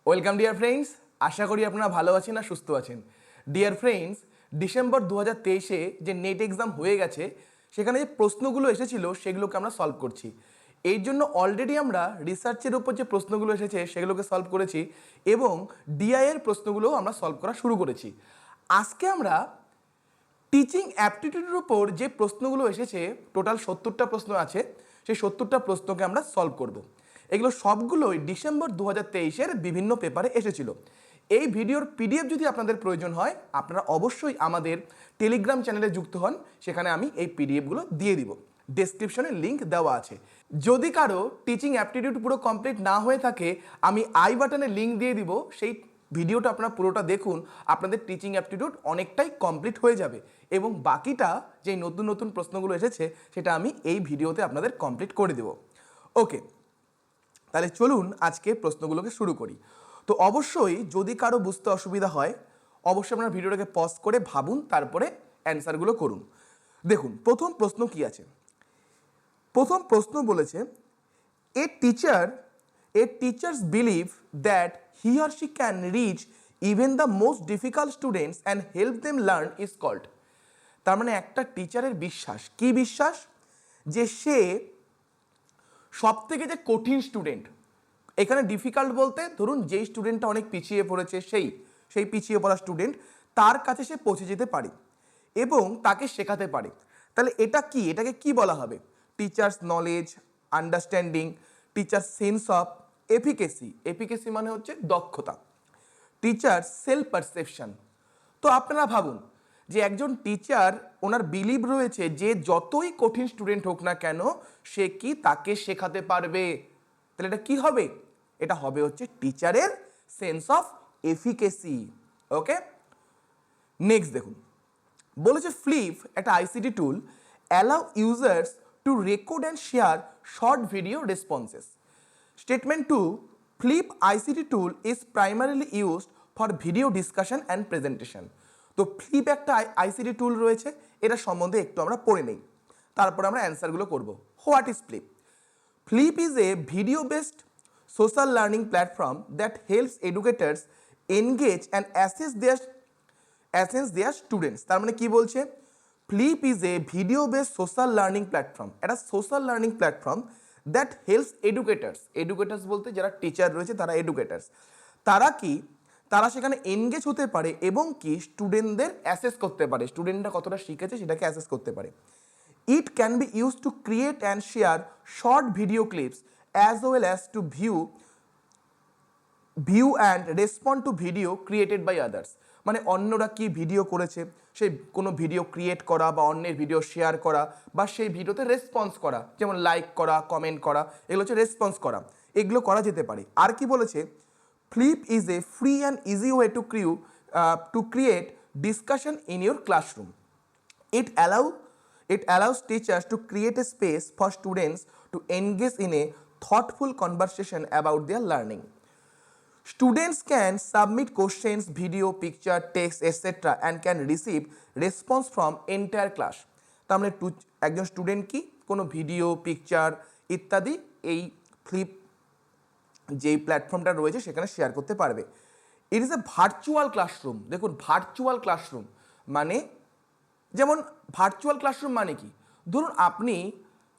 Welcome dear friends, আশা করি আপনারা ভালো আছেন আর সুস্থ আছেন। ডিয়ার ফ্রেন্ডস, ডিসেম্বর 2023-এ যে নেট এক্সাম হয়ে গেছে সেখানে যে প্রশ্নগুলো এসেছিল সেগুলোকে আমরা সলভ করছি। এই জন্য অলরেডি আমরা রিসার্চের উপর যে প্রশ্নগুলো এসেছে সেগুলোকে সলভ করেছি এবং ডিআইয়ের প্রশ্নগুলোও আমরা সলভ করা শুরু করেছি। আজকে আমরা টিচিং অ্যাপটিটিউডের উপর যে প্রশ্নগুলো এসেছে, টোটাল 70টা প্রশ্ন আছে, সেই 70টা প্রশ্নকে আমরা সলভ করব। এগুলো সবগুলোই ডিসেম্বর 2023-এর বিভিন্ন পেপারে এসেছিল। এই ভিডিওর পিডিএফ যদি আপনাদের প্রয়োজন হয় আপনারা অবশ্যই আমাদের টেলিগ্রাম চ্যানেলে যুক্ত হন, সেখানে আমি এই পিডিএফগুলো দিয়ে দিব। ডেসক্রিপশনে লিঙ্ক দেওয়া আছে। যদি কারো টিচিং অ্যাপটিটিউড পুরো কমপ্লিট না হয়ে থাকে আমি আই বাটনে লিঙ্ক দিয়ে দিব, সেই ভিডিওটা আপনারা পুরোটা দেখুন, আপনাদের টিচিং অ্যাপটিটিউড অনেকটাই কমপ্লিট হয়ে যাবে এবং বাকিটা যেই নতুন নতুন প্রশ্নগুলো এসেছে সেটা আমি এই ভিডিওতে আপনাদের কমপ্লিট করে দেব। ওকে, তাহলে চলুন আজকে প্রশ্নগুলোকে শুরু করি। তো অবশ্যই যদি কারো বুঝতে অসুবিধা হয় অবশ্যই আপনারা ভিডিওটাকে পজ করে ভাবুন, তারপরে অ্যান্সারগুলো করুন। দেখুন প্রথম প্রশ্ন কি আছে। প্রথম প্রশ্ন বলেছে a teachers believe that he or she can reach even the most difficult students and help them learn is called। তার মানে একটা টিচারের বিশ্বাস, কি বিশ্বাস? যে সে সব থেকে যে কঠিন স্টুডেন্ট, এখানে ডিফিকাল্ট বলতে ধরুন যেই স্টুডেন্টটা অনেক পিছিয়ে পড়েছে সেই পিছিয়ে পড়া স্টুডেন্ট, তার কাছে সে পৌঁছে যেতে পারে এবং তাকে শেখাতে পারে। তাহলে এটা কি, এটাকে কি বলা হবে? Teachers knowledge, understanding, teacher sense of, efficacy মানে হচ্ছে দক্ষতা, টিচার সেলফ পারসেপশন। তো আপনারা ভাবুন যে একজন টিচার, ওনার বিলিভ রয়েছে যে যতই কঠিন স্টুডেন্ট হোক না কেন সে কি তাকে শেখাতে পারবে। তাহলে এটা কি হবে? এটা হবে হচ্ছে টিচারের sense of efficacy. Okay, next দেখুন বলেছে ফ্লিপ একটা ICT tool allow users two record and share short video responses. Statement 2, Flip ICT tool is primarily used for video discussion and presentation। তো ফ্লিপ একটা আইসিটি টুল রয়েছে, এটা সম্বন্ধে একটু আমরা পড়ে নেই, তারপর আমরা অ্যান্সারগুলো করব। What is Flip? Flip is a video based social learning platform that helps educators engage and assess their students. তার মানে কি বলছে? Flip is a video based social learning platform, এটা social learning platform that helps educators বলতে যারা teacher রয়েছে তারা educators, তারা সেখানে এনগেজ হতে পারে এবং কি স্টুডেন্টদের অ্যাসেস করতে পারে, স্টুডেন্টরা কতটা শিখেছে সেটাকে অ্যাসেস করতে পারে। It can be use to create and share short video clips as well as to view and respond to video created by others. মানে অন্যরা কি ভিডিও করেছে সেই কোনো ভিডিও ক্রিয়েট করা বা অন্যের ভিডিও শেয়ার করা বা সেই ভিডিওতে রেসপন্স করা, যেমন লাইক করা, কমেন্ট করা, এগুলো হচ্ছে রেসপন্স করা, এগুলো করা যেতে পারে। আর কি বলেছে? Flip is A free and easy way to create discussion in your classroom. It allows teachers to create a space for students to engage in a thoughtful conversation about their learning. Students can submit questions, video, picture, text, etc. and can receive response from entire class। তার মানে একজন student কি কোনো video, picture ইত্যাদি এই flip যেই প্ল্যাটফর্মটা রয়েছে সেখানে শেয়ার করতে পারবে। It is a virtual classroom. দেখুন ভার্চুয়াল ক্লাসরুম মানে, যেমন ভার্চুয়াল ক্লাসরুম মানে কি, ধরুন আপনি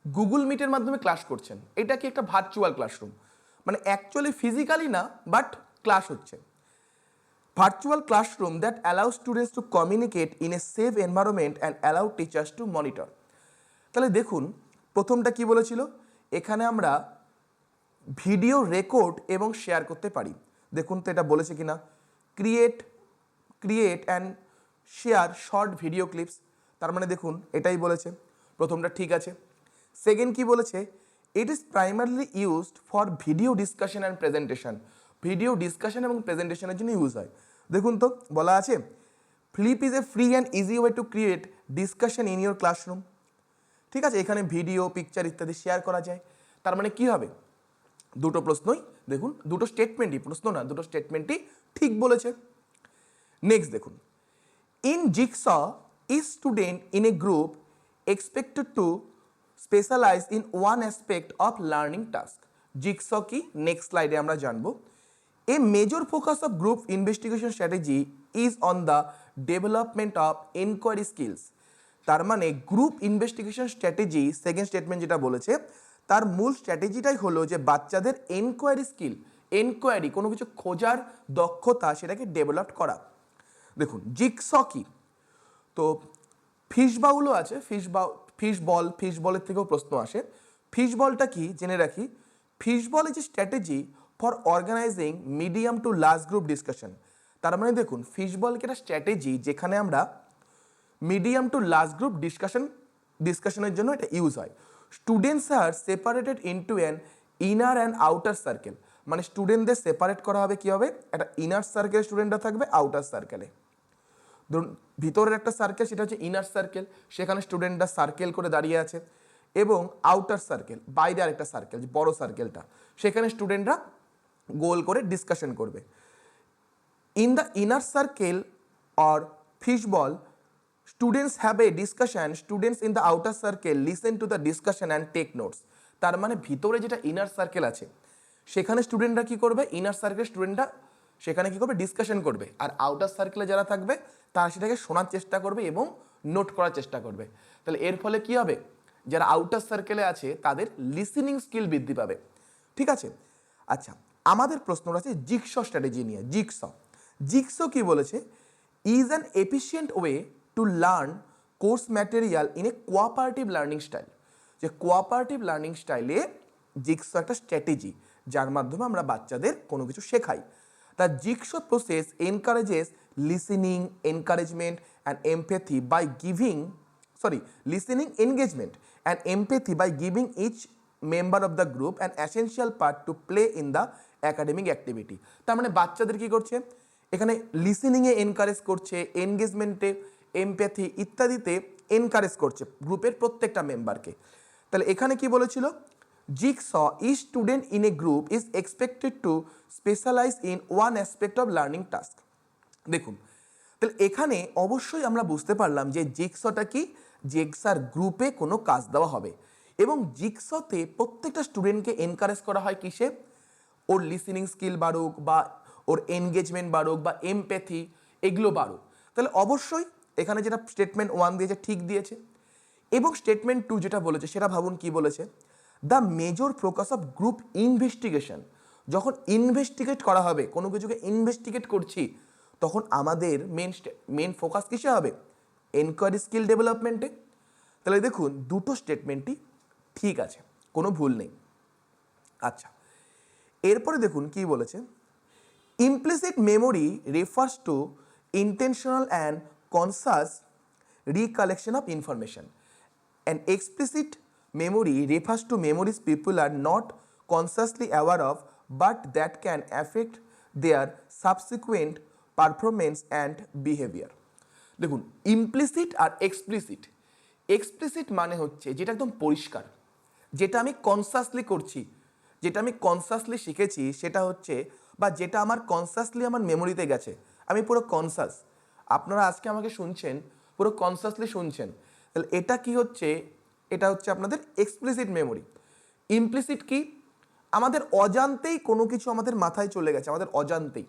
গুগল মিটের মাধ্যমে ক্লাস করছেন, এটা কি একটা ভার্চুয়াল ক্লাসরুম, মানে অ্যাকচুয়ালি ফিজিক্যালি না বাট ক্লাস হচ্ছে। Virtual classroom that allow students to communicate in a safe environment and allow teachers two monitor. তাহলে দেখুন প্রথমটা কি বলেছিল, এখানে আমরা ভিডিও রেকর্ড এবং শেয়ার করতে পারি। দেখুন তো এটা বলেছে কিনা, create and share short video clips, তার মানে দেখুন এটাই বলেছে, প্রথমটা ঠিক আছে। সেকেন্ড কি বলেছে? It is প্রাইমারলি used for video discussion and presentation. Video discussion এবং প্রেজেন্টেশনের জন্য ইউজ হয়। দেখুন তো বলা আছে flip is A free and easy way to create discussion in your classroom. ঠিক আছে, এখানে ভিডিও, পিকচার ইত্যাদি শেয়ার করা যায়। তার মানে কি হবে? দুটো প্রশ্নই দেখুন, দুটো স্টেটমেন্টই, প্রশ্ন না দুটো স্টেটমেন্টই ঠিক বলেছে। নেক্সট দেখুন, in jigsaw is student in a group expected to specialize in one aspect of learning task. Jigsaw কি নেক্সট স্লাইডে আমরা জানবো। A major focus of group investigation strategy is on the development of inquiry skills. তার মানে group investigation strategy second statement যেটা বলেছে তার মূল স্ট্র্যাটেজিটাই হলো যে বাচ্চাদের এনকোয়ারি স্কিল, এনকোয়ারি কোনো কিছু খোঁজার দক্ষতা সেটাকে ডেভেলপ করা। দেখুন জিগস কি, তো ফিশ বাউলও আছে, ফিশ বলের থেকেও প্রশ্ন আসে। ফিশ বলটা কি জেনে রাখি, fishbowl is a strategy for organizing medium to large group discussion. তার মানে দেখুন ফিশ বল কি একটা স্ট্র্যাটেজি যেখানে আমরা মিডিয়াম টু লার্জ গ্রুপ ডিসকাশনের জন্য এটা ইউজ হয়। Students are separated into an inner and outer circle, মানে স্টুডেন্টদের সেপারেট করা হবে কি হবে, একটা ইনার সার্কেলে স্টুডেন্টরা থাকবে, আউটার সার্কেলে। ধরুন ভিতরের একটা সার্কেল সেটা হচ্ছে ইনার সার্কেল, সেখানে স্টুডেন্টরা সার্কেল করে দাঁড়িয়ে আছে, এবং আউটার সার্কেল বাইরে আরেকটা সার্কেল যে বড় সার্কেলটা, সেখানে স্টুডেন্টরা গোল করে ডিসকাশন করবে। In the inner circle or fishbowl students have a discussion, students in the outer circle listen to the discussion and take notes. তার মানে ভিতরে যেটা ইনার সার্কেল আছে সেখানে স্টুডেন্টরা কি করবে, ইনার সার্কেল স্টুডেন্টরা সেখানে কি করবে, ডিসকাশন করবে, আর আউটার সার্কেলে যারা থাকবে তারা সেটাকে শোনার চেষ্টা করবে এবং নোট করার চেষ্টা করবে। তাহলে এর ফলে কি হবে, যারা আউটার সার্কেলে আছে তাদের লিসেনিং স্কিল বৃদ্ধি পাবে। ঠিক আছে, আচ্ছা আমাদের প্রশ্নটা আছে জিগস স্ট্র্যাটেজি নিয়ে। জিগস কি বলেছে, is an efficient way to learn course material in a cooperative learning style. যে কোঅপারেটিভ লার্নিং স্টাইলে জিগস একটা স্ট্র্যাটেজি যার মাধ্যমে আমরা বাচ্চাদের কোনো কিছু শেখাই। The jigsaw process encourages listening, encouragement and empathy by listening, engagement and empathy by giving each member of the group an essential part to play in the academic activity. তার মানে বাচ্চাদের কি করছে, এখানে লিসেনিংয়ে এনকারেজ করছে, এনগেজমেন্টে, এমপ্যাথি ইত্যাদিতে encourage করছে গ্রুপের প্রত্যেকটা মেম্বারকে। তাহলে এখানে কি বলেছিল, Jigsaw, each student in a group is expected to specialize in one aspect of learning task. দেখুন তাহলে এখানে অবশ্যই আমরা বুঝতে পারলাম যে জিগসটা কি, জিগসার গ্রুপে কোনো কাজ দেওয়া হবে এবং জিগসতে প্রত্যেকটা স্টুডেন্টকে এনকারেজ করা হয় কিসে, ওর লিসেনিং স্কিল বাড়ুক বা ওর এনগেজমেন্ট বাড়ুক বা এমপ্যাথি এগুলো বাড়ুক। তাহলে অবশ্যই এখানে যেটা স্টেটমেন্ট 1 দিয়েছে ঠিক দিয়েছে, এবং স্টেটমেন্ট 2 যেটা বলেছে সেটা ভাবুন কি বলেছে, the major focus of group investigation. যখন ইনভেস্টিগেট করা হবে, কোনো কিছুকে ইনভেস্টিগেট করছি, তখন আমাদের মেন ফোকাস কিসে হবে, এনকোয়ারি স্কিল ডেভেলপমেন্টে। তাহলে দেখুন দুটো স্টেটমেন্টই ঠিক আছে, কোনো ভুল নেই। আচ্ছা এরপরে দেখুন কি বলেছে, implicit memory refers to intentional and conscious recollection of information, and explicit memory refers to memories people are not consciously aware of but that can affect their subsequent performance and behavior. দেখুন implicit আর explicit মানে হচ্ছে যেটা একদম পরিষ্কার, যেটা আমি consciously করছি, যেটা আমি কনসাসলি শিখেছি সেটা হচ্ছে, বা যেটা আমার কনসাসলি আমার মেমোরিতে গেছে, আমি পুরো কনসাস, আপনারা আজকে আমাকে শুনছেন পুরো কনসাসলি শুনছেন, তাহলে এটা কি হচ্ছে, এটা হচ্ছে আপনাদের এক্সপ্লিসিট মেমোরি। ইমপ্লিসিট কি, আমাদের অজান্তেই কোনো কিছু আমাদের মাথায় চলে গেছে, আমাদের অজান্তেই,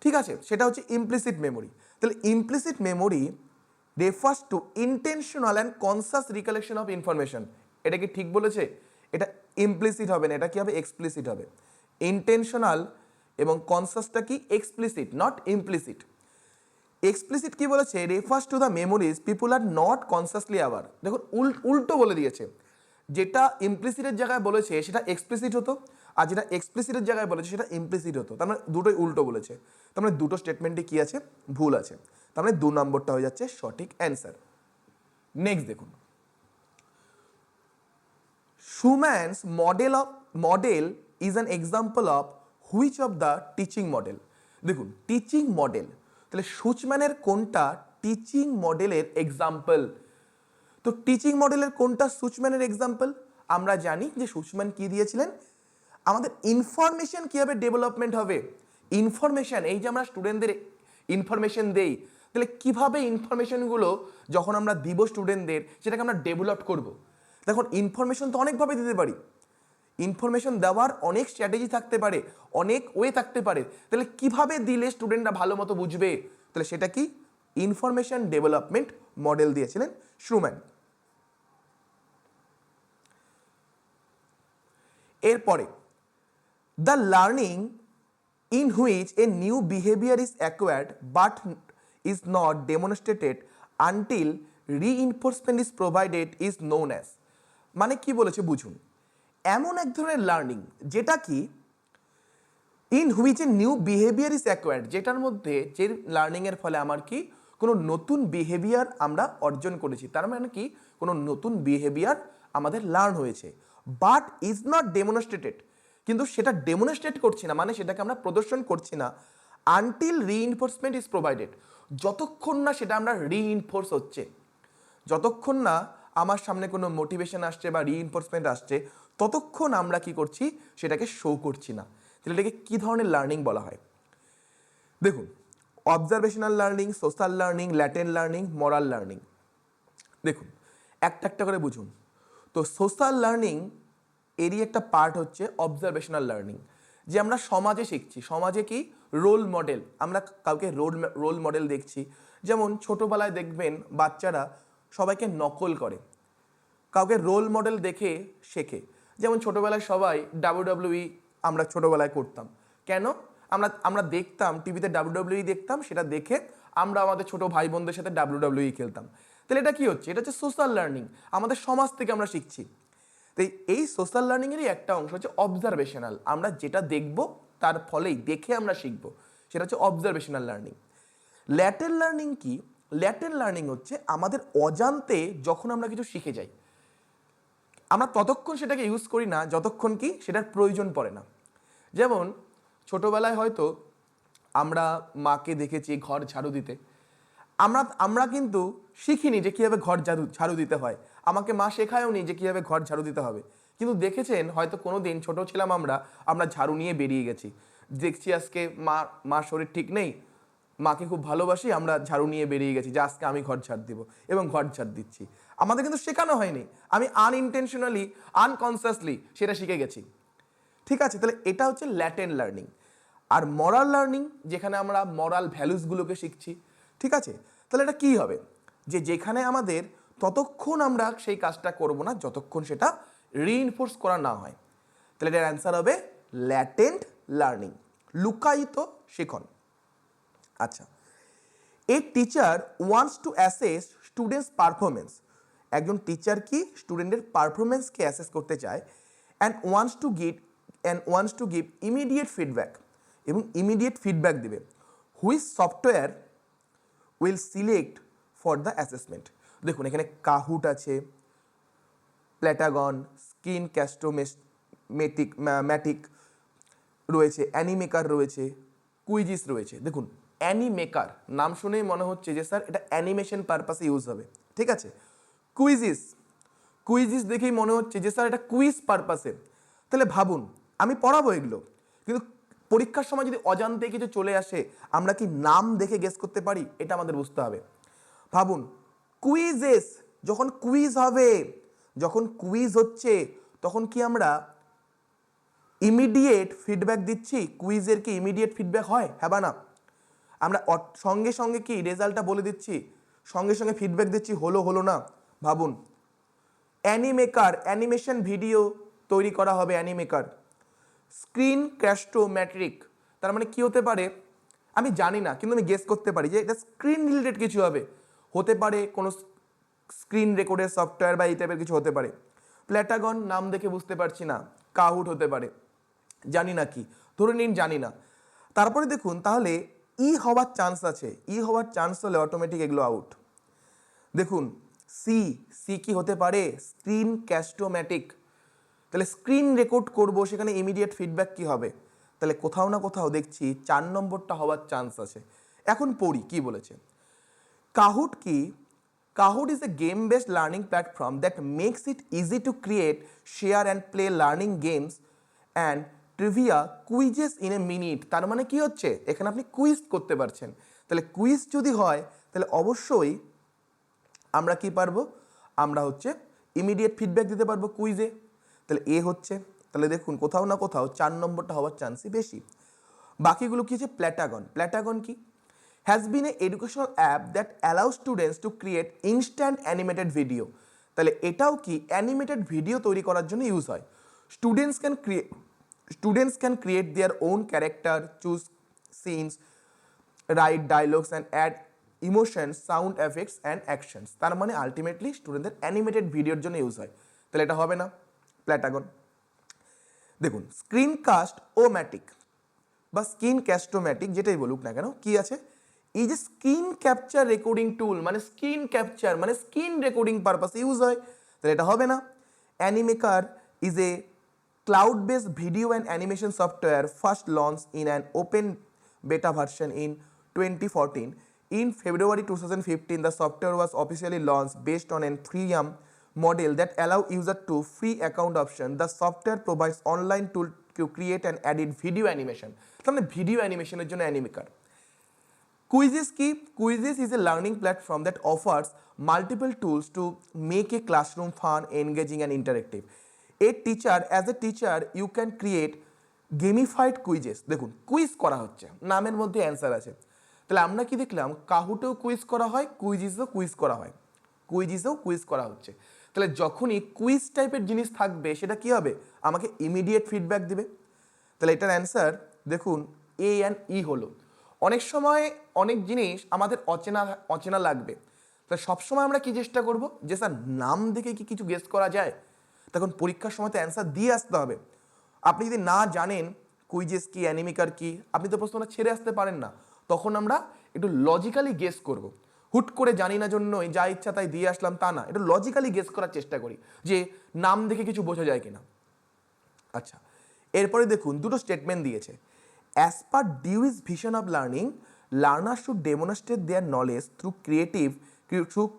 ঠিক আছে, সেটা হচ্ছে ইমপ্লিসিট মেমোরি। তাহলে implicit memory refers to intentional and conscious recollection of information. এটা কি ঠিক বলেছে, এটা ইমপ্লিসিট হবে না, এটা কি হবে, এক্সপ্লিসিট হবে। ইন্টেনশনাল এবং কনসাসটা কি, এক্সপ্লিসিট নট ইমপ্লিসিট। এক্সপ্লিসিট কি বলেছে, refers to the memories people are not consciously aware. দেখুন উল্টো বলে দিয়েছে, যেটা ইমপ্লিসিটের জায়গায় বলেছে সেটা এক্সপ্লিসিট হতো, আর যেটা এক্সপ্লিসিটের জায়গায় বলেছে সেটা ইমপ্লিসিট হতো। তার মানে দুটোই উল্টো বলেছে, তার মানে দুটো স্টেটমেন্টে কি আছে, ভুল আছে, তার মানে 2 নম্বরটা হয়ে যাচ্ছে সঠিক অ্যান্সার। নেক্সট দেখুন, Schumann's model is an example of which of the teaching model? দেখুন টিচিং মডেল, তাহলে সুচম্যানের কোনটা টিচিং মডেলের এক্সাম্পল? তো টিচিং মডেলের কোনটা সুচম্যানের এক্সাম্পল? আমরা জানি যে সুচম্যান কি দিয়েছিলেন, আমাদের ইনফরমেশন কীভাবে ডেভেলপমেন্ট হবে, ইনফরমেশন, এই যে আমরা স্টুডেন্টদের ইনফরমেশন দেই, তাহলে কীভাবে ইনফরমেশনগুলো যখন আমরা দিব স্টুডেন্টদের সেটাকে আমরা ডেভেলপ করব। দেখুন ইনফরমেশন তো অনেকভাবে দিতে পারি, ইনফরমেশন দেওয়ার অনেক স্ট্র্যাটেজি থাকতে পারে, অনেক ওয়ে থাকতে পারে, তাহলে কিভাবে দিলে স্টুডেন্টরা ভালো মতো বুঝবে? তাহলে সেটা কি? ইনফরমেশন ডেভেলপমেন্ট মডেল দিয়েছিলেন শ্রুম্যান। এরপরে, the learning in which a new behavior is acquired but is not demonstrated until reinforcement is provided is known as, মানে কি বলেছে বুঝুন। এমন এক ধরনের লার্নিং যেটা কি in which a new behavior is acquired, যেটার মধ্যে যে লার্নিং এর ফলে আমার কি কোনো নতুন বিহেভিয়ার আমরা অর্জন করেছি, তার মানে কি কোনো নতুন বিহেভিয়ার আমাদের লার্ন হয়েছে, বাট ইজ নট ডেমনস্ট্রেটেড, কিন্তু সেটা ডেমনস্ট্রেট করছি না, মানে সেটাকে আমরা প্রদর্শন করছি না, আনটিল রিইনফোর্সমেন্ট ইজ প্রোভাইডেড, যতক্ষণ না সেটা আমরা রিইনফোর্স হচ্ছে, যতক্ষণ না আমার সামনে কোনো মোটিভেশন আসছে বা রিইনফোর্সমেন্ট আসছে, ততক্ষণ আমরা কি করছি সেটাকে শো করছি না। তাহলে এটাকে কী ধরনের লার্নিং বলা হয়? দেখুন, observational learning, social learning, latent learning, moral learning. দেখুন একটা একটা করে বুঝুন। তো সোশ্যাল লার্নিং এরই একটা পার্ট হচ্ছে অবজারভেশনাল লার্নিং, যে আমরা সমাজে শিখছি, সমাজে কি রোল মডেল, আমরা কাউকে রোল মডেল দেখছি। যেমন ছোটোবেলায় দেখবেন বাচ্চারা সবাইকে নকল করে, কাউকে রোল মডেল দেখে শেখে। যেমন ছোটোবেলায় সবাই WWE আমরা ছোটোবেলায় করতাম, কেন? আমরা দেখতাম টিভিতে WWE দেখতাম, সেটা দেখে আমরা আমাদের ছোটো ভাই বোনদের সাথে WWE খেলতাম। তাহলে এটা কি হচ্ছে? এটা হচ্ছে সোশ্যাল লার্নিং, আমাদের সমাজ থেকে আমরা শিখছি। তাই এই সোশ্যাল লার্নিংয়েরই একটা অংশ হচ্ছে অবজারভেশনাল, আমরা যেটা দেখব তার ফলেই দেখে আমরা শিখব, সেটা হচ্ছে অবজারভেশনাল লার্নিং। ল্যাটেন্ট লার্নিং কি? ল্যাটেন্ট লার্নিং হচ্ছে আমাদের অজান্তে যখন আমরা কিছু শিখে যাই, আমরা ততক্ষণ সেটাকে ইউজ করি না যতক্ষণ কি সেটার প্রয়োজন পড়ে না। যেমন ছোটোবেলায় হয়তো আমরা মাকে দেখেছি ঘর ঝাড়ু দিতে, আমরা কিন্তু শিখিনি যে কীভাবে ঘর ঝাড়ু দিতে হয়, আমাকে মা শেখায়ও নি যে কীভাবে ঘর ঝাড়ু দিতে হবে, কিন্তু দেখেছেন হয়তো কোনো দিন ছোটো ছিলাম আমরা ঝাড়ু নিয়ে বেরিয়ে গেছি, দেখছি আজকে মার শরীর ঠিক নেই, মাকে খুব ভালোবাসি, আমরা ঝাড়ু নিয়ে বেরিয়ে গেছি যে আজকে আমি ঘর ঝাড় দিব, এবং ঘর ঝাড় দিচ্ছি। আমাদের কিন্তু শেখানো হয়নি, আমি আনইনটেনশনালি আনকনসিয়াসলি সেটা শিখে গেছি। ঠিক আছে, তাহলে এটা হচ্ছে ল্যাটেন্ট লার্নিং। আর মরাল লার্নিং, যেখানে আমরা মরাল ভ্যালুসগুলোকে শিখছি। ঠিক আছে, তাহলে এটা কী হবে? যেখানে আমাদের ততক্ষণ আমরা সেই কাজটা করব না যতক্ষণ সেটা রিইনফোর্স করা না হয়। তাহলে এটার অ্যান্সার হবে ল্যাটেন্ট লার্নিং, লুকায়িত শিখন। আচ্ছা, a teacher wants to assess students performance, একজন টিচার কি স্টুডেন্টের পারফরমেন্সকে অ্যাসেস করতে চায়, and wants to give immediate feedback, এবং ইমিডিয়েট ফিডব্যাক দেবে। Which software will select for the assessment? দেখুন এখানে কাহুট আছে, প্ল্যাটাগন, স্কিন ম্যাটিক রয়েছে, অ্যানিমেকার রয়েছে, কুইজিস রয়েছে। দেখুন অ্যানিমেকার নাম শুনেই মনে হচ্ছে যে স্যার এটা অ্যানিমেশন পারপাসে ইউজ হবে। ঠিক আছে, কুইজিস দেখেই মনে হচ্ছে যে স্যার এটা কুইজ পারপাসে। তাহলে ভাবুন, আমি পড়াবো এগুলো, কিন্তু পরীক্ষার সময় যদি অজান্তে কিছু চলে আসে, আমরা কি নাম দেখে গেস করতে পারি? এটা আমাদের বুঝতে হবে। ভাবুন, কুইজেস, যখন কুইজ হবে, যখন কুইজ হচ্ছে, তখন কি আমরা ইমিডিয়েট ফিডব্যাক দিচ্ছি? কুইজের কি ইমিডিয়েট ফিডব্যাক হয়? হ্যাঁ বা না? আমরা সঙ্গে সঙ্গে কি রেজাল্টটা বলে দিচ্ছি, সঙ্গে সঙ্গে ফিডব্যাক দিচ্ছি হলো না? ভাবুন, অ্যানিমেকার, অ্যানিমেশন ভিডিও তৈরি করা হবে, অ্যানিমেকার। স্ক্রিন ক্যাস্টোম্যাট্রিক, তার মানে কি হতে পারে আমি জানি না, কিন্তু আমি গেস করতে পারি যে এটা স্ক্রিন রিলেটেড কিছু হবে, হতে পারে কোনো স্ক্রিন রেকর্ডের সফটওয়্যার বা এই টাইপের কিছু হতে পারে। প্ল্যাটাগন নাম দেখে বুঝতে পারছি না, কাহুট হতে পারে, জানি না কি, ধরে নিন জানি না। তারপরে দেখুন, তাহলে হওয়ার চান্স আছে, হওয়ার চান্স হলে অটোমেটিক এগুলো আউট। দেখুন সি কি হতে পারে? স্ক্রিন ক্যাস্টোম্যাটিক, তাহলে স্ক্রিন রেকর্ড করব, সেখানে ইমিডিয়েট ফিডব্যাক কি হবে? তাহলে কোথাও না কোথাও দেখছি 4 নম্বরটা হওয়ার চান্স আছে। এখন পড়ি কি বলেছে। কাহুট কি? Kahoot is a game based learning platform that makes it easy to create, share and play learning games and trivia quizzes in a minute. তার মানে কি হচ্ছে, এখানে আপনি কুইজ করতে পারছেন। তাহলে কুইজ যদি হয়, তাহলে অবশ্যই আমরা কি পারবো? আমরা হচ্ছে ইমিডিয়েট ফিডব্যাক দিতে পারবো কুইজে। তাহলে এ হচ্ছে, তাহলে দেখুন কোথাও না কোথাও 4 নম্বরটা হওয়ার চান্সই বেশি। বাকিগুলো কি হচ্ছে? প্ল্যাটাগন। প্ল্যাটাগন কি? Has been A educational app that allow students to create instant animated video. তাহলে এটাও কি অ্যানিমেটেড ভিডিও তৈরি করার জন্য ইউজ হয়। Students can create their own character, choose scenes, write dialogues and add emotions, sound effects and actions. তার মানে ultimately স্টুডেন্টদের অ্যানিমেটেড ভিডিওর জন্য ইউজ হয়। তাহলে এটা হবে না প্ল্যাটাগন। দেখুন স্ক্রিনকাস্ট ও ম্যাটিক বা স্ক্রিন ক্যাস্টোম্যাটিক যেটাই বলুক না কেন, কি আছে? এই যে স্ক্রিন ক্যাপচার রেকর্ডিং টুল, মানে স্ক্রিন ক্যাপচার মানে স্ক্রিন রেকর্ডিং পারপাসে ইউজ হয়, তাহলে এটা হবে না। Animaker is a cloud based video and animation software first launch in an open beta version in 2014. In February 2015, the software was officially launched based on a freemium model that allow user to free account option. The software provides online tool to create and edit video animation. তাহলে video অ্যানিমেশনের জন্য অ্যানিমেকার। Quizzes কি? Quizzes is a learning platform that offers multiple tools to make a classroom fun, engaging and interactive. As a teacher, you can create gamified quizzes. দেখুন quiz করা হচ্ছে, নামের মধ্যে answer আছে। তাহলে আমরা কি দেখলাম? কাহুটেও কুইজ করা হয়, কুইজিসেও কুইজ করা হয়, কুইজিসেও কুইজ করা হচ্ছে। তাহলে যখনই কুইজ টাইপের জিনিস থাকবে সেটা কি হবে? আমাকে ইমিডিয়েট ফিডব্যাক দিবে। তাহলে এটার অ্যান্সার দেখুন এ অ্যান্ড ই হলো। অনেক সময় অনেক জিনিস আমাদের অচেনা লাগবে, তাহলে সবসময় আমরা কি চেষ্টা করব যে স্যার নাম দেখে কি কিছু গেস করা যায়? তখন পরীক্ষার সময় তো অ্যান্সার দিয়ে আসতে হবে। আপনি যদি না জানেন কুইজেস কি, অ্যানিমেকার কি, আপনি তো প্রশ্নটা ছেড়ে আসতে পারেন না। তখন আমরা একটু লজিক্যালি গেস করব। হুট করে জানি না জন্যই যা ইচ্ছা তাই দিয়ে আসলাম তা না, একটু লজিক্যালি গেস করার চেষ্টা করি যে নাম দেখে কিছু বোঝা যায় কিনা। আচ্ছা, এরপরে দেখুন দুটো স্টেটমেন্ট দিয়েছে। As per Dewey's vision of learning, learner should demonstrate their knowledge through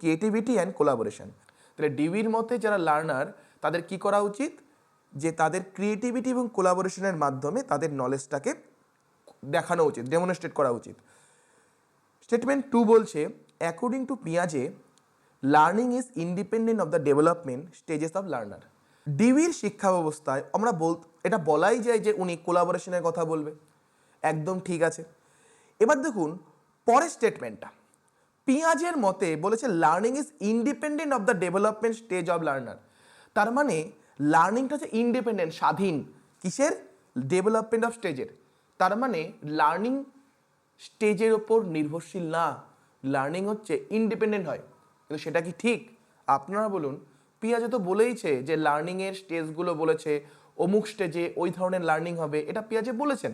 creativity and collaboration. তাহলে ডিউইর মতে যারা লার্নার তাদের কি করা উচিত? যে তাদের ক্রিয়েটিভিটি এবং কোলাবোরেশনের মাধ্যমে তাদের নলেজটাকে দেখানো উচিত, ডেমনস্ট্রেট করা উচিত। স্টেটমেন্ট 2 বলছে অ্যাকর্ডিং টু পিয়াজে, learning is independent of the development stages of learner. ডিউইর শিক্ষা ব্যবস্থায় আমরা এটা বলাই যায় যে উনি কোলাবোরেশনের কথা বলবে, একদম ঠিক আছে। এবার দেখুন পরের স্টেটমেন্টটা, পিয়াজের মতে বলেছে learning is independent of the development stage of learner. তার মানে লার্নিংটা হচ্ছে ইন্ডিপেন্ডেন্ট, স্বাধীন, কিসের? ডেভেলপমেন্ট অফ স্টেজের। তার মানে লার্নিং স্টেজের ওপর নির্ভরশীল না, লার্নিং হচ্ছে ইন্ডিপেন্ডেন্ট হয়। কিন্তু সেটা কি ঠিক? আপনারা বলুন। পিয়াজে তো বলেইছে যে লার্নিংয়ের স্টেজগুলো বলেছে অমুক স্টেজে ওই ধরনের লার্নিং হবে, এটা পিয়াজে বলেছেন।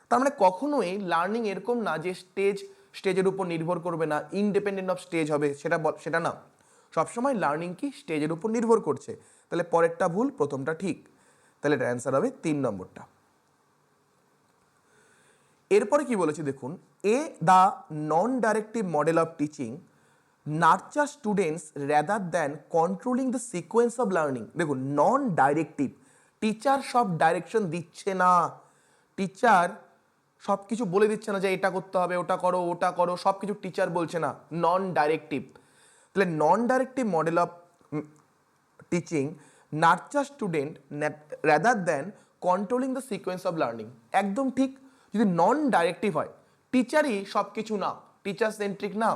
তার মানে কখনোই লার্নিং এরকম না যে স্টেজের উপর নির্ভর করবে না, ইন্ডিপেন্ডেন্ট অফ স্টেজ হবে, সেটা না। সবসময় লার্নিং কি স্টেজের উপর নির্ভর করছে। তাহলে পরেরটা ভুল, প্রথমটা ঠিক। তাহলে এটার অ্যান্সার হবে 3 নম্বরটা। এরপরে কি বলেছি দেখুন, the non directive model of teaching nurture students rather than controlling the sequence of learning. দেখুন নন ডাইরেক্টিভ, টিচার সব ডাইরেকশন দিচ্ছে না, টিচার সব কিছু বলে দিচ্ছে না যে এটা করতে হবে, ওটা করো, সব কিছু টিচার বলছে না, নন ডাইরেক্টিভ। তাহলে non directive model of teaching nurture student rather than controlling the sequence of learning, একদম ঠিক। যদি নন ডাইরেক্টিভ হয়, টিচারই সব কিছু না, টিচার সেন্ট্রিক না,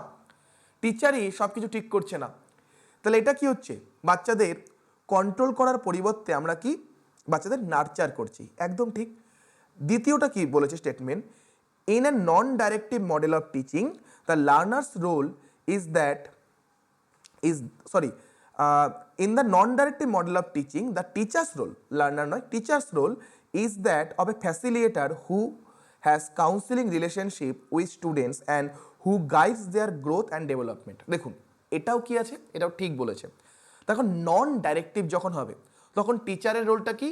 টিচারই সব কিছু ঠিক করছে না, তাহলে এটা কি হচ্ছে? বাচ্চাদের কন্ট্রোল করার পরিবর্তে আমরা কি বাচ্চাদের নার্চার করছি, একদম ঠিক। দ্বিতীয়টা কি বলেছে statement, in a non directive model of teaching the learners role in the non-directive model of teaching, the teacher's role, learner নয়, teacher's role is that of a facilitator who has counseling relationship with students and who guides their growth and development. দেখুন এটাও কি আছে? এটাও ঠিক বলেছে। তখন নন directive যখন হবে তখন টিচারের রোলটা কি?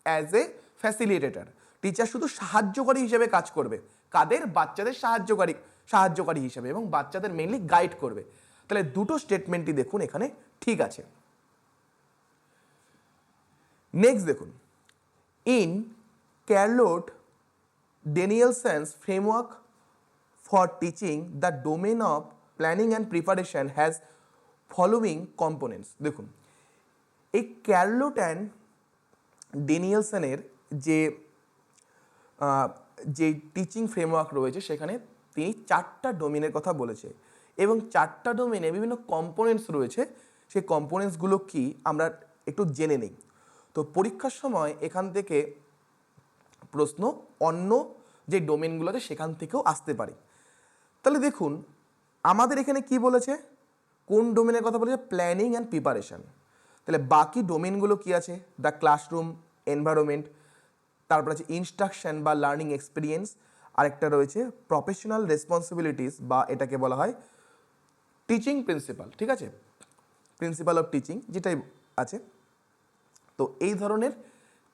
অ্যাজ এ ফ্যাসিলিটেটর, টিচার শুধু সাহায্যকারী হিসেবে কাজ করবে। কাদের? বাচ্চাদের সাহায্যকারী হিসেবে, এবং বাচ্চাদের মেইনলি গাইড করবে। তাহলে দুটো স্টেটমেন্টই দেখুন এখানে ঠিক আছে। নেক্সট দেখুন, in Charlotte Danielson's framework for teaching the domain of planning and preparation has following components. দেখুন এই ক্যারলোট অ্যান্ড ডেনিয়েলসনের যে যে টিচিং ফ্রেমওয়ার্ক রয়েছে সেখানে তিনি 4টা ডোমেনের কথা বলেছে এবং 4টা ডোমেনে বিভিন্ন কম্পোনেন্টস রয়েছে। সেই কম্পোনেন্টসগুলো কি আমরা একটু জেনে নিই। তো পরীক্ষার সময় এখান থেকে প্রশ্ন অন্য যে ডোমেনগুলো আছে সেখান থেকেও আসতে পারে। তাহলে দেখুন আমাদের এখানে কি বলেছে, কোন ডোমেনের কথা বলেছে, প্ল্যানিং অ্যান্ড প্রিপারেশন। তাহলে বাকি ডোমেনগুলো কি আছে, দ্য ক্লাসরুম এনভায়রনমেন্ট, তারপর আছে ইনস্ট্রাকশন বা লার্নিং এক্সপিরিয়েন্স, আরেকটা রয়েছে প্রফেশনাল রেসপন্সিবিলিটিস বা এটাকে বলা হয় টিচিং প্রিন্সিপাল, ঠিক আছে, প্রিন্সিপাল অফ টিচিং যেটাই আছে। তো এই ধরনের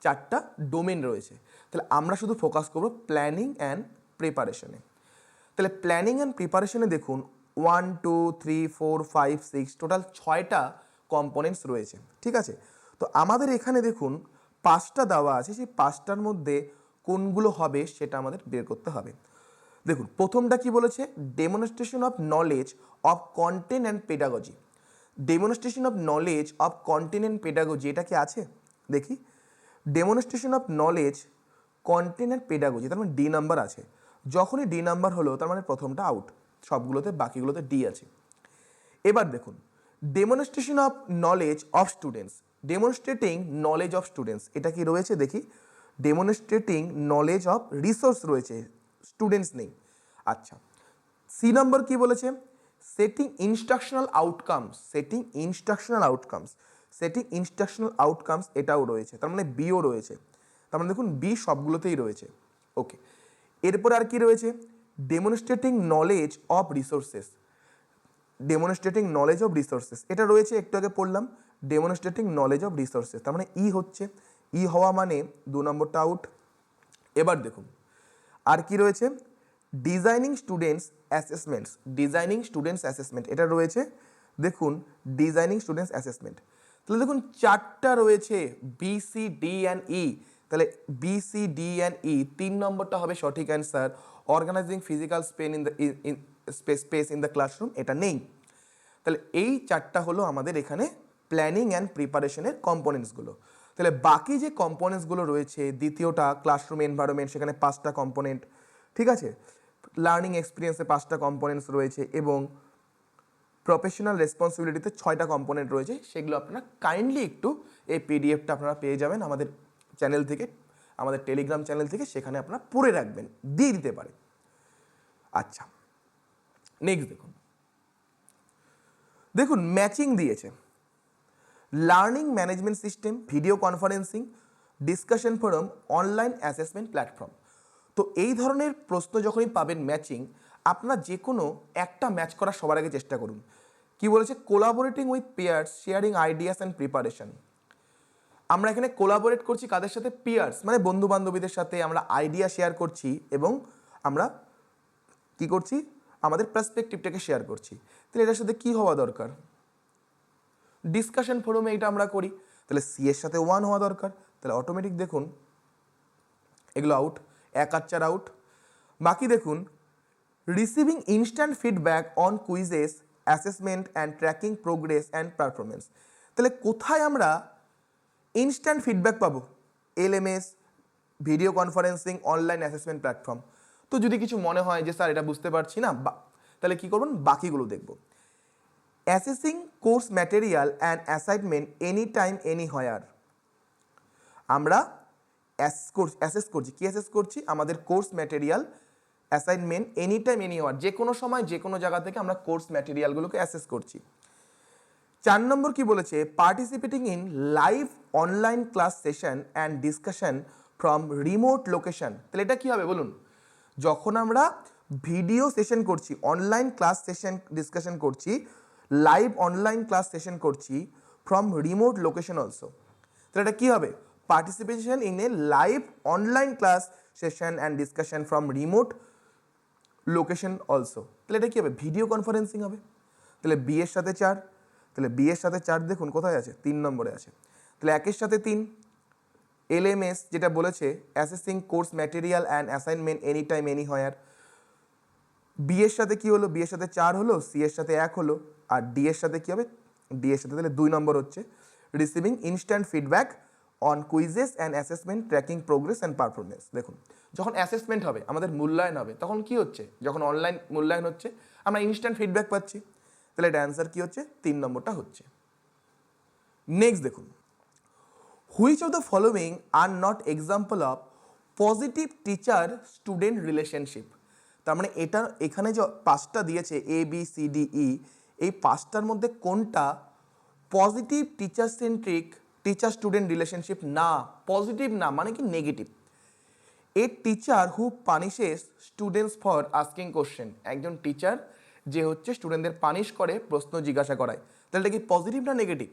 4টা ডোমেন রয়েছে। তাহলে আমরা শুধু ফোকাস করব প্ল্যানিং অ্যান্ড প্রিপারেশনে। তাহলে প্ল্যানিং অ্যান্ড প্রিপারেশনে দেখুন 1 2 3 4 5 6 টোটাল 6টা কম্পোনেন্টস রয়েছে, ঠিক আছে। তো আমাদের এখানে দেখুন 5টা দেওয়া আছে, সেই 5টার মধ্যে কোনগুলো হবে সেটা আমাদের বের করতে হবে। দেখুন প্রথমটা কি বলেছে, demonstration of knowledge of content and pedagogy. Demonstration of knowledge of content and pedagogy, এটা কি আছে দেখি। Demonstration of knowledge content and pedagogy, তার মানে ডি নাম্বার আছে। যখনই ডি নাম্বার হলো তার মানে প্রথমটা আউট, সবগুলোতে বাকিগুলোতে ডি আছে। এবার দেখুন demonstration of knowledge of students, demonstrating knowledge of students, এটা কি রয়েছে দেখি। ডেমনস্ট্রেটিং নলেজ অফ রিসোর্স রয়েছে, স্টুডেন্টস নেই। আচ্ছা, সি নম্বর কি বলেছে, setting instructional outcomes, setting instructional outcomes, setting instructional outcomes এটাও রয়েছে, তার মানে বিও রয়েছে। তার মানে দেখুন বি সবগুলোতেই রয়েছে। ওকে, এরপর আর কি রয়েছে, demonstrating knowledge of resources, demonstrating knowledge of resources এটা রয়েছে, একটু আগে পড়লাম ডেমনস্ট্রেটিং নলেজ অফ রিসোর্সেস, তার মানে ই হচ্ছে, ই হওয়া মানে 2 নম্বরটা আউট। এবার দেখুন আর কি রয়েছে, designing students assessments, designing students assessment এটা রয়েছে। দেখুন ডিজাইনিং স্টুডেন্টস অ্যাসেসমেন্ট, তাহলে দেখুন 4টা রয়েছে B C D and E. তাহলে B C D and E 3 নম্বরটা হবে সঠিক answer. Organizing physical space in the classroom এটা নেই। তাহলে এই 4টা হলো আমাদের এখানে প্ল্যানিং অ্যান্ড প্রিপারেশনের কম্পোনেন্টসগুলো। তাহলে বাকি যে কম্পোনেন্টসগুলো রয়েছে, দ্বিতীয়টা ক্লাসরুম এনভায়রনমেন্ট, সেখানে 5টা কম্পোনেন্ট, ঠিক আছে। লার্নিং এক্সপিরিয়েন্সে 5টা কম্পোনেন্টস রয়েছে এবং প্রফেশনাল রেসপন্সিবিলিটিতে 6টা কম্পোনেন্ট রয়েছে। সেগুলো আপনারা কাইন্ডলি একটু এই পিডিএফটা আপনারা পেয়ে যাবেন আমাদের চ্যানেল থেকে, আমাদের টেলিগ্রাম চ্যানেল থেকে, সেখানে আপনারা পড়ে রাখবেন, দিয়ে দিতে পারে। আচ্ছা নেক্সট দেখুন, দেখুন ম্যাচিং দিয়েছে, learning management system, video conferencing, discussion forum, online assessment platform. তো এই ধরনের প্রশ্ন যখনই পাবেন ম্যাচিং, আপনারা যে কোনো একটা ম্যাচ করার সবার আগে চেষ্টা করুন। কি বলেছে, collaborating with pairs, sharing ideas and preparation. আমরা এখানে কোলাবোরেট করছি কাদের সাথে, পিয়ার্স মানে বন্ধু বান্ধবীদের সাথে আমরা আইডিয়া শেয়ার করছি এবং আমরা কি করছি, আমাদের পার্সপেক্টিভটাকে শেয়ার করছি। তাহলে এটার সাথে কি হওয়া দরকার, ডিসকাশন ফোরামে এটা আমরা করি, তাহলে সি এর সাথে 1 হওয়া দরকার। তাহলে অটোমেটিক দেখুন এগুলো আউট, 1 আর 4 আউট। বাকি দেখুন receiving instant feedback on quizzes, assessment and tracking progress and performance. তাহলে কোথায় আমরা ইনস্ট্যান্ট ফিডব্যাক পাবো, LMS, video conferencing, online assessment platform. তো যদি কিছু মনে হয় যে স্যার এটা বুঝতে পারছি না, তাহলে কি করবেন, বাকিগুলো দেখব। Assessing course material and assignment any time any হোয়ার, আমরা অ্যাসেস করছি, কি অ্যাসেস করছি, আমাদের course material, assignment any time any হোয়ার, যে কোনো সময় যে কোনো জায়গা থেকে আমরা কোর্স ম্যাটেরিয়ালগুলোকে অ্যাসেস করছি। 4 নম্বর কি বলেছে, participating in live online class session and discussion from remote location. তাহলে এটা কি হবে বলুন, যখন আমরা ভিডিও সেশন করছি, অনলাইন ক্লাস সেশন ডিসকাশন করছি, লাইভ অনলাইন ক্লাস সেশন করছি ফ্রম রিমোট লোকেশন অলসো, তাহলে এটা কি হবে, participation in a live online class session and discussion from remote location also. তাহলে এটা কি হবে, ভিডিও কনফারেন্সিং হবে। তাহলে বি এর সাথে 4, তাহলে বি এর সাথে 4 দেখুন কোথায় আছে, 3 নম্বরে আছে। তাহলে 1 এর সাথে 3, এলএমএস যেটা বলেছে accessing course material and assignment any time any where. B এর সাথে কি হলো, বি এর সাথে 4 হলো, সি এর সাথে 1 হলো, আর ডি এর সাথে কি হবে, ডি এর সাথে তাহলে 2 নম্বর হচ্ছে receiving instant feedback on quizzes and assessment tracking progress and performance. দেখুন, যখন অ্যাসেসমেন্ট হবে, আমাদের মূল্যায়ন হবে, তখন কি হচ্ছে, যখন অনলাইন মূল্যায়ন হচ্ছে আমরা ইনস্ট্যান্ট ফিডব্যাক পাচ্ছি, তাহলে এটা অ্যান্সার কী হচ্ছে, 3 নম্বরটা হচ্ছে। নেক্সট দেখুন, which of the following are not example of positive teacher student relationship. তার মানে এখানে যে 5টা দিয়েছে ABCDE, এই 5টার মধ্যে কোনটা positive teacher centric teacher student relationship না? পজিটিভ না মানে কি negative. A teacher who punishes students for asking question, একজন টিচার যে হচ্ছে স্টুডেন্টদের পানিশ করে, প্রশ্ন জিজ্ঞাসা করায়, তাহলে এটা কি পজিটিভ না নেগেটিভ?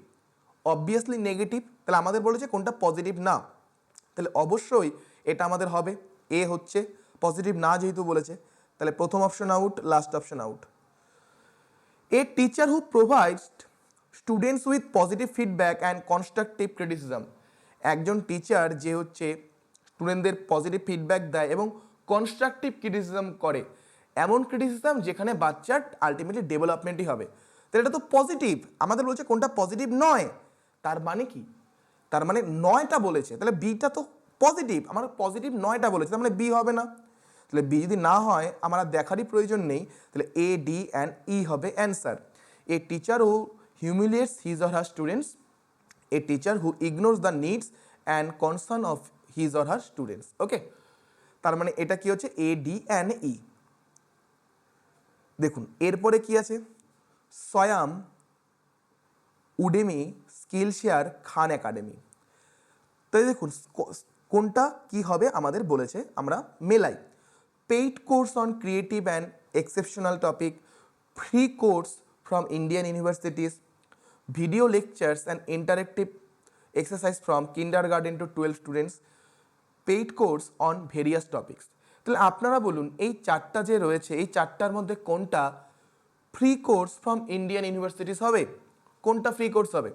Obviously negative. তাহলে আমাদের বলেছে কোনটা পজিটিভ না, তাহলে অবশ্যই এটা আমাদের হবে এ হচ্ছে পজিটিভ না, যেহেতু বলেছে, তাহলে প্রথম option out, last option out. A teacher who provides students with positive feedback and constructive criticism, একজন টিচার যে হচ্ছে স্টুডেন্টদের পজিটিভ ফিডব্যাক দেয় এবং কনস্ট্রাকটিভ ক্রিটিসিজম করে, এমন ক্রিটিসিজম যেখানে বাচ্চার আলটিমেটলি ডেভেলপমেন্টই হবে, তাহলে এটা তো পজিটিভ। আমাদের বলছে কোনটা পজিটিভ নয়, তার মানে কি, তার মানে 9টা বলেছে, তাহলে বিটা তো পজিটিভ, আমার পজিটিভ 9টা বলেছে, তার মানে বি হবে না। তাহলে বি যদি না হয় আমার দেখারই প্রয়োজন নেই, তাহলে A, D and E হবে answer. A teacher who humiliates his or her students, a teacher who ignores the needs and concern of his or her students. Okay, তার মানে এটা কি হচ্ছে A, D and E। দেখুন এরপরে কি আছে, Swayam, Udemy, Skillshare, Khan Academy. তাই দেখুন কোনটা কি হবে আমাদের বলেছে, আমরা মেলাই। Paid course on creative and exceptional topic, free course from Indian universities, video lectures and interactive exercise from kindergarten to 12 students, paid course on various topics. তাহলে আপনারা বলুন এই 4টা যে রয়েছে, এই 4টার মধ্যে কোনটা free course from Indian universities হবে, কোনটা ফ্রি কোর্স হবে?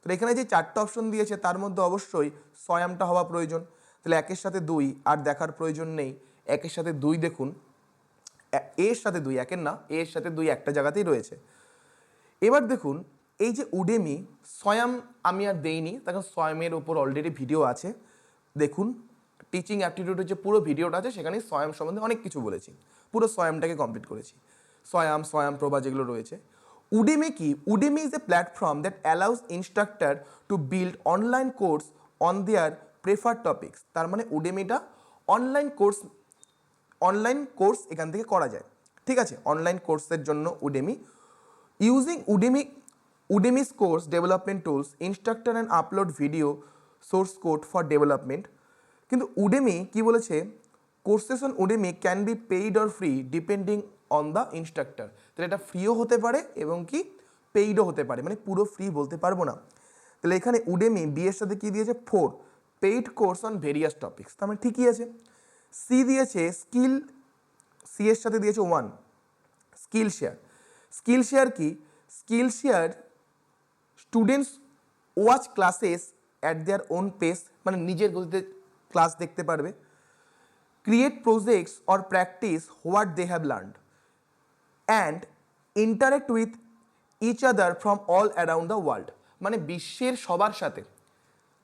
তো এখানে যে 4টা অপশন দিয়েছে তার মধ্যে অবশ্যই সয়ামটা হওয়া প্রয়োজন, তাহলে 1-এর সাথে 2 আর দেখার প্রয়োজন নেই, 1-এর সাথে 2 দেখুন, এর সাথে 2, 1-এর না, এর সাথে 2 একটা জায়গাতেই রয়েছে। এবার দেখুন এই যে উডেমি, সয়াম আমি আর দেইনি, তখন সয়ামের ওপর অলরেডি ভিডিও আছে, দেখুন টিচিং অ্যাপটিটিউডের যে পুরো ভিডিওটা আছে সেখানে সয়াম সম্বন্ধে অনেক কিছু বলেছি, পুরো সয়ামটাকে কমপ্লিট করেছি, সয়াম প্রভা যেগুলো রয়েছে। উডেমি কি, Udemy is a platform that allows instructor to build online course on their preferred topics. তার মানে উডেমিটা অনলাইন কোর্স এখান থেকে করা যায়, ঠিক আছে, অনলাইন কোর্সের জন্য Udemy. Using Udemy's course development tools, instructor and upload video source code for development. কিন্তু উডেমি কি বলেছে, courses on Udemy can be paid or free depending on the instructor. তাহলে এটা ফ্রিও হতে পারে এবং কি পেইডও হতে পারে, মানে পুরো ফ্রি বলতে পারবো না। তাহলে এখানে উডেমি বি এর সাথে কি দিয়েছে 4, paid course on various topics, তার মানে ঠিকই আছে। সি দিয়েছে সি এর সাথে দিয়েছে 1, স্কিল শেয়ার কি, Skillshare students watch classes at their own pace, মানে নিজের গতিতে ক্লাস দেখতে পারবে। Create projects or practice what they have learned and interact with each other from all around the world, মানে বিশ্বের সবার সাথে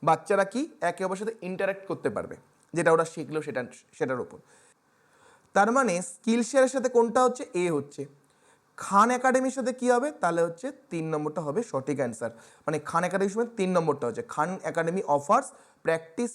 বাচ্চারা কি একে অপরের সাথে ইন্টারাক্ট করতে পারবে, যেটা ওরা শিখলো সেটার উপর। তার মানে স্কিল শেয়ারের সাথে কোনটা হচ্ছে, এ হচ্ছে। খান একাডেমির সাথে কি হবে, তাহলে হচ্ছে 3 নম্বরটা হবে সঠিক অ্যান্সার, মানে খান একাডেমির সময় 3 নম্বরটা হচ্ছে। Khan Academy offers practice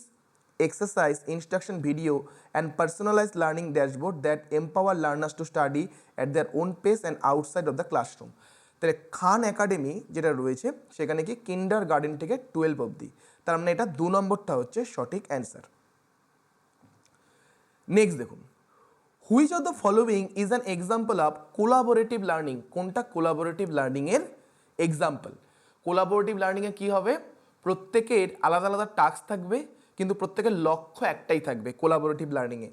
exercise, instruction video and personalized learning dashboard that empower learners to study at their own pace and outside of the classroom। তাহলে খান একাডেমি যেটা রয়েছে সেখানে কি কিন্ডারগার্টেন থেকে 12 অবধি, তার মানে এটা 2 নম্বরটা হচ্ছে সঠিক অ্যান্সার। নেক্সট দেখুন, which of the following is an example of collaborative learning, কোনটা কোলাবোরেটিভ লার্নিংয়ের এক্সাম্পল? কোলাবোরেটিভ লার্নিংয়ে কী হবে, প্রত্যেকের আলাদা আলাদা টাস্ক থাকবে কিন্তু প্রত্যেকের লক্ষ্য একটাই থাকবে কোলাবোরেটিভ লার্নিংয়ে,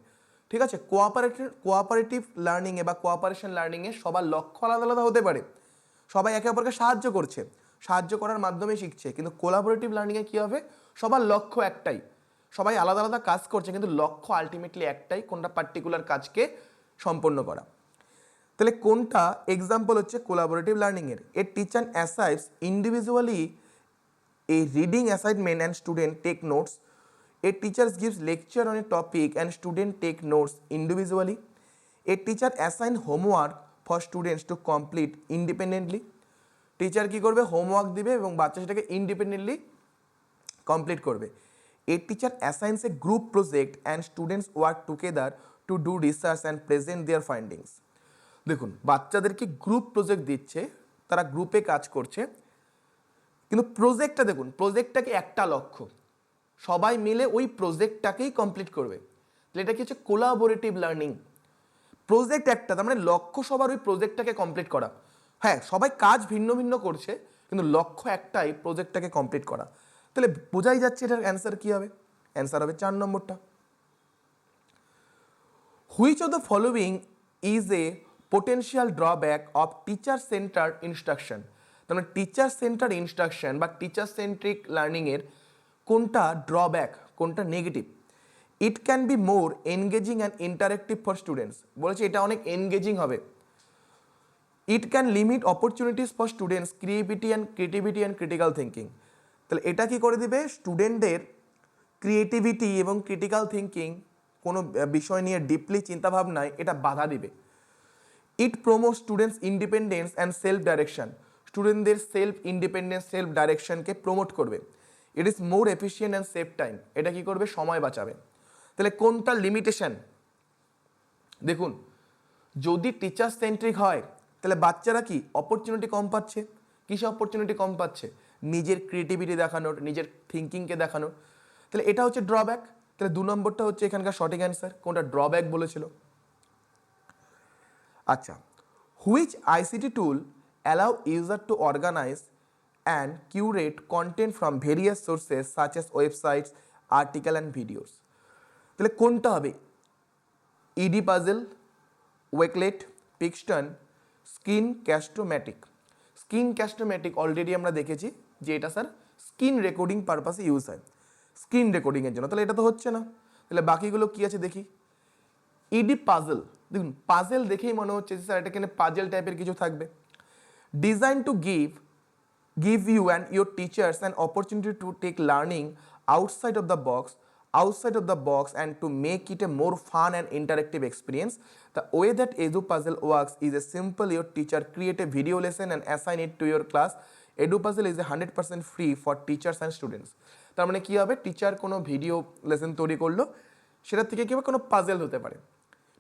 ঠিক আছে। কোঅপারেটিভ লার্নিংয়ে বা কোঅপারেশন লার্নিংয়ে সবার লক্ষ্য আলাদা আলাদা হতে পারে, সবাই একে অপরকে সাহায্য করার মাধ্যমে শিখছে, কিন্তু কোলাবোরেটিভ লার্নিংয়ে কী হবে, সবার লক্ষ্য একটাই, সবাই আলাদা আলাদা কাজ করছে কিন্তু লক্ষ্য আলটিমেটলি একটাই, কোনটা পার্টিকুলার কাজকে সম্পন্ন করা। তাহলে কোনটা এক্সাম্পল হচ্ছে কোলাবোরেটিভ লার্নিংয়ের? এ টিচার অ্যাসাইভস individually a reading assignment and student take notes. A teacher gives lecture on a topic and student take notes individually. A teacher assign homework for students to complete independently. Teacher কি করবে, homework দিবে এবং বাচ্চা সেটাকে independently complete করবে। A teacher assigns a group project and students work together to do research and present their findings. দেখুন, বাচ্চাদেরকে group project দিচ্ছে, তারা গ্রুপে কাজ করছে, কিন্তু প্রজেক্টটা দেখুন, প্রজেক্টটাকে একটা লক্ষ্য, সবাই মিলে ওই প্রজেক্টটাকেই কমপ্লিট করবে। তাহলে এটা কি হচ্ছে, কোলাবোরেটিভ লার্নিং। প্রজেক্ট একটা, তার মানে লক্ষ্য সবার ওই প্রজেক্টটাকে কমপ্লিট করা। হ্যাঁ, সবাই কাজ ভিন্ন ভিন্ন করছে, কিন্তু লক্ষ্য একটাই, প্রজেক্টটাকে কমপ্লিট করা। তাহলে বোঝাই যাচ্ছে এটার অ্যান্সার কি হবে। অ্যান্সার হবে 4 নম্বরটা। Which of the following is A potential drawback of teacher centred instruction. তার মানে টিচার সেন্টার্ড ইনস্ট্রাকশন বা টিচার সেন্ট্রিক লার্নিংয়ের কোনটা ড্রব্যাক, কোনটা negative. It can be more engaging and interactive for students. বলেছে এটা অনেক এনগেজিং হবে। It can limit opportunities for students creativity and critical thinking. তাহলে এটা কি করে দিবে, স্টুডেন্টদের ক্রিয়েটিভিটি এবং ক্রিটিক্যাল থিঙ্কিং, কোনো বিষয় নিয়ে ডিপলি চিন্তাভাবনায় এটা বাধা দিবে। It promote students independence and self direction. স্টুডেন্টদের সেলফ ইন্ডিপেন্ডেন্স, সেলফ ডাইরেকশনকে প্রমোট করবে। It is more efficient and save time. এটা কি করবে, সময় বাঁচাবে। তাহলে কোনটা লিমিটেশন, দেখুন, যদি টিচার সেন্ট্রিক হয় তাহলে বাচ্চারা কি অপরচুনিটি কম পাচ্ছে। কিসে অপরচুনিটি কম পাচ্ছে, নিজের ক্রিয়েটিভিটি দেখানোর, নিজের থিঙ্কিংকে দেখানোর। তাহলে এটা হচ্ছে ড্রব্যাক। তাহলে 2 নম্বরটা হচ্ছে এখানকার সঠিক অ্যান্সার। কোনটা ড্রব্যাক বলেছিল। আচ্ছা, which ICT tool allow user to organize and curate content from various sources such as websites, article and videos. তাহলে কোনটা হবে, Edpuzzle, Wakelet, Pixton, Screencastomatic. Screencastomatic already আমরা দেখেছি যে এটা স্যার স্ক্রিন রেকর্ডিং পারপাসে use হয়, screen রেকর্ডিংয়ের জন্য। তাহলে এটা তো হচ্ছে না। তাহলে বাকিগুলো কি আছে দেখি। ইডি পাজেল, দেখুন পাজেল দেখেই মনে হচ্ছে যে স্যার এটা কেন পাজেল টাইপের কিছু থাকবে। Design to give you and your teachers an opportunity to take learning outside of the box and to make it a more fun and interactive experience. The way that EduPuzzle works is a simple. Your teacher create a video lesson and assign it to your class. EduPuzzle is 100% free for teachers and students. তার মানে কি হবে, teacher কোনো video lesson তৈরি করলো, সেটার থেকে কি হবে, কোনো পাজেল হতে পারে,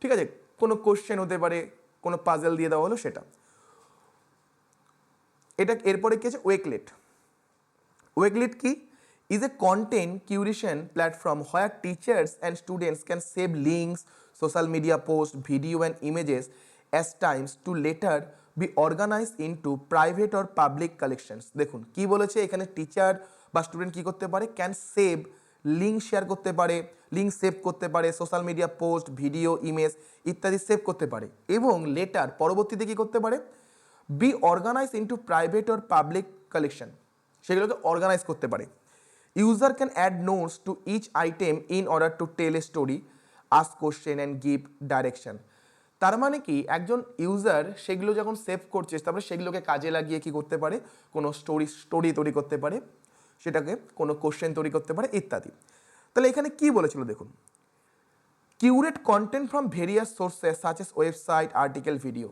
ঠিক আছে, কোনো কোশ্চেন হতে পারে, কোনো পাজেল দিয়ে দেওয়া হলো সেটা। এটা এরপরে কি আছে, ওয়েকলেট। ওয়েকলেট কি, is a content curation platform where teachers and students can save links, social media posts, video and images as times to later be organized into private or public collections. দেখুন কি বলেছে এখানে, টিচার বা স্টুডেন্ট কি করতে পারে, can save, link share করতে পারে, লিঙ্ক সেভ করতে পারে, social media post, video, image ইত্যাদি সেভ করতে পারে, এবং লেটার পরবর্তীতে কি করতে পারে, be organize into private or public collection, সেগুলোকে অর্গানাইজ করতে পারে। User can add notes to each item in order to tell a story, ask question and give direction. তার মানে কি, একজন ইউজার সেগুলো যখন সেভ করছে, তারপরে সেগুলোকে কাজে লাগিয়ে কি করতে পারে, কোনো স্টোরি তৈরি করতে পারে, সেটাকে কোনো কোশ্চেন তৈরি করতে পারে ইত্যাদি। তাহলে এখানে কি বলেছিল দেখুন, curate content from various sources such S website, article, video.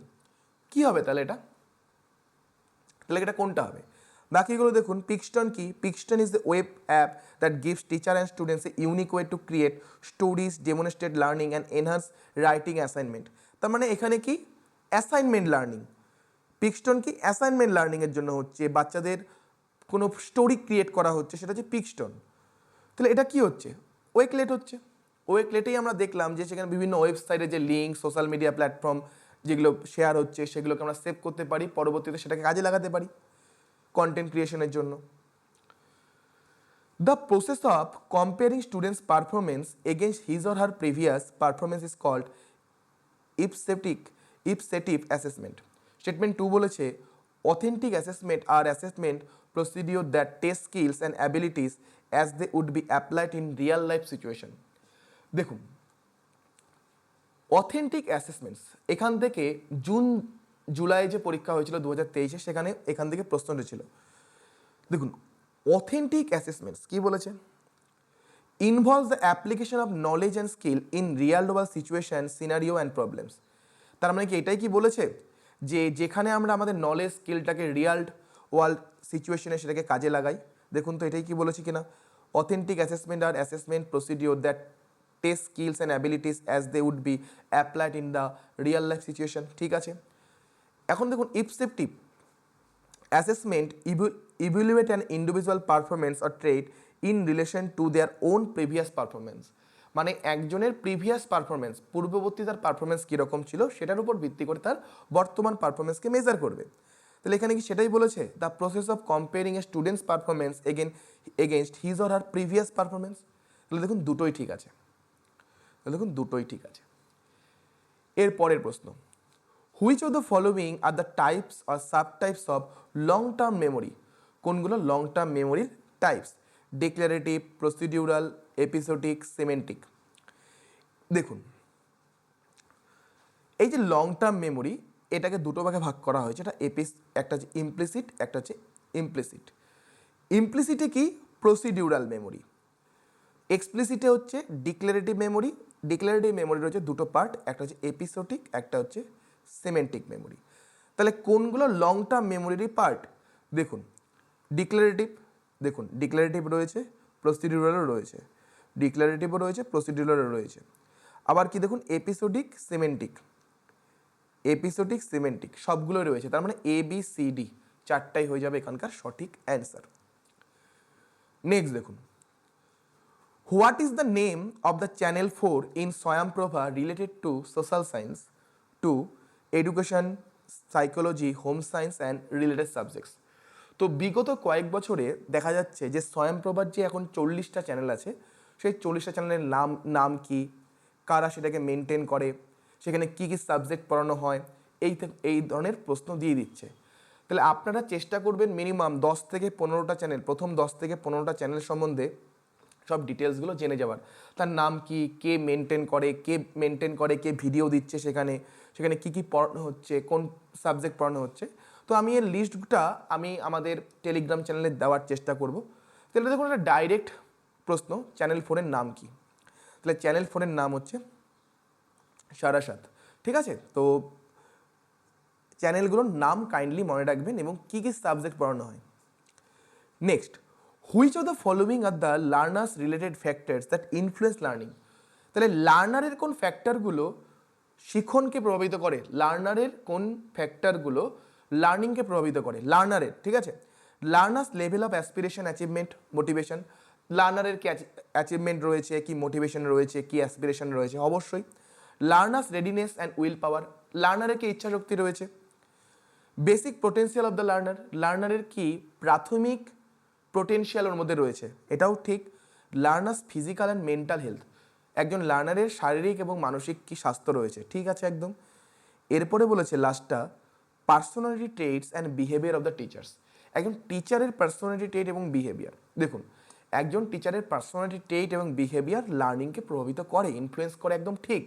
কি হবে তাহলে এটা, তাহলে এটা কোনটা হবে। বাকিগুলো দেখুন, পিক্সটন কি, Pixton is the web app that gives teacher and students a unique way to create stories, demonstrate learning and enhance writing assignment. তার মানে এখানে কি, অ্যাসাইনমেন্ট লার্নিং। পিক্সটন কি, অ্যাসাইনমেন্ট লার্নিংয়ের জন্য হচ্ছে, বাচ্চাদের কোনো স্টোরি ক্রিয়েট করা হচ্ছে, সেটা হচ্ছে পিক্সটন। তাহলে এটা কি হচ্ছে, ওয়েকলেট হচ্ছে। ওয়েকলেটেই আমরা দেখলাম যে সেখানে বিভিন্ন ওয়েবসাইটে যে লিঙ্ক, সোশ্যাল মিডিয়া প্ল্যাটফর্ম যেগুলো শেয়ার হচ্ছে, সেগুলোকে আমরা সেভ করতে পারি, পরবর্তীতে সেটাকে কাজে লাগাতে পারি কন্টেন্ট ক্রিয়েশনের জন্য। The process of comparing students performance against his or her previous performance is called ipsative assessment. Statement 2 বলেছে, authentic assessment are assessment procedure that test skills and abilities as they would be applied in real life situation. দেখুন, authentic assessments এখান থেকে জুলাই যে পরীক্ষা হয়েছিল 2023-এ, সেখানে এখান থেকে প্রশ্ন ছিল। দেখুন, অথেন্টিক অ্যাসেসমেন্টস কি বলেছে, involves the application of knowledge and skill in Real world situation, scenario and problems. তার মানে কি এটাই কি বলেছে যে যেখানে আমরা আমাদের নলেজ স্কিলটাকে রিয়াল ওয়ার্ল্ড সিচুয়েশনে সেটাকে কাজে লাগাই। দেখুন তো এটাই কি বলেছি কিনা, authentic assessment are assessment procedure that test skills and abilities as they would be applied in the real life situation. ঠিক আছে, এখন দেখুন ipsative assessment evaluate an individual performance or trait in relation to their own previous performance. মানে একজনের previous performance, পূর্ববর্তী তার performance কীরকম ছিল সেটার উপর ভিত্তি করে তার বর্তমান পারফরমেন্সকে মেজার করবে। তাহলে এখানে কি সেটাই বলেছে, the process of comparing A students performance against his or her previous performance. তাহলে দেখুন দুটোই ঠিক আছে, দেখুন দুটোই ঠিক আছে। এর পরের প্রশ্ন, which of the following are the types or sub types of long term memory? কোনগুলো লং টার্ম মেমোরির types? Declarative, procedural, episodic, semantic. দেখুন এই যে লং টার্ম মেমোরি এটাকে দুটো ভাগে ভাগ করা হয়েছে, একটা হচ্ছে ইমপ্লিসিট, একটা হচ্ছে ইমপ্লিসিট। ইমপ্লিসিটে কি প্রসিডিউরাল মেমোরি, এক্সপ্লিসিটে হচ্ছে ডিক্লারেটিভ মেমোরি। ডিক্লারেটিভ মেমোরি রয়েছে দুটো পার্ট, একটা হচ্ছে এপিসোডিক, একটা হচ্ছে সিমেন্টিক মেমোরি। তাহলে কোনগুলো লং টার্ম মেমোরিরই পার্ট? দেখুন ডিক্লারেটিভ, দেখুন ডিক্লারেটিভ রয়েছে, প্রসিডিউরালও রয়েছে, ডিক্লারেটিভও রয়েছে, প্রসিডিউরালও রয়েছে। আবার কি দেখুন এপিসোডিক, সিমেন্টিক, এপিসোডিক, সিমেন্টিক সবগুলো রয়েছে। তার মানে ABCD চারটাই হয়ে যাবে এখানকার সঠিক অ্যান্সার। নেক্সট দেখুন, what is the name of the channel 4 in Swayamprabha related to social science, to education, psychology, home science and related subjects? তো বিগত কয়েক বছরে দেখা যাচ্ছে যে স্বয়ংপ্রভার যে এখন 40টা চ্যানেল আছে, সেই 40টা চ্যানেলের নাম কি, কারা সেটাকে মেনটেন করে, সেখানে কী কী সাবজেক্ট পড়ানো হয়, এই ধরনের প্রশ্ন দিয়ে দিচ্ছে। তাহলে আপনারা চেষ্টা করবেন মিনিমাম 10 থেকে 15টা চ্যানেল, প্রথম 10 থেকে 15টা চ্যানেল সম্বন্ধে সব ডিটেলসগুলো জেনে যাওয়ার। তার নাম কি, কে মেনটেন করে, কে ভিডিও দিচ্ছে, সেখানে কী কী পড়ানো হচ্ছে, কোন সাবজেক্ট পড়ানো হচ্ছে। তো আমি এর লিস্টটা আমি আমাদের টেলিগ্রাম চ্যানেলে দেওয়ার চেষ্টা করব। তাহলে দেখুন একটা ডাইরেক্ট প্রশ্ন, চ্যানেল 4-এর নাম কি? তাহলে চ্যানেল 4-এর নাম হচ্ছে সারাসাত। ঠিক আছে, তো চ্যানেলগুলোর নাম কাইন্ডলি মনে রাখবেন এবং কী কী সাবজেক্ট পড়ানো হয়। Next, which of the following are the learners related factors that influence learning? তাহলে লার্নারের কোন ফ্যাক্টরগুলো শিক্ষণকে প্রভাবিত করে? লার্নারের কোন ফ্যাক্টরগুলো লার্নিংকে প্রভাবিত করে? লার্নারের, ঠিক আছে, learners level of aspiration, achievement, motivation. লার্নারের কি অ্যাচিভমেন্ট রয়েছে, কি মোটিভেশন রয়েছে, কি অ্যাসপিরেশন রয়েছে? অবশ্যই। Learners readiness and will power, লার্নারের কি ইচ্ছাশক্তি রয়েছে? Basic potential of the learner, লার্নারের কি প্রাথমিক পোটেনশিয়াল ওর মধ্যে রয়েছে? এটাও ঠিক। Learners physical and mental health, একজন লার্নারের শারীরিক এবং মানসিক কি স্বাস্থ্য রয়েছে? ঠিক আছে একদম। এরপরে বলেছে লাস্টটা, personality traits and behaviour of the teachers. একজন টিচারের পার্সোনালিটি ট্রেট এবং বিহেভিয়ার। দেখুন একজন টিচারের পার্সোনালিটি ট্রেট এবং বিহেভিয়ার লার্নিংকে প্রভাবিত করে, ইনফ্লুয়েন্স করে, একদম ঠিক।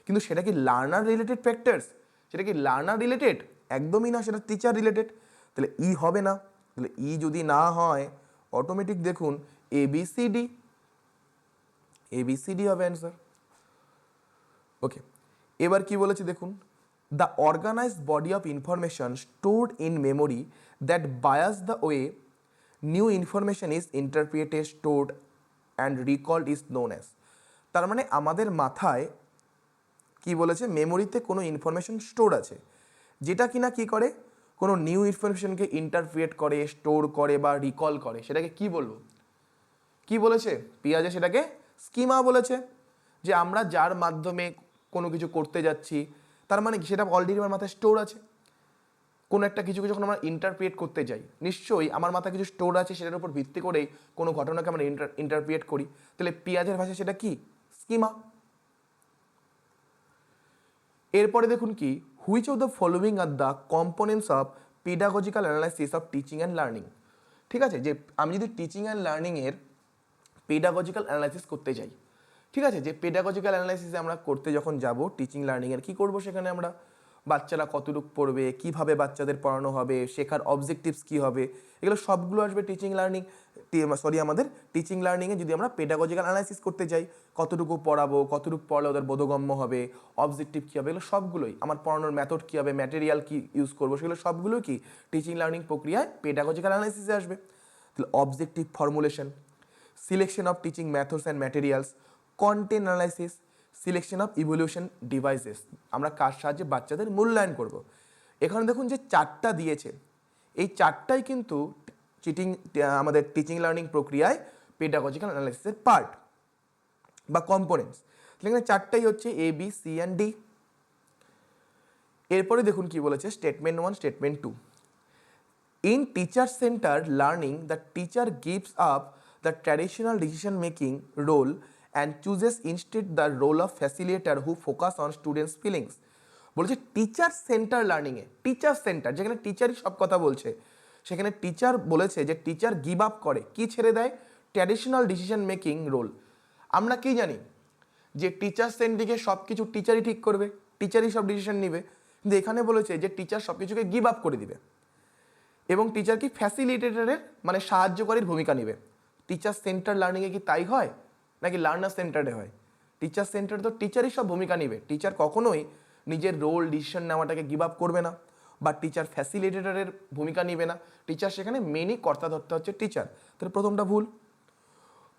কিন্তু সেটা কি লার্নার রিলেটেড ফ্যাক্টরস? সেটা কি লার্নার রিলেটেড? একদমই না, সেটা টিচার রিলেটেড। তাহলে হবে না। তাহলে যদি না হয় অটোমেটিক দেখুন ABCD হবে অ্যান্সার। ওকে, এবার কি বলেছে দেখুন, the organized body of information stored in memory that bias the way new information is interpreted, stored and recalled is known as. তার মানে আমাদের মাথায় কি বলেছে, মেমোরিতে কোনো ইনফরমেশন স্টোর আছে, যেটা কিনা কি করে, কোনো নিউ ইনফরমেশনকে ইন্টারপ্রিট করে, স্টোর করে বা রিকল করে। সেটাকে কি বলবো? কি বলেছে পিয়াজে? সেটাকে স্কিমা বলেছে। যে আমরা যার মাধ্যমে কোনো কিছু করতে যাচ্ছি, তার মানে সেটা অলরেডি আমার মাথায় স্টোর আছে। কোনো একটা কিছু যখন আমরা ইন্টারপ্রিট করতে যাই, নিশ্চয়ই আমার মাথায় কিছু স্টোর আছে, সেটার উপর ভিত্তি করেই কোনো ঘটনাকে আমরা ইন্টারপ্রিট করি। তাহলে পিয়াজের ভাষায় সেটা কি? স্কিমা। এরপরে দেখুন কি, which of the following are the components of pedagogical analysis of teaching and learning? ঠিক আছে, যে আমি যদি টিচিং অ্যান্ড লার্নিংয়ের পেডাগজিক্যাল অ্যানালাইসিস করতে যাই, ঠিক আছে, যে পেডাগজিক্যাল অ্যানালাইসিস আমরা করতে যখন যাব টিচিং লার্নিংয়ের, কী করবো সেখানে আমরা বাচ্চারা কতটুকু পড়বে, কিভাবে বাচ্চাদের পড়ানো হবে, শেখার অবজেক্টিভস কী হবে, এগুলো সবগুলো আসবে আমাদের টিচিং লার্নিংয়ে যদি আমরা পেডাগজিক্যাল অ্যানালাইসিস করতে যাই। কতটুকু পড়াবো, কতটুকু পড়লে ওদের বোধগম্য হবে, অবজেক্টিভ কী হবে, এগুলো সবগুলোই, আমার পড়ানোর মেথড কী হবে, ম্যাটেরিয়াল কী ইউজ করবো, সেগুলো সবগুলো কি টিচিং লার্নিং প্রক্রিয়ায় পেডাগজিক্যাল অ্যানালাইসিসে আসবে। তাহলে objective formulation, selection of teaching methods and materials, content analysis, selection of evolution devices, আমরা কার সাহায্যে বাচ্চাদের মূল্যায়ন করব। এখানে দেখুন যে 4টা দিয়েছে, এই 4টাই কিন্তু আমাদের টিচিং লার্নিং প্রক্রিয়ায় পেডাগজিক্যাল অ্যানালাইসিসের পার্ট বা কম্পোনেন্টস। এখানে 4টাই হচ্ছে A, B, C and D. এরপরে দেখুন কি বলেছে, statement 1, statement 2। In teacher centre learning the teacher gives up the traditional decision making role and chooses instead the role of facilitator who focus on students feelings। বলছে teacher centre লার্নিংয়ে, teacher centre যেখানে টিচারই সব কথা বলছে, সেখানে teacher বলেছে যে teacher give up করে, কি ছেড়ে দেয়, ট্র্যাডিশনাল ডিসিশন মেকিং রোল। আমরা কি জানি যে টিচার সেন্ট্রিকে সব কিছু টিচারই ঠিক করবে, টিচারই সব ডিসিশন নেবে, কিন্তু এখানে বলেছে যে টিচার সব কিছুকে গিভ আপ করে দিবে এবং টিচার কি ফ্যাসিলিটেটরের মানে সাহায্যকারীর ভূমিকা নেবে। টিচার সেন্টার লার্নিংয়ে কি তাই হয় নাকি লার্নার সেন্টারে হয়? টিচার সেন্টারে তো টিচারই সব ভূমিকা নেবে, টিচার কখনোই নিজের রোল ডিসিশন নেওয়াটাকে গিভ আপ করবে না, বা টিচার ফ্যাসিলিটেটরের ভূমিকা নেবে না। টিচার সেখানে মেনই কর্তা ধরতে হচ্ছে টিচার। তাহলে প্রথমটা ভুল।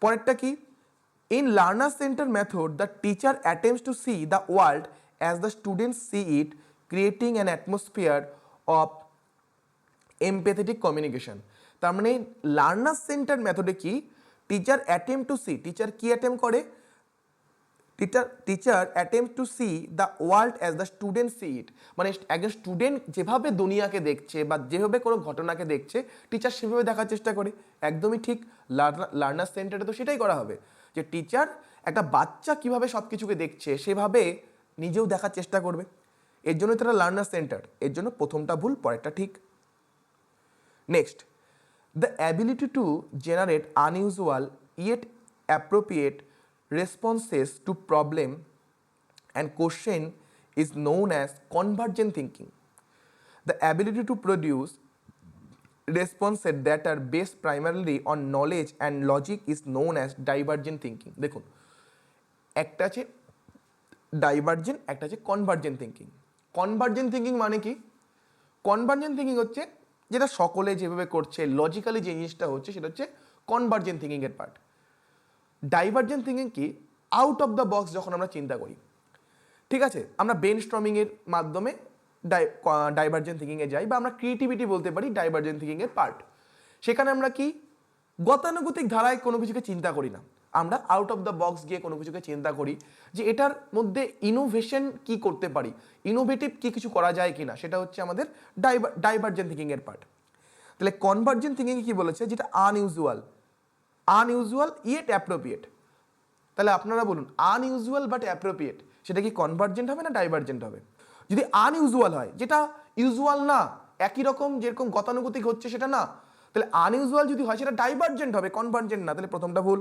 পরেরটা কি, in learner center method the teacher attempts to see the world as the students see it, creating an atmosphere of empathetic communication. তার মানে লার্নার সেন্টার মেথডে কি, teacher attempt to see, teacher কি অ্যাটেম্প করে, teacher attempt to see the world as the student see it, মানে একজন student যেভাবে দুনিয়াকে দেখছে বা যেভাবে কোনো ঘটনাকে দেখছে টিচার সেভাবে দেখার চেষ্টা করে। একদমই ঠিক, লার্নার সেন্টারে তো সেটাই করা হবে, যে টিচার একটা বাচ্চা কিভাবে সব কিছুকে দেখছে সেভাবে নিজেও দেখার চেষ্টা করবে। এর জন্য তারা লার্নার সেন্টার, এর জন্য প্রথমটা ভুল, পরেরটা ঠিক। Next, the ability to generate unusual yet appropriate responses to problem and question is known as convergent thinking. The ability to produce responses that are based primarily on knowledge and logic is known as divergent thinking. দেখুন, একটা আছে divergent, একটা আছে convergent thinking. Convergent thinking মানে কি, convergent thinking হচ্ছে যেটা সকলে যেভাবে করছে, লজিক্যালি যে জিনিসটা হচ্ছে সেটা হচ্ছে কনভার্জেন্ট থিঙ্কিংয়ের পার্ট। ডাইভার্জেন্ট থিঙ্কিং কি, আউট অফ দ্য বক্স যখন আমরা চিন্তা করি, ঠিক আছে, আমরা ব্রেনস্টর্মিংয়ের মাধ্যমে ডাইভার্জেন্ট থিঙ্কিংয়ে যাই, বা আমরা ক্রিয়েটিভিটি বলতে পারি ডাইভার্জেন্ট থিঙ্কিংয়ের পার্ট। সেখানে আমরা কি গতানুগতিক ধারায় কোনো কিছুকে চিন্তা করি না, আমরা আউট অফ দ্য বক্স গিয়ে কোনো কিছুকে চিন্তা করি যে এটার মধ্যে ইনোভেশন কি করতে পারি, ইনোভেটিভ কি কিছু করা যায় কিনা, সেটা হচ্ছে আমাদের ডাইভার্জেন্ট থিঙ্কিংয়ের পার্ট। তাহলে কনভার্জেন্ট থিঙ্কিং কি বলেছে, যেটা আনইউজুয়াল ইয়েট অ্যাপ্রোপ্রিয়েট। তাহলে আপনারা বলুন, আনইউজুয়াল বাট অ্যাপ্রোপ্রিয়েট, সেটা কি কনভার্জেন্ট হবে না ডাইভার্জেন্ট হবে? যদি আনইউজুয়াল হয়, যেটা ইউজুয়াল না, একই রকম যেরকম গতানুগতিক হচ্ছে সেটা না, তাহলে আনইউজুয়াল যদি হয় সেটা ডাইভার্জেন্ট হবে, কনভার্জেন্ট না। তাহলে প্রথমটা ভুল,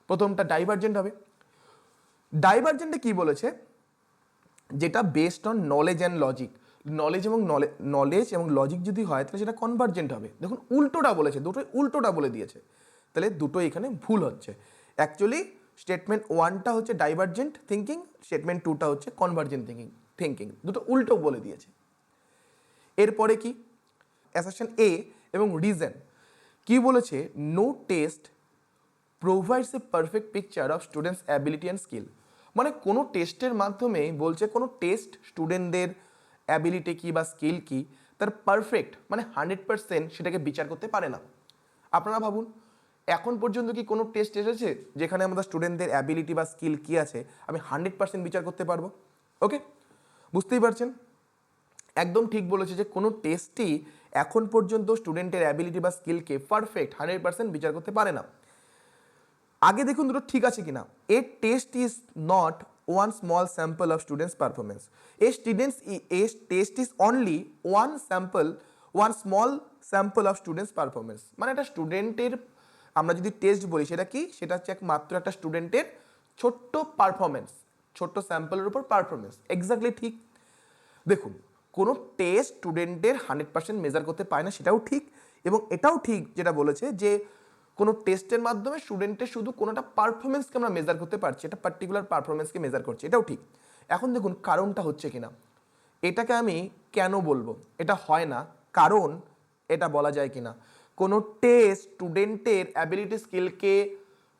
প্রথমটা ডাইভার্জেন্ট হবে। ডাইভার্জেন্টে কি বলেছে, যেটা based on knowledge and logic, knowledge এবং লজিক যদি হয় তাহলে সেটা কনভার্জেন্ট হবে। দেখুন উল্টোটা বলেছে, দুটোই উল্টোটা বলে দিয়েছে, তাহলে দুটোই এখানে ভুল হচ্ছে। অ্যাকচুয়ালি স্টেটমেন্ট 1টা হচ্ছে ডাইভার্জেন্ট থিঙ্কিং, স্টেটমেন্ট 2টা হচ্ছে কনভার্জেন্ট থিঙ্কিং, দুটো উল্টো বলে দিয়েছে। এরপরে কি, অ্যাসারশন এ এবং রিজন কি বলেছে, no test provides a perfect picture of students ability and skill. মানে কোনো টেস্টের মাধ্যমে বলছে, কোনো টেস্ট স্টুডেন্টদের অ্যাবিলিটি কী বা স্কিল কী তার পারফেক্ট মানে 100% সেটাকে বিচার করতে পারে না। আপনারা ভাবুন, এখন পর্যন্ত কি কোনো টেস্ট এসেছে যেখানে আমাদের স্টুডেন্টদের অ্যাবিলিটি বা স্কিল কী আছে আমি 100% বিচার করতে পারবো? ওকে, বুঝতেই পারছেন, একদম ঠিক বলেছে যে কোনো টেস্টই এখন পর্যন্ত স্টুডেন্টের অ্যাবিলিটি বা স্কিলকে পারফেক্ট 100% বিচার করতে পারে না। আগে দেখুন দুটো ঠিক আছে কিনা। A test is not one small sample of students performance, a test is only one small sample of students performance. মানে একটা স্টুডেন্টের আমরা যদি টেস্ট বলি সেটা কি, সেটা হচ্ছে মাত্র একটা স্টুডেন্টের ছোট্ট পারফরমেন্স, ছোট্ট স্যাম্পলের উপর পারফরমেন্স। এক্স্যাক্টলি ঠিক। দেখুন, কোনো টেস্ট স্টুডেন্টের 100% মেজার করতে পারে না, সেটাও ঠিক। এবং এটাও ঠিক যেটা বলেছে যে কোনো টেস্টের মাধ্যমে স্টুডেন্টের শুধু কোনোটা পারফরমেন্সকে আমরা মেজার করতে পারছি, এটা পার্টিকুলার পারফরমেন্সকে মেজার করছি, এটাও ঠিক। এখন দেখুন কারণটা হচ্ছে কিনা, এটাকে আমি কেন বলবো, এটা হয় না কারণ এটা বলা যায় কিনা কোনো টেস্ট স্টুডেন্টের অ্যাবিলিটি স্কিলকে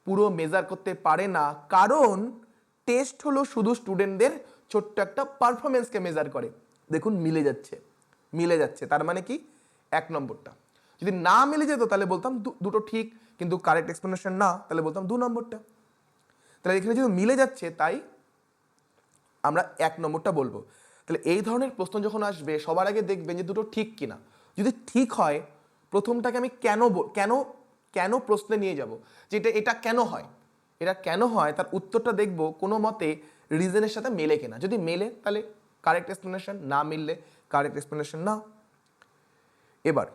পুরো মেজার করতে পারে না, কারণ টেস্ট হলো শুধু স্টুডেন্টদের ছোট্ট একটা পারফরমেন্সকে মেজার করে। দেখুন মিলে যাচ্ছে, তার মানে কি 1 নম্বরটা। যদি না মিলে যেত তাহলে বলতাম দুটো ঠিক, কিন্তু কারেক্ট এক্সপ্লেনেশন না, তাহলে বলতাম 2 নম্বরটা। তাহলে এখানে যেহেতু মিলে যাচ্ছে তাই আমরা 1 নম্বরটা বলবো। তাহলে এই ধরনের প্রশ্ন যখন আসবে সবার আগে দেখবেন যে দুটো ঠিক কিনা। যদি ঠিক হয় প্রথমটাকে আমি কেন প্রশ্নে নিয়ে যাব, যে এটা কেন হয় তার উত্তরটা দেখব কোনো মতে রিজনের সাথে মেলে কিনা। যদি মেলে তাহলে কারেক্ট এক্সপ্লেনেশন, না মিললে কারেক্ট এক্সপ্লেনেশন না। এবার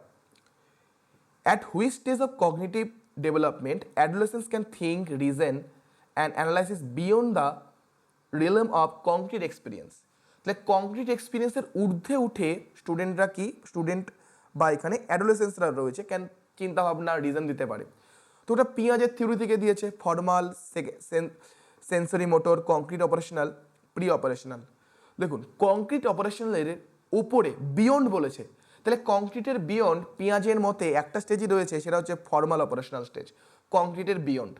at which stage of cognitive development adolescents can think, reason and analysis beyond the realm of concrete experience? তাহলে কংক্রিট এক্সপিরিয়েন্সের ঊর্ধ্বে উঠে স্টুডেন্ট বা এখানে অ্যাডোলেসেন্সরা রয়েছে কেন চিন্তা ভাবনা, রিজন দিতে পারে। তো ওটা পিঁয়াজের থিওরি থেকে দিয়েছে, formal, sensory motor, concrete operational, pre operational. দেখুন কংক্রিট অপারেশনালের উপরে বিয়ন্ড বলেছে, তাহলে কংক্রিটের বিয়ন্ড পেঁয়াজের মতে একটা স্টেজই রয়েছে, সেটা হচ্ছে ফর্মাল অপারেশনাল স্টেজ, কংক্রিটের বিয়ন্ড।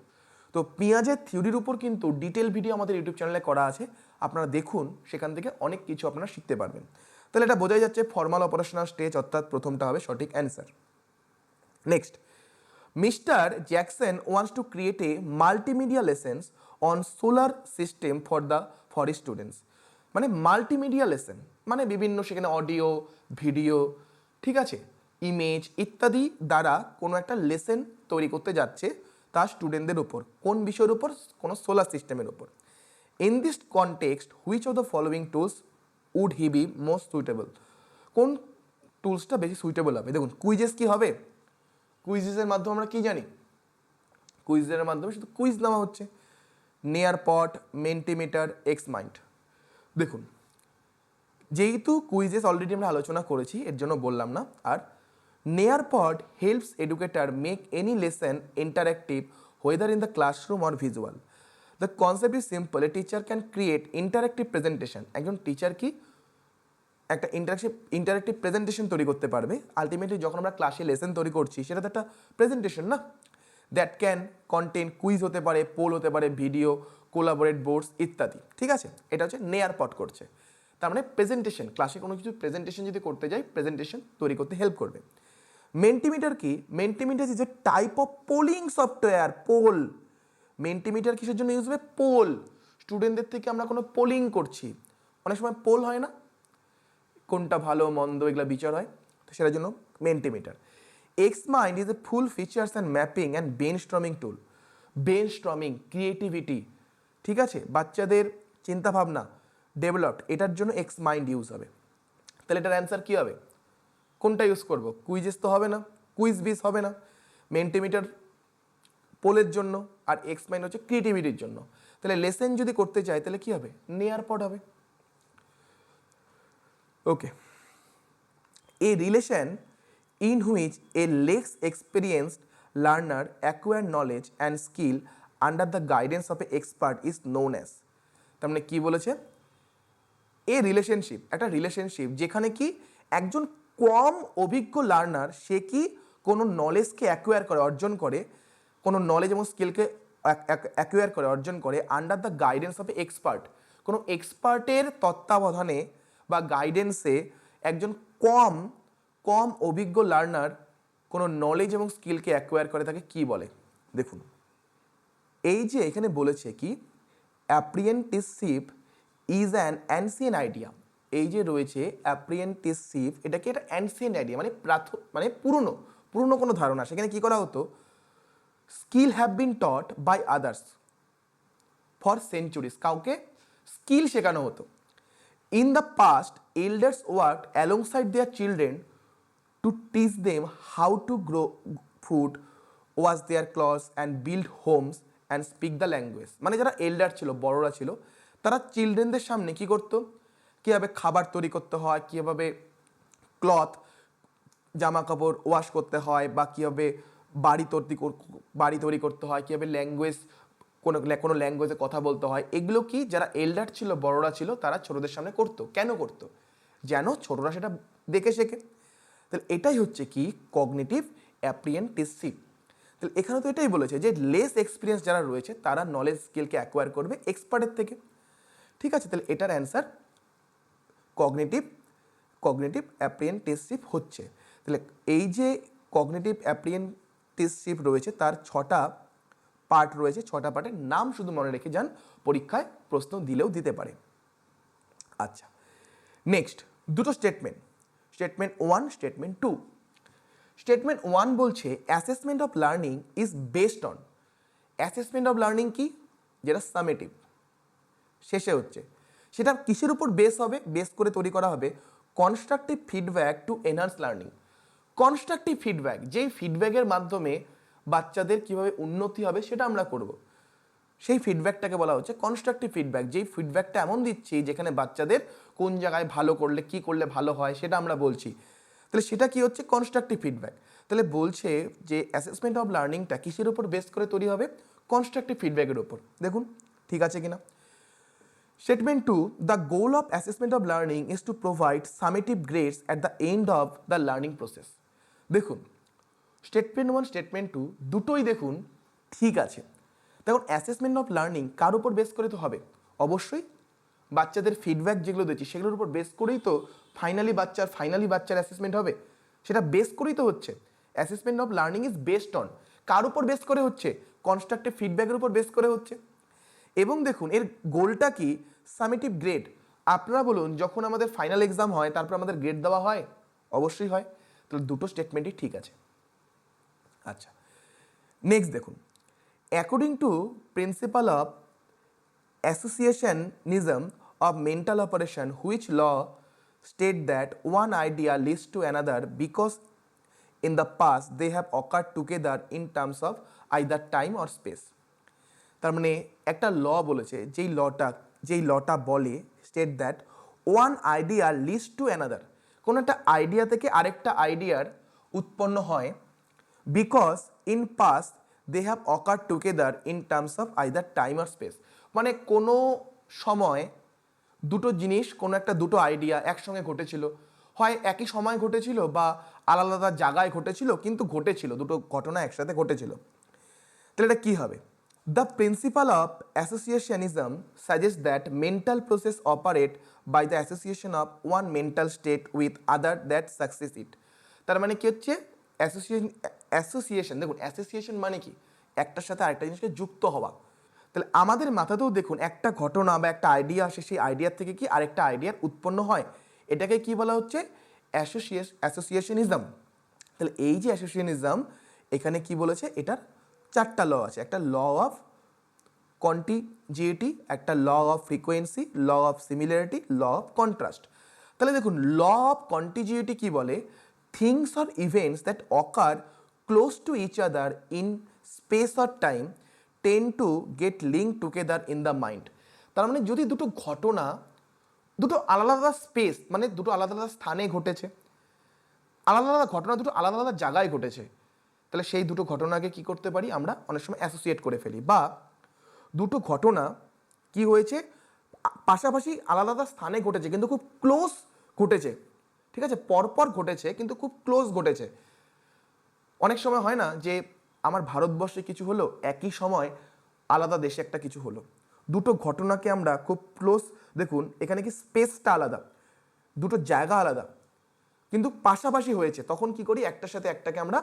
তো পেঁয়াজের থিওরির উপর কিন্তু ডিটেল ভিডিও আমাদের ইউটিউব চ্যানেলে করা আছে, আপনারা দেখুন, সেখান থেকে অনেক কিছু আপনারা শিখতে পারবেন। তাহলে এটা বোঝাই যাচ্ছে ফর্মাল অপারেশনাল স্টেজ, অর্থাৎ প্রথমটা হবে সঠিক answer. Next, mister Jackson wants to create A multimedia lessons on solar system for students. মানে মাল্টিমিডিয়া লেসেন মানে বিভিন্ন সেখানে অডিও, ভিডিও, ঠিক আছে, ইমেজ ইত্যাদি দ্বারা কোনো একটা লেসেন তৈরি করতে যাচ্ছে তার স্টুডেন্টদের উপর। কোন বিষয়ের উপর? কোনো সোলার সিস্টেমের উপর। In this context which of the following tools would he be most suitable? কোন টুলসটা বেশি সুইটেবল হবে? দেখুন কুইজেস কি হবে, কুইজেসের মাধ্যমে আমরা কি জানি, কুইজের মাধ্যমে শুধু কুইজ নেওয়া হচ্ছে। নেয়ারপট, মেন্টিমিটার, এক্স মাইন্ড। দেখুন যেহেতু কুইজেস অলরেডি আমরা আলোচনা করেছি এর জন্য বললাম না। আর Nearpod helps educator make any lesson interactive whether in the classroom or visual. The concept is simple. A teacher can create interactive presentation. একজন টিচার কি একটা ইন্টারেক্টিভ প্রেজেন্টেশন তৈরি করতে পারবে। আলটিমেটলি যখন আমরা ক্লাসে লেসন তৈরি করছি সেটা তো একটা প্রেজেন্টেশন না। দ্যাট ক্যান কন্টেন্ট কুইজ হতে পারে, পোল হতে পারে, ভিডিও, কোলাবোরেট বোর্ডস ইত্যাদি। ঠিক আছে, এটা হচ্ছে নেয়ারপট করছে। তার মানে প্রেজেন্টেশন, ক্লাসে কোনো কিছু প্রেজেন্টেশন যদি করতে যাই, প্রেজেন্টেশন তৈরি করতে হেল্প করবে। মেন্টিমিটার কি? Mentimeter is a type of polling software. Poll, Mentimeter কিসের জন্য ইউজ হবে? পোল। স্টুডেন্টদের থেকে আমরা কোনো পোলিং করছি, অনেক সময় পোল হয় না, কোনটা ভালো মন্দ এগুলো বিচার হয়, তো সেটার জন্য Mentimeter. XMind is a full features and mapping and brainstorming tool. Brainstorming, creativity, ঠিক আছে, বাচ্চাদের চিন্তাভাবনা ডেভেলপড, এটার জন্য এক্স মাইন্ড ইউজ হবে। তাহলে এটার অ্যান্সার কী হবে? কোনটা ইউজ করব? কুইজেস তো হবে না, কুইজ বিস হবে না। মেন্টিমিটার পোলের জন্য, আর এক্স মাইন্ড হচ্ছে ক্রিয়েটিভিটির জন্য। তাহলে লেসেন যদি করতে চাই তাহলে কি হবে? নেয়ারপট হবে। ওকে, a relation in which a less experienced learner acquire knowledge and skill under the guidance of an expert is known as। তার মানে কি বলেছে? এ রিলেশনশিপ, একটা রিলেশনশিপ যেখানে কি একজন কম অভিজ্ঞ লার্নার সে কি কোনো নলেজকে অর্জন করে, কোনো নলেজ এবং স্কিলকে অর্জন করে under the guidance of A expert. কোনো এক্সপার্টের তত্ত্বাবধানে বা গাইডেন্সে একজন কম অভিজ্ঞ লার্নার কোনো নলেজ এবং স্কিলকে অ্যাকোয়ার করে, তাকে কি বলে? দেখুন এই যে এখানে বলেছে কি অ্যাপ্রিয়েন্টিসশিপ ইজ অ্যান অ্যানসিয়েন্ট আইডিয়া। এই যে রয়েছে অ্যাপ্রিয়েন্টিসশিপ, এটা কি একটা অ্যানসিয়েন্ট আইডিয়া, মানে পুরনো কোনো ধারণা। সেখানে কি করা হতো? Skill have been taught by others for centuries, কাউকে স্কিল শেখানো হতো। In the past, elders worked alongside their children to teach them how to grow food, wash their clothes and build homes and speak the language. মানে যারা এল্ডার ছিল, বড়রা ছিল, তারা চিলড্রেনদের সামনে কি করতো? কীভাবে খাবার তৈরি করতে হয়, কীভাবে ক্লথ জামা কাপড় ওয়াশ করতে হয়, বা কীভাবে বাড়ি তৈরি করতে হয়, কীভাবে ল্যাঙ্গুয়েজ কোনো ল্যাঙ্গুয়েজে কথা বলতে হয়, এগুলো কি যারা এল্ডার ছিল, বড়রা ছিল, তারা ছোটদের সামনে করতো। কেন করতো? যেন ছোটরা সেটা দেখে শেখে। তাহলে এটাই হচ্ছে কি কগনিটিভ অ্যাপ্রিহেন্টিভ। তাহলে এখানে তো এটাই বলেছে যে লেস এক্সপিরিয়েন্স যারা রয়েছে তারা নলেজ স্কিলকে অ্যাকোয়ার করবে এক্সপার্টের থেকে। ঠিক আছে, তাহলে এটার অ্যান্সার কগনিটিভ অ্যাপ্রিহেন্টিভ হচ্ছে। তাহলে এই যে কগনিটিভ অ্যাপ্রিহেন্টিভ রয়েছে তার 6টা পার্ট রয়েছে, 6টা পার্টের নাম শুধু মনে রেখে যান, পরীক্ষায় প্রশ্ন দিলেও দিতে পারে। আচ্ছা, নেক্সট দুটো স্টেটমেন্ট 1, স্টেটমেন্ট 2। স্টেটমেন্ট 1 বলছে assessment of learning is based on. Assessment of learning কি? যেটা সামেটিভ শেষে হচ্ছে, সেটা কিসের উপর বেস করে তৈরি করা হবে? Constructive feedback two enhance learning. Constructive feedback, যেই ফিডব্যাকের মাধ্যমে বাচ্চাদের কিভাবে উন্নতি হবে সেটা আমরা করব, সেই ফিডব্যাকটাকে বলা হচ্ছে কনস্ট্রাকটিভ ফিডব্যাক। যেই ফিডব্যাকটা এমন দিচ্ছি যেখানে বাচ্চাদের কোন জায়গায় ভালো করলে কি করলে ভালো হয় সেটা আমরা বলছি, তাহলে সেটা কি হচ্ছে? Constructive feedback. তাহলে বলছে যে অ্যাসেসমেন্ট অফ লার্নিংটা কিসের উপর বেস করে তৈরি হবে? কনস্ট্রাকটিভ ফিডব্যাকের উপর। দেখুন ঠিক আছে কিনা। Statement 2, the goal of assessment of learning is to provide summative grades at the end of the learning process. দেখুন স্টেটমেন্ট 1, স্টেটমেন্ট 2 দুটোই দেখুন ঠিক আছে। দেখুন অ্যাসেসমেন্ট অফ লার্নিং কার উপর বেস করে তো হবে? অবশ্যই বাচ্চাদের ফিডব্যাক যেগুলো দিচ্ছি সেগুলোর উপর বেস করেই তো ফাইনালি বাচ্চার অ্যাসেসমেন্ট হবে, সেটা বেস করেই তো হচ্ছে। Assessment of learning is based on, কার উপর বেস করে হচ্ছে? কনস্ট্রাকটিভ ফিডব্যাকের উপর বেস করে হচ্ছে। এবং দেখুন এর গোলটা কি? Summative grade. আপনারা বলুন, যখন আমাদের ফাইনাল এক্সাম হয় তারপর আমাদের গ্রেড দেওয়া হয়? অবশ্যই হয়। তাহলে দুটো স্টেটমেন্টই ঠিক আছে। আচ্ছা, নেক্সট দেখুন, according to principal of Associationism of mental operation, which law state that one idea leads to another because in the past they have occurred together in terms of either time or space. তার মানে একটা ল বলেছে, যেই লটা বলে state that one idea leads to another, কোনো একটা idea থেকে আরেকটা আইডিয়ার উৎপন্ন হয়, because in past they have occur together in terms of either time or space. মানে কোনো সময় দুটো আইডিয়া একসঙ্গে ঘটেছিল, হয় একই সময় ঘটেছিল বা আলাদা আলাদা জায়গায় ঘটেছিল, কিন্তু ঘটেছিল, দুটো ঘটনা একসাথে ঘটেছিল। তাহলে এটা কী হবে? The principle of associationism suggests that mental process operate by the association of one mental state with other that succeeds it. তার মানে কি হচ্ছে? অ্যাসোসিয়েশন। দেখুন অ্যাসোসিয়েশন মানে কি? একটার সাথে আরেকটা জিনিসকে যুক্ত হওয়া। তাহলে আমাদের মাথাতেও দেখুন একটা ঘটনা বা একটা আইডিয়া আসে, সেই আইডিয়ার থেকে কি আরেকটা আইডিয়ার উৎপন্ন হয়, এটাকে কি বলা হচ্ছে? অ্যাসোসিয়েশনিজম। তাহলে এই যে অ্যাসোসিয়েশনিজম, এখানে কি বলেছে? এটার 4টা ল আছে। একটা ল অফ কন্টিজিউটি, একটা law of frequency, law of similarity, law of contrast. তাহলে দেখুন ল অফ কন্টিজিউটি কি বলে? Things or events that occur close to each other in space or time tend to get link together in the mind. তার মানে যদি দুটো ঘটনা দুটো আলাদা আলাদা স্পেস, মানে দুটো আলাদা আলাদা স্থানে ঘটেছে, আলাদা আলাদা ঘটনা দুটো আলাদা আলাদা জায়গায় ঘটেছে, তাহলে সেই দুটো ঘটনাকে কি করতে পারি আমরা? অনেক সময় অ্যাসোসিয়েট করে ফেলি। বা দুটো ঘটনা কি হয়েছে? পাশাপাশি আলাদা আলাদা স্থানে ঘটেছে কিন্তু খুব ক্লোজ ঘটেছে, ঠিক আছে, পরপর ঘটেছে কিন্তু খুব ক্লোজ ঘটেছে। অনেক সময় হয় না যে আমার ভারতবর্ষে কিছু হলো, একই সময় আলাদা দেশে একটা কিছু হলো, দুটো ঘটনাকে আমরা খুব ক্লোজ, দেখুন এখানে কি স্পেসটা আলাদা, দুটো জায়গা আলাদা কিন্তু পাশাপাশি হয়েছে, তখন কি করি? একটার সাথে একটাকে আমরা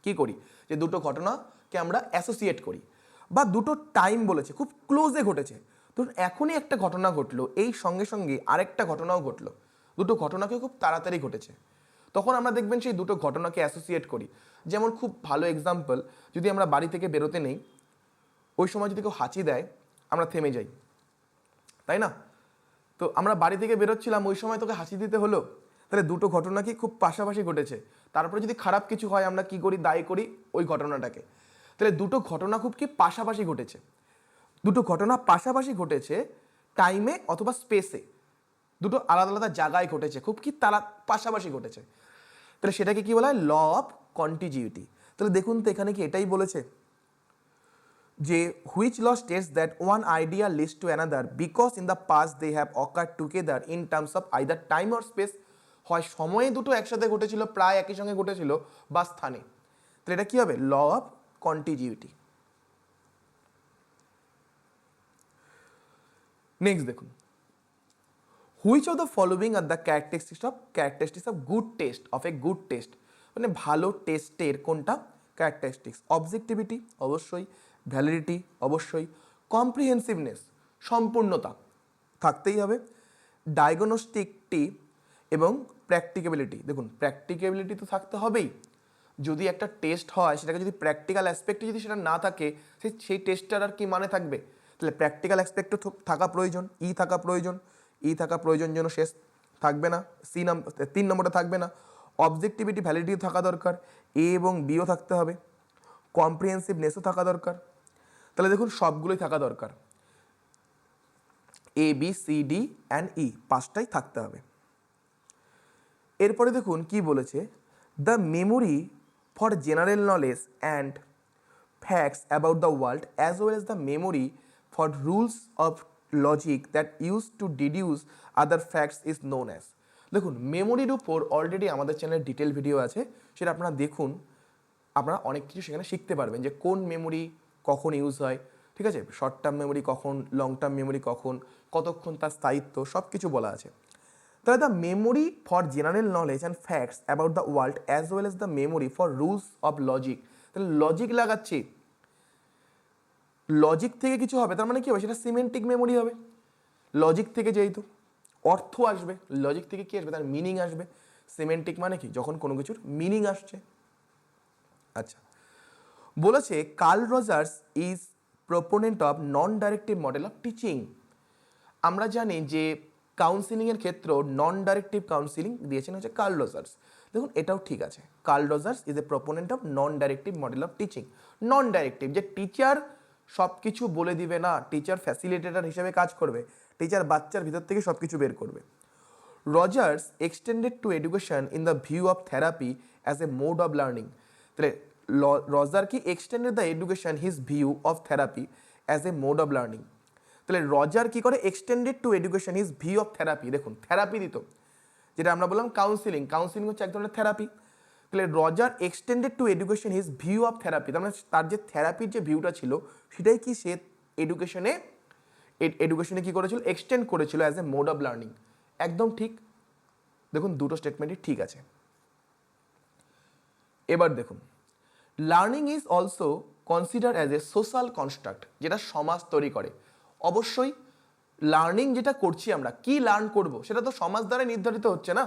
কি করি? যে দুটো ঘটনাকে আমরা অ্যাসোসিয়েট করি। বা দুটো টাইম বলেছে খুব ক্লোজে ঘটেছে, ধরুন এখনই একটা ঘটনা ঘটলো, এই সঙ্গে সঙ্গে আরেকটা ঘটনাও ঘটলো, দুটো ঘটনাকে খুব তাড়াতাড়ি ঘটেছে, তখন আমরা দেখবেন সেই দুটো ঘটনাকে অ্যাসোসিয়েট করি। যেমন খুব ভালো এক্সাম্পল, যদি আমরা বাড়ি থেকে বেরোতে নেই, ওই সময় যদি কেউ হাঁচি দেয় আমরা থেমে যাই, তাই না? তো আমরা বাড়ি থেকে বেরোচ্ছিলাম, ওই সময় তোকে হাঁচি দিতে হলো, তাহলে দুটো ঘটনা কি খুব পাশাপাশি ঘটেছে। তারপরে যদি খারাপ কিছু হয় আমরা কি করি? দায়ী করি ওই ঘটনাটাকে। তাহলে দুটো ঘটনা খুব কি পাশাপাশি ঘটেছে, দুটো ঘটনা পাশাপাশি ঘটেছে টাইমে অথবা স্পেসে, দুটো আলাদা আলাদা জায়গায় ঘটেছে, খুব কি তারা পাশাপাশি ঘটেছে, তাহলে সেটাকে কি বলা হয়? Law of contiguity. তাহলে দেখুন তো এখানে কি এটাই বলেছে যে which law states that one idea leads to another because in the past they have occurred together in terms of either time or space. হয় সময়ে দুটো একসাথে ঘটেছিল, প্রায় একই সঙ্গে ঘটেছিল, বা স্থানে। তাহলে এটা কি হবে? Law of contiguity. নেক্সট দেখুন, which of the following are the characteristics of good test, of a good test, মানে ভালো টেস্টের কোনটা ক্যারেক্টারিস্টিক্স? অবজেক্টিভিটি অবশ্যই, ভ্যালিডিটি অবশ্যই, কম্প্রিহেন্সিভনেস সম্পূর্ণতা থাকতেই হবে, ডায়াগনস্টিকটি এবং প্র্যাকটিকেবিলিটি। দেখুন প্র্যাকটিকেবিলিটি তো থাকতে হবেই, যদি একটা টেস্ট হয় সেটাকে যদি প্র্যাকটিক্যাল অ্যাসপেক্টে যদি সেটা না থাকে সেই টেস্টটার আর কি মানে থাকবে? তাহলে প্র্যাকটিক্যাল অ্যাসপেক্টও থাকা প্রয়োজন, থাকা প্রয়োজন, থাকা প্রয়োজন যেন শেষ থাকবে না, 3 নম্বরটা থাকবে না। অবজেক্টিভিটি ভ্যালিডিটি থাকা দরকার, এ এবং বিও থাকতে হবে, কম্প্রিহেন্সিভনেসও থাকা দরকার। তাহলে দেখুন সবগুলোই থাকা দরকার, এ বি সি ডি অ্যান্ড ই, 5টাই থাকতে হবে। এরপরে দেখুন কি বলেছে, the memory for general knowledge and facts about the world as well as the memory for rules of logic that use to deduce other facts is known as. দেখুন মেমোরির উপর already আমাদের চ্যানেলে ডিটেল ভিডিও আছে, সেটা আপনারা দেখুন, আপনারা অনেক কিছু সেখানে শিখতে পারবেন যে কোন মেমোরি কখন ইউজ হয়, ঠিক আছে, শর্ট টার্ম মেমোরি কখন, লং টার্ম মেমোরি কখন, কতক্ষণ তার স্থায়িত্ব, সব কিছু বলা আছে। তাহলে the memory for general knowledge and facts about the world as well as the memory for rules of logic, তাহলে লজিক লাগাচ্ছি, লজিক থেকে কিছু হবে, তার মানে কি হবে? সেটা সিমেন্টিক মেমোরি হবে। লজিক থেকে যেহেতু অর্থ আসবে, লজিক থেকে কি আসবে? তার মিনিং আসবে। সিমেন্টিক মানে কি? যখন কোনো কিছুর মিনিং আসছে। আচ্ছা, বলেছে Carl Rogers is proponent of non directive model of teaching. আমরা জানি যে কাউন্সিলিংয়ের ক্ষেত্রেও নন ডাইরেক্টিভ কাউন্সিলিং দিয়েছেন হচ্ছে কার্ল রজার্স। দেখুন এটাও ঠিক আছে, Carl Rogers is a proponent of non directive model of teaching. Non directive, যে টিচার সব কিছু বলে দিবে না, টিচার ফ্যাসিলিটেটর হিসেবে কাজ করবে, টিচার বাচ্চার ভিতর থেকে সব কিছু বের করবে। Rogers extended to education in the view of therapy as a mode of learning. তাহলে রজার কি extended the education his view of therapy as a mode of learning. তাহলে রজার কি করে? Extended to education his view of therapy. দেখুন therapy দিত, যেটা আমরা বললাম কাউন্সিলিং, কাউন্সিলিং হচ্ছে এক ধরনের থেরাপি। তাহলে Roger extended to education his view of therapy, তার মানে তার যে থেরাপির যে ভিউটা ছিল সেটাই কি সে এডুকেশনে কি করেছিল? এক্সটেন্ড করেছিল as a mode of learning. একদম ঠিক। দেখুন দুটো স্টেটমেন্টই ঠিক আছে। এবার দেখুন, learning is also consider as a social construct, যেটা সমাজ তৈরি করে। অবশ্যই লার্নিং যেটা করছি আমরা, কি লার্ন করব সেটা তো সমাজ দ্বারা নির্ধারিত হচ্ছে না।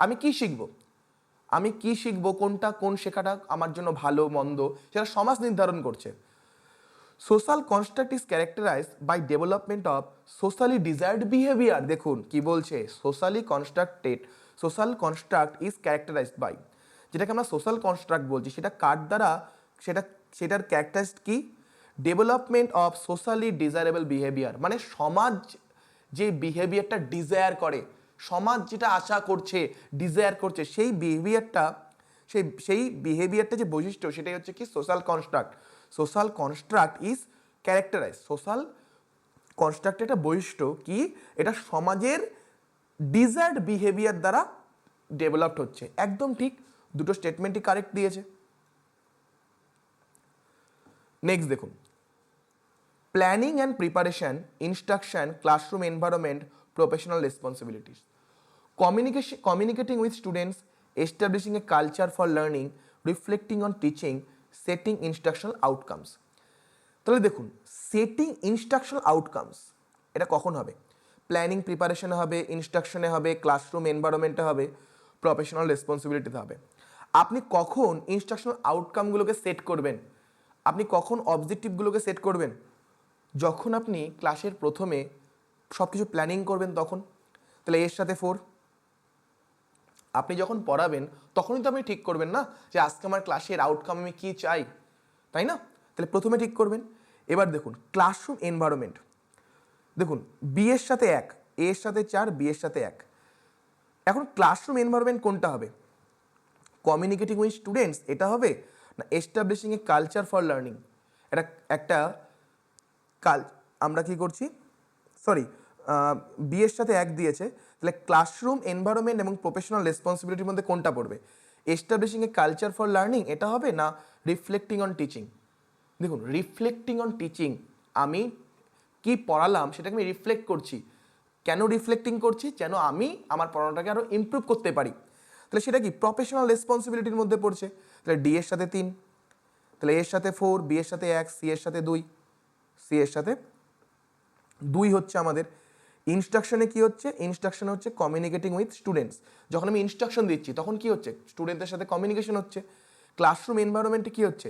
আমি কি শিখবো, কোনটা কোন শেখাটা আমার জন্য ভালো মন্দ, সেটা সমাজ নির্ধারণ করছে। Social construct is characterised by development of socially desired behaviour. দেখুন কি বলছে, social construct is characterised by, যেটাকে আমরা সোশ্যাল কনস্ট্রাক্ট বলছি, সেটা কার দ্বারা? সেটার ক্যারেক্টারিস্টিক কি? Development of socially desirable behaviour, মানে সমাজ যে বিহেভিয়ারটা ডিজায়ার করে, সমাজ যেটা আশা করছে, ডিজায়ার করছে, সেই বিহেভিয়ারটা যে বৈশিষ্ট্য, সেটাই হচ্ছে কি? Social construct. Social construct is characterize, social কনস্ট্রাক্টের একটা বৈশিষ্ট্য কি? এটা সমাজের ডিজায়ার্ড বিহেভিয়ার দ্বারা ডেভেলপড হচ্ছে। একদম ঠিক, দুটো স্টেটমেন্টই কারেক্ট দিয়েছে। নেক্সট দেখুন, planning and preparation, instruction, classroom environment, professional responsibilities, communicating with students, establishing a culture for learning, reflecting on teaching, setting instructional outcomes. তাহলে দেখুন, সেটিং ইনস্ট্রাকশনাল আউটকামস এটা কখন হবে? প্ল্যানিং প্রিপারেশনে হবে, ইনস্ট্রাকশনে হবে, ক্লাসরুম এনভায়রনমেন্টে হবে, প্রফেশনাল রেসপন্সিবিলিটিতে হবে। আপনি কখন ইনস্ট্রাকশনাল আউটকামগুলোকে সেট করবেন, আপনি কখন অবজেক্টিভগুলোকে সেট করবেন? যখন আপনি ক্লাসের প্রথমে সব কিছু প্ল্যানিং করবেন তখন। তাহলে এর সাথে 4, আপনি যখন পড়াবেন তখনই তো আপনি ঠিক করবেন না যে আজকে আমার ক্লাসের আউটকাম আমি কী চাই, তাই না? তাহলে প্রথমে ঠিক করবেন। এবার দেখুন ক্লাসরুম এনভায়রনমেন্ট, দেখুন বি এর সাথে 1, এ এর সাথে 4, বি এর সাথে 1। এখন ক্লাসরুম এনভায়রনমেন্ট কোনটা হবে? কমিউনিকেটিং উইথ স্টুডেন্টস এটা হবে, না establishing a culture for learning? এটা একটা আমরা কি করছি, সরি, বি এর সাথে 1 দিয়েছে, তাহলে ক্লাসরুম এনভায়রনমেন্ট এবং প্রফেশনাল রেসপন্সিবিলিটির মধ্যে কোনটা পড়বে? Establishing a culture for learning এটা হবে, না রিফ্লেক্টিং অন টিচিং? দেখুন, রিফ্লেক্টিং অন টিচিং, আমি কি পড়ালাম সেটাকে আমি রিফ্লেক্ট করছি। কেন রিফ্লেক্টিং করছি? যেন আমি আমার পড়ানোটাকে আরও ইমপ্রুভ করতে পারি। তাহলে সেটা কি প্রফেশনাল রেসপন্সিবিলিটির মধ্যে পড়ছে। তাহলে ডি এর সাথে 3, তাহলে এর সাথে 4, বি এর সাথে 1, সি এর সাথে 2, সি এর সাথে 2 হচ্ছে আমাদের। ইনস্ট্রাকশনে কি হচ্ছে? ইনস্ট্রাকশনে হচ্ছে কমিউনিকেটিং উইথ স্টুডেন্টস। যখন আমি ইনস্ট্রাকশন দিচ্ছি তখন কি হচ্ছে? স্টুডেন্টদের সাথে কমিউনিকেশন হচ্ছে। ক্লাসরুম এনভায়রনমেন্টে কি হচ্ছে?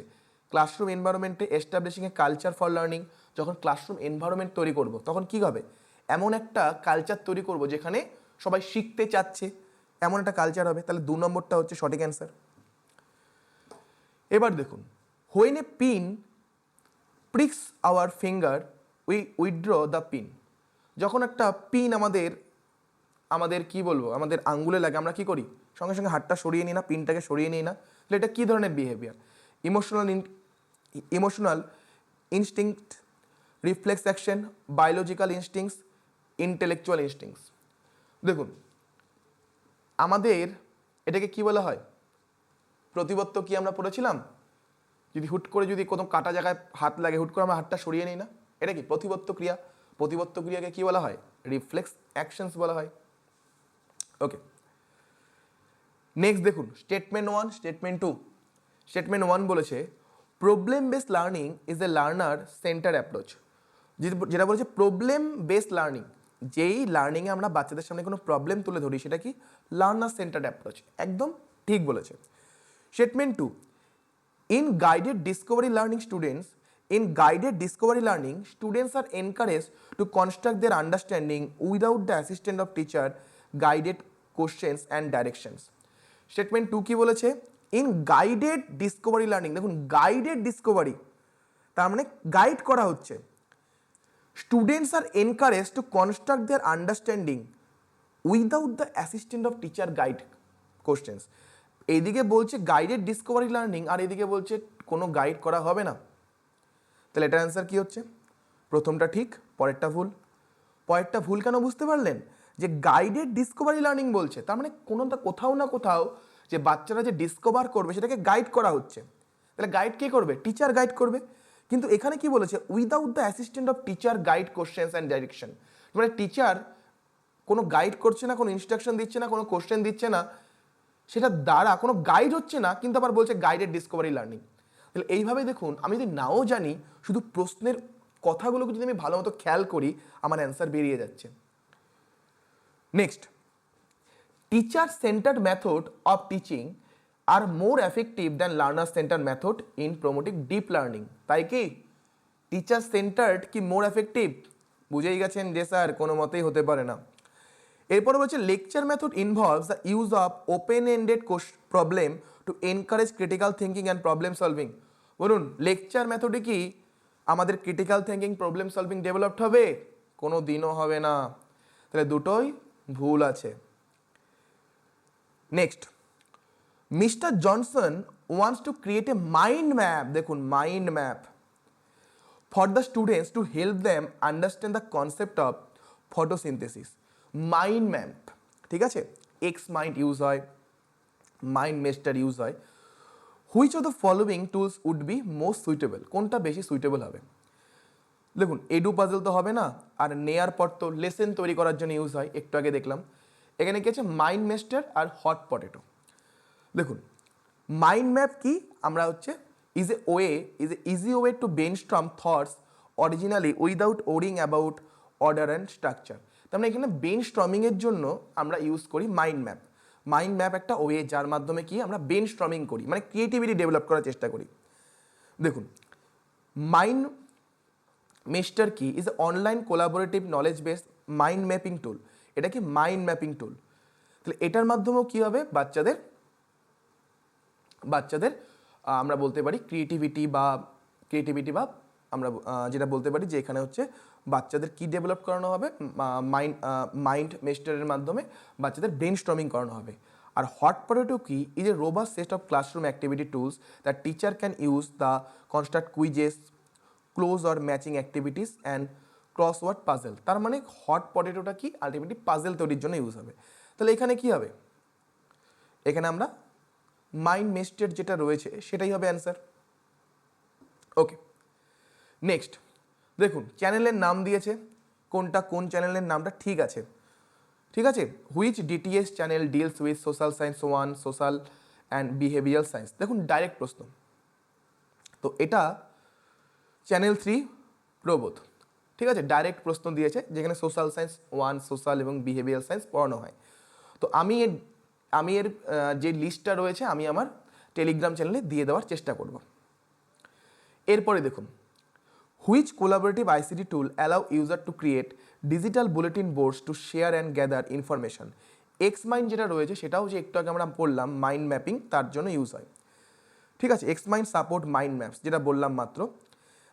ক্লাসরুম এনভায়রনমেন্টে establishing a culture for learning. যখন ক্লাসরুম এনভায়রনমেন্ট তৈরি করব তখন কি হবে? এমন একটা কালচার তৈরি করব যেখানে সবাই শিখতে চাচ্ছে, এমন একটা কালচার হবে। তাহলে 2 নম্বরটা হচ্ছে সঠিক অ্যান্সার। এবার দেখুন, when a pin pricks our finger we withdraw the pin. যখন একটা পিন আমাদের কি বলবো, আমাদের আঙ্গুলে লাগে, আমরা কি করি? সঙ্গে সঙ্গে হাতটা সরিয়ে নিই না, পিনটাকে সরিয়ে নিই না? তাহলে এটা কী ধরনের behaviour? Emotional instinct, reflex action, biological instincts, intellectual instincts. দেখুন, আমাদের এটাকে কি বলা হয়? প্রতিবত্ত কি আমরা পড়েছিলাম? যদি হুট করে যদি কোনো কাটা জায়গায় হাত লাগে, হুট করে আমরা হাতটা সরিয়ে নিই না, এটা কি প্রতিবত্ত ক্রিয়া? প্রতিবত্ত ক্রিয়াকে কি বলা হয়? রিফ্লেক্স অ্যাকশনস বলা হয়। ওকে, নেক্সট দেখুন স্টেটমেন্ট 1, স্টেটমেন্ট 2। স্টেটমেন্ট 1 বলেছে problem based learning is a learner centre approach. যেটা বলেছে প্রবলেম বেসড লার্নিং, যেই লার্নিংয়ে আমরা বাচ্চাদের সামনে কোনো প্রবলেম তুলে ধরি সেটা কি? Learner centred approach. একদম ঠিক বলেছে। Statement 2, In guided discovery learning students are encouraged to construct their understanding without the assistance of teacher, guided questions and directions. Statement 2 কি বলেছে? In guided discovery learning, দেখুন guided discovery তার মানে guide করা হচ্ছে। Students are encouraged to construct their understanding without the assistance of teacher, guide questions. এইদিকে বলছে guided Discovery learning, আর এদিকে বলছে কোনো গাইড করা হবে না। তাহলে এটার অ্যান্সার কী হচ্ছে? প্রথমটা ঠিক, পরেরটা ভুল। পরেরটা ভুল কেন বুঝতে পারলেন? যে গাইডেড ডিসকভারি লার্নিং বলছে, তার মানে কোথাও না কোথাও যে বাচ্চারা যে ডিসকভার করবে সেটাকে গাইড করা হচ্ছে। তাহলে গাইড কে করবে? টিচার গাইড করবে। কিন্তু এখানে কি বলেছে? Without the assistant of teacher, guide questions and direction. মানে টিচার কোনো গাইড করছে না, কোনো ইনস্ট্রাকশন দিচ্ছে না, কোনো কোশ্চেন দিচ্ছে না, সেটা দ্বারা কোনো গাইড হচ্ছে না, কিন্তু আবার বলছে গাইডেড ডিসকভারি লার্নিং। তাহলে এইভাবে দেখুন, আমি যদি নাও জানি, শুধু প্রশ্নের কথাগুলোকে যদি আমি ভালো মতো খেয়াল করি, আমার অ্যান্সার বেরিয়ে যাচ্ছে। Next, teacher centred method of teaching are more effective than learner centred method in promoting deep learning. তাই কি টিচার সেন্টার্ড কি মোর এফেক্টিভ? বুঝেই গেছেন যে স্যার কোনো মতেই হতে পারে না। এরপরে বলছে lecture method involves the use of open ended problem to encourage critical thinking and problem solving. বলুন, লেকচার মেথডে কি আমাদের critical thinking, problem solving developed হবে? কোনো দিনও হবে না। তাহলে দুটোই ভুল আছে। Next, mister Johnson wants to create a mind map. দেখুন, mind map for the students to help them understand the concept of photosynthesis. Mind map, ঠিক আছে, এক্স মাইন্ড ইউজ হয়, মাইন্ড মেস্টার ইউজ হয়। Which of the following tools would be most suitable? কোনটা বেশি suitable হবে? দেখুন, edu puzzle তো হবে না, আর নেয়ার পর তো লেসেন তৈরি করার জন্য ইউজ হয়, একটু আগে দেখলাম। এখানে কি আছে? মাইন্ড মেস্টার আর হট পটেটো। দেখুন, মাইন্ড ম্যাপ কি? আমরা হচ্ছে is a easy way to brainstorm thoughts originally without worrying about order and structure. তার মানে এখানে ব্রেইনস্টর্মিংয়ের জন্য আমরা ইউজ করি মাইন্ড ম্যাপ। মাইন্ড ম্যাপ একটা ওয়ে যার মাধ্যমে কি আমরা ব্রেইনস্টর্মিং করি, মানে ক্রিয়েটিভিটি ডেভেলপ করার চেষ্টা করি। দেখুন, মাইন্ড মেস্টার কি? Is a online collaborative knowledge based mind mapping tool. এটা কি মাইন্ড ম্যাপিং টুল? তাহলে এটার মাধ্যমেও কি হবে? বাচ্চাদের আমরা বলতে পারি ক্রিয়েটিভিটি বা আমরা যেটা বলতে পারি যে এখানে হচ্ছে বাচ্চাদের কি ডেভেলপ করানো হবে, মাইন্ড মেস্টারের মাধ্যমে বাচ্চাদের ব্রেন স্টর্মিং করানো হবে। আর হট পটেটো কি is A robust set of classroom activity tools that teacher can use the construct quizzes, close or matching activities and crossword puzzle. তার মানে হট পটেটোটা কি আলটিমেটলি পাজেল তৈরির জন্য ইউজ হবে। তাহলে এখানে কি হবে, এখানে আমরা মাইন্ড মেস্টেড যেটা রয়েছে সেটাই হবে অ্যান্সার। ওকে, নেক্সট দেখুন চ্যানেলের নাম দিয়েছে, কোনটা কোন চ্যানেলের নামটা ঠিক আছে, ঠিক আছে। Which DTS channel deals with social science 1, social and behavioural science. দেখুন ডাইরেক্ট প্রশ্ন, তো এটা চ্যানেল 3 প্রবোধ, ঠিক আছে, ডাইরেক্ট প্রশ্ন দিয়েছে যেখানে সোশ্যাল সায়েন্স 1, সোশ্যাল এবং বিহেভিয়ারাল সায়েন্স পড়ানো হয়। তো আমি এর যে লিস্টটা রয়েছে আমি আমার টেলিগ্রাম চ্যানেলে দিয়ে দেওয়ার চেষ্টা করব। এরপরে দেখুন, which collaborative ICT tool allow user to create digital bulletin boards to share and gather information. X mind যেটা রয়েছে সেটাও যে একটু আগে আমরা পড়লাম মাইন্ড ম্যাপিং, তার জন্য ইউজ হয়, ঠিক আছে। X mind support mind maps যেটা বললাম মাত্র।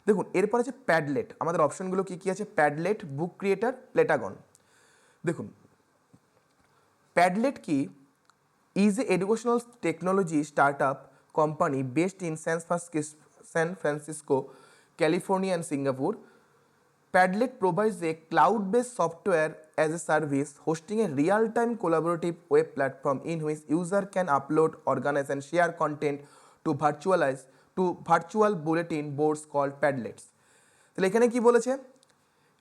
দেখুন এরপর আছে প্যাডলেট, আমাদের অপশনগুলো কী কী আছে, প্যাডলেট, বুক ক্রিয়েটার, প্লেটাগন। দেখুন প্যাডলেট কি is a educational technology startup company based in San Francisco, California and Singapore. Padlet provides a cloud-based software as a service hosting a real-time collaborative web platform in which user can upload, organize and share content to virtual bulletin boards called Padlets. তাহলে এখানে কি বলেছে,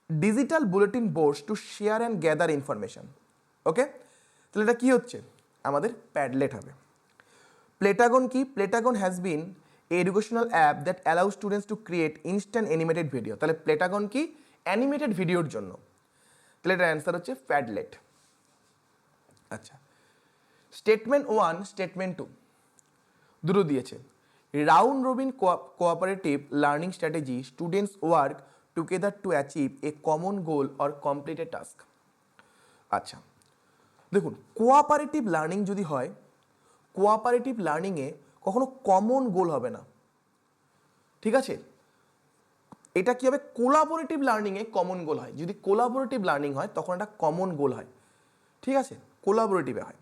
digital bulletin boards to share and gather information. Okay, তাহলে এটা কি হচ্ছে, আমাদের Padlet হবে। প্লেটাগন কি, Plotagon has been educational app that allow students to create instant animated video. তাহলে প্লেটাগন কি, অ্যানিমেটেড ভিডিওর জন্য, তাহলে এটার অ্যান্সার হচ্ছে প্যাডলেট। আচ্ছা, স্টেটমেন্ট 1, স্টেটমেন্ট 2 দুটো দিয়েছে। Round robin cooperative learning strategy, students work together to achieve a common goal or complete A task. আচ্ছা দেখুন, কোঅপারেটিভ লার্নিং যদি হয়, কোঅপারেটিভ লার্নিংয়ে কখনো কমন গোল হবে না, ঠিক আছে। এটা কি হবে, কোলাবোরেটিভ লার্নিংয়ে কমন গোল হয়। যদি কোলাবোরেটিভ লার্নিং হয় তখন একটা কমন গোল হয়, ঠিক আছে, কোলাবোরেটিভে হয়।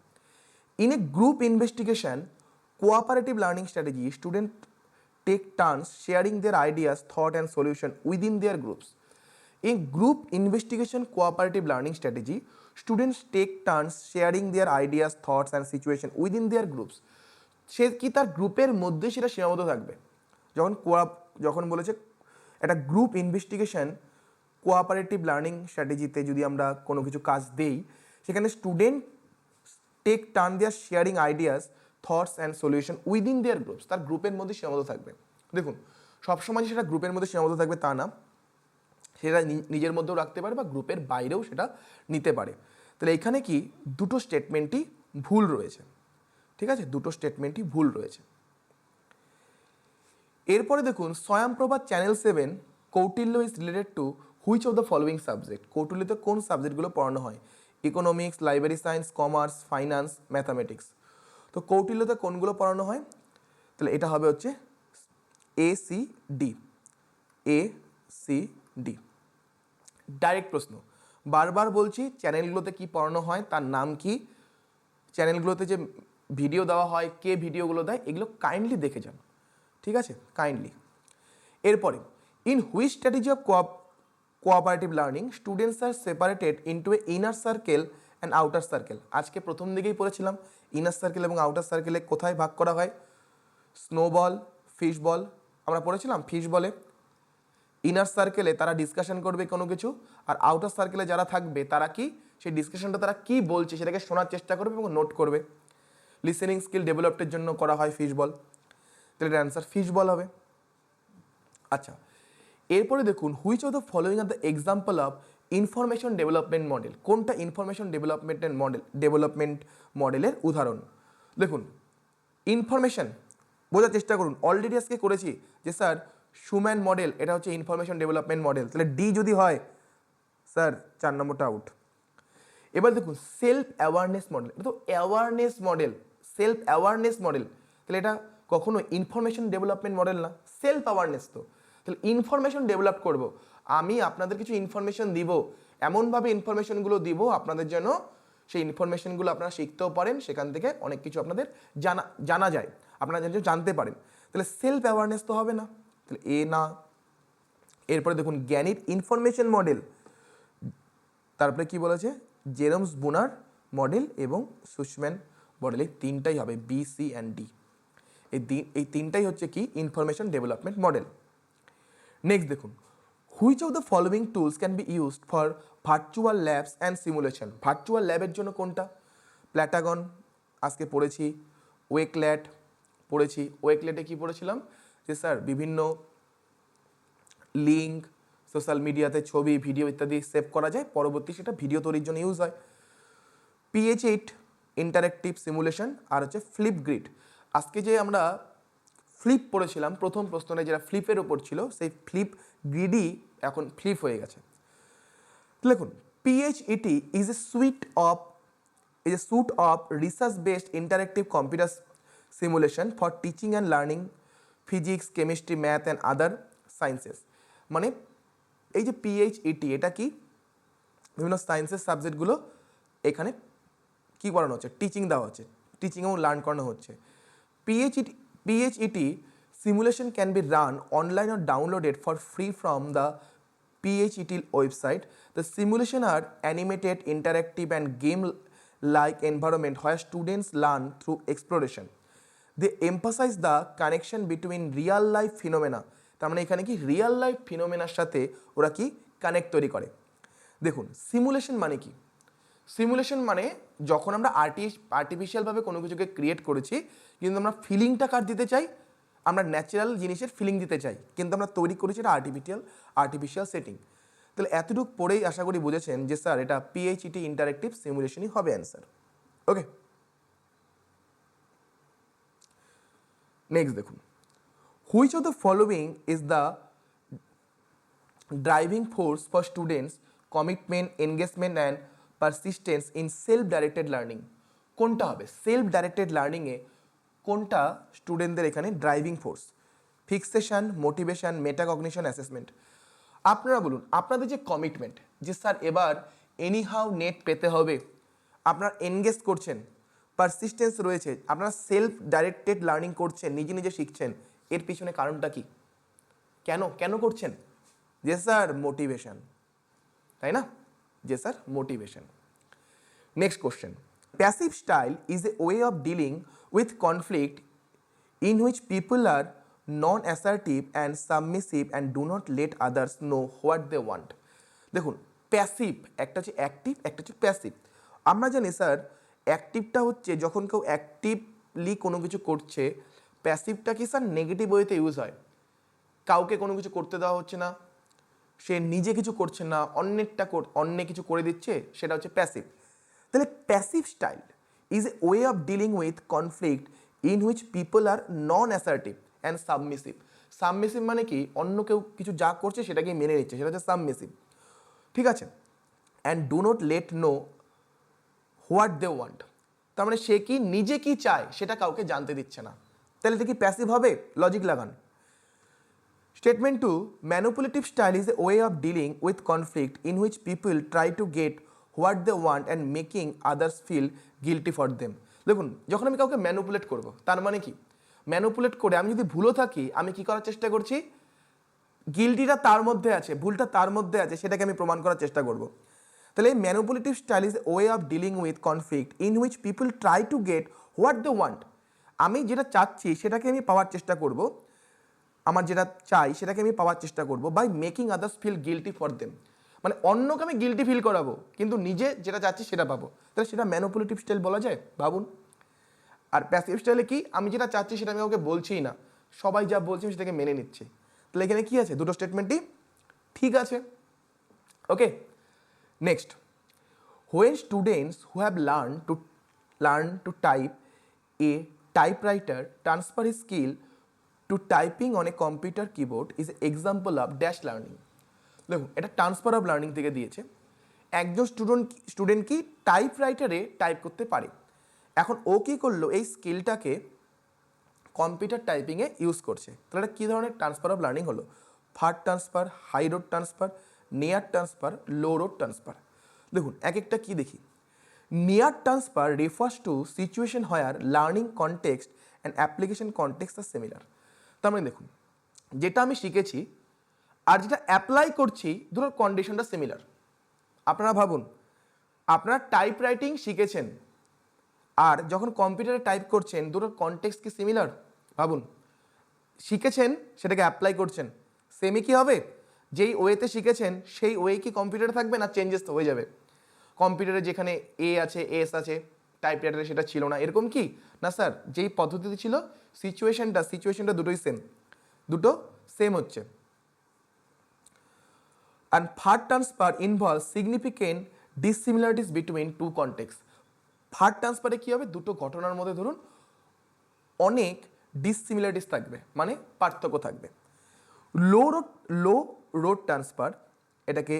In a group investigation cooperative learning strategy, student take turns sharing their ideas, thought and solution within their groups. In group investigation cooperative learning strategy, students take turns sharing their ideas, thoughts and situation within their groups. সে কি তার গ্রুপের মধ্যে সেটা সীমাবদ্ধ থাকবে। যখন বলেছে একটা গ্রুপ ইনভেস্টিগেশন কোঅপারেটিভ লার্নিং স্ট্র্যাটেজিতে যদি আমরা কোনো কিছু কাজ দেই, সেখানে student take turn their sharing ideas, thoughts and solution within their groups, তার গ্রুপের মধ্যে সীমাবদ্ধ থাকবে। দেখুন সবসময় সেটা গ্রুপের মধ্যে সীমাবদ্ধ থাকবে তা না, সেটা নিজের মধ্যেও রাখতে পারে বা গ্রুপের বাইরেও সেটা নিতে পারে। তাহলে এখানে কি দুটো স্টেটমেন্টই ভুল রয়েছে, ঠিক আছে, দুটো স্টেটমেন্টই ভুল রয়েছে। এরপরে দেখুন Swayamprabha channel 7 Kautilya is related to which of the following subject. কৌটিল্যতে কোন সাবজেক্টগুলো পড়ানো হয়, economics, library science, commerce, finance, mathematics. তো কৌটিল্যতে কোনগুলো পড়ানো হয়, তাহলে এটা হবে হচ্ছে ACD। ডাইরেক্ট প্রশ্ন, বারবার বলছি চ্যানেলগুলোতে কি পড়ানো হয়, তার নাম কি, চ্যানেলগুলোতে যে ভিডিও দেওয়া হয়, কে ভিডিওগুলো দেয়, এগুলো কাইন্ডলি দেখে যান, ঠিক আছে, কাইন্ডলি। এরপরে in which strategy of cooperative learning students are separated into a inner circle and outer circle. আজকে প্রথম দিকেই পড়েছিলাম ইনার সার্কেল এবং আউটার সার্কেলে কোথায় ভাগ করা হয়, স্নোবল, ফিশ বল, আমরা পড়েছিলাম ফিশ বলে। ইনার সার্কেলে তারা ডিসকাশন করবে কোনো কিছু, আর আউটার সার্কেলে যারা থাকবে তারা কি সেই ডিসকাশনটা তারা কি বলছে সেটাকে শোনার চেষ্টা করবে এবং নোট করবে। লিসেনিং স্কিল ডেভেলপের জন্য করা হয় ফিশ বল, তাহলে এটার অ্যান্সার ফিশ বল হবে। আচ্ছা এরপরে দেখুন which of the following are the example of information development model. কোনটা ইনফরমেশন ডেভেলপমেন্ট মডেলের উদাহরণ। দেখুন ইনফরমেশন বোঝার চেষ্টা করুন, অলরেডি আজকে করেছি যে স্যার সুম্যান মডেল এটা হচ্ছে ইনফরমেশন ডেভেলপমেন্ট মডেল, তাহলে ডি যদি হয় স্যার 4 নম্বরটা আউট। এবার দেখুন সেলফ অ্যাওয়ারনেস মডেল, এটা তো awareness model, self awareness model, তাহলে এটা কখনো ইনফরমেশন ডেভেলপমেন্ট মডেল না, সেলফ অ্যাওয়ারনেস। তো তাহলে ইনফরমেশন ডেভেলপ করব আমি আপনাদের কিছু ইনফরমেশন দিব, এমনভাবে ইনফরমেশনগুলো দিব আপনাদের জন্য সেই ইনফরমেশনগুলো আপনারা শিখতেও পারেন, সেখান থেকে অনেক কিছু আপনাদের জানা যায়, আপনারা যেন জানতে পারেন। তাহলে সেলফ অ্যাওয়ারনেস তো হবে না, তাহলে এ না। এরপরে দেখুন জ্ঞানীর ইনফরমেশন মডেল, তারপরে কি বলেছে জেরমস বুনার মডেল এবং সুশম্যান মডেল, এই তিনটাই হবে বি, সি অ্যান্ড ডি। এই তিনটাই হচ্ছে কি ইনফরমেশন ডেভেলপমেন্ট মডেল। নেক্সট দেখুন which of the following tools can be used for virtual labs and simulation. Virtual ল্যাবের জন্য কোনটা? প্ল্যাটাগন আজকে পড়েছি, ওয়েকল্যাট পড়েছি। ওয়েকল্যাটে কি পড়েছিলাম যে স্যার বিভিন্ন লিঙ্ক সোশ্যাল মিডিয়াতে ছবি ভিডিও ইত্যাদি সেভ করা যায়, পরবর্তী সেটা ভিডিও তৈরির জন্য ইউজ হয়। PH8 ইন্টারেক্টিভ সিমুলেশন, আর হচ্ছে ফ্লিপ গ্রিড। আজকে যে আমরা ফ্লিপ পড়েছিলাম প্রথম প্রশ্নটা যেটা ফ্লিপের ওপর ছিল, সেই ফ্লিপ গ্রিডই এখন ফ্লিপ হয়ে গেছে। দেখুন PHET is a sweet of research based interactive computer simulation for teaching and learning physics, chemistry, math and other sciences. মানে এই যে PHET এটা কি বিভিন্ন সায়েন্সের সাবজেক্টগুলো এখানে কি করানো হচ্ছে, টিচিং দেওয়া হচ্ছে, টিচিং এবং লার্ন করানো হচ্ছে। PHET simulation can be run online or downloaded for free from the PHET website. The simulation are animated, interactive and game-like environment where students learn through exploration. They emphasize the connection between real-life phenomena. তার মানে এখানে কি real life ফিনোমেনার সাথে ওরা কি connect তৈরি করে। দেখুন সিমুলেশন মানে কি? সিমুলেশন মানে যখন আমরা আর্টিফিশিয়ালভাবে কোনো কিছুকে ক্রিয়েট করেছি, কিন্তু আমরা ফিলিংটা কার দিতে চাই, আমরা ন্যাচারাল জিনিসের ফিলিং দিতে চাই, কিন্তু আমরা তৈরি করেছি এটা আর্টিফিশিয়াল সেটিং। তাহলে এতটুকু পড়েই আশা করি বুঝেছেন যে স্যার এটা PHET ইন্টারেক্টিভ সিমুলেশনই হবে অ্যান্সার। ওকে, নেক্সট দেখুন which of the following is the driving force for students commitment, engagement and persistence in self directed learning. কোনটা হবে সেলফ ডাইরেক্টেড লার্নিংয়ে, কোনটা স্টুডেন্টদের এখানে driving force? Fixation, motivation, metacognition, assessment. আপনারা বলুন আপনাদের যে কমিটমেন্ট যে স্যার এবার এনিহাউ নেট পেতে হবে, আপনারা এনগেজ করছেন, পারসিস্টেন্স রয়েছে, আপনারা সেলফ ডাইরেক্টেড লার্নিং করছেন, নিজে নিজে শিখছেন, এর পিছনে কারণটা কি? কেন করছেন? যে স্যার মোটিভেশন, তাই না? যে sir motivation. Next question, passive style is a way of dealing with conflict in which people are non-assertive and submissive and do not let others know what they want. দেখুন passive একটা হচ্ছে active, একটা হচ্ছে passive. আমরা জানি sir অ্যাক্টিভটা হচ্ছে যখন কেউ অ্যাক্টিভলি কোনো কিছু করছে, প্যাসিভটা কি স্যার নেগেটিভ ওয়েতে ইউজ হয়, কাউকে কোনো কিছু করতে দেওয়া হচ্ছে না, সে নিজে কিছু করছে না, অন্য কিছু করে দিচ্ছে, সেটা হচ্ছে প্যাসিভ। তাহলে passive style is a way of dealing with conflict in which people are non-assertive and submissive. Submissive মানে কি অন্য কেউ কিছু যা করছে সেটাকে মেনে নিচ্ছে, সেটা হচ্ছে submissive, ঠিক আছে? and do not let know what they want, তার মানে সে কি নিজে কি চায় সেটা কাউকে জানতে দিচ্ছে না। তাহলে এটা কি প্যাসিভ হবে? লজিক লাগান। Statement 2, manipulative style is a way of dealing with conflict in which people try to get what they want and making others feel guilty for them. দেখুন যখন আমি কাউকে ম্যানিপুলেট করব, তার মানে কি ম্যানিপুলেট করে আমি যদি ভুলও থাকি, আমি কি করার চেষ্টা করছি, গিল্টিটা তার মধ্যে আছে, ভুলটা তার মধ্যে আছে, সেটাকে আমি প্রমাণ করার চেষ্টা করব। তাহলে manipulative style is way of dealing with conflict in which people try to get what they want. আমি যেটা চাচ্ছি সেটাকে আমি পাওয়ার চেষ্টা করব, আমার যেটা চাই সেটাকে আমি পাওয়ার চেষ্টা করব by making others feel guilty for them. মানে অন্যকে আমি গিল্টি ফিল করাবো, কিন্তু নিজে যেটা চাচ্ছি সেটা পাবো, তাহলে সেটা ম্যানিপুলেটিভ স্টাইল বলা যায়, ভাবুন। আর প্যাসিভ স্টাইলে কি, আমি যেটা চাচ্ছি সেটা আমি কাউকে বলছিই না, সবাই যা বলছি সেটাকে মেনে নিচ্ছে। তাহলে এখানে কি আছে, দুটো স্টেটমেন্টই ঠিক আছে। Okay, next, when students who have learn to type a typewriter transfer his skill to typing on a computer keyboard is example of dash learning. দেখুন এটা ট্রান্সফার অফ লার্নিং থেকে দিয়েছে। একজন স্টুডেন্ট কি টাইপরাইটারে টাইপ করতে পারে, এখন ও কী করলো, এই স্কিলটাকে কম্পিউটার টাইপিংয়ে ইউজ করছে, তাহলে এটা কী ধরনের ট্রান্সফার অফ লার্নিং হলো? Far transfer, high road transfer, near transfer, low road transfer. দেখুন এক একটা কি দেখি। Near transfer refers to situation where learning context and application context are similar. তার মানে দেখুন যেটা আমি শিখেছি আর যেটা অ্যাপ্লাই করছি দুটোর কন্ডিশনটা সিমিলার। আপনারা ভাবুন, আপনারা টাইপ রাইটিং শিখেছেন আর যখন কম্পিউটারে টাইপ করছেন দুটোর কনটেক্সট কি সিমিলার? ভাবুন, শিখেছেন সেটাকে অ্যাপ্লাই করছেন, সেমই কি হবে? যেই ওয়েতে শিখেছেন সেই ওয়ে কি কম্পিউটারে থাকবে না চেঞ্জেস তো হয়ে যাবে? কম্পিউটারে যেখানে এ আছে এস আছে টাইপ রাইটারে সেটা ছিল না, এরকম কি না স্যার? যেই পদ্ধতিতে ছিল সিচুয়েশনটা দুটোই সেম, দুটো সেম হচ্ছে। And far transfer involves significant dissimilarities between two contexts. Far ট্রান্সফারে কী হবে? দুটো ঘটনার মধ্যে ধরুন অনেক ডিসিমিলারিটিস থাকবে, মানে পার্থক্য থাকবে। লো রোড ট্রান্সফার, এটাকে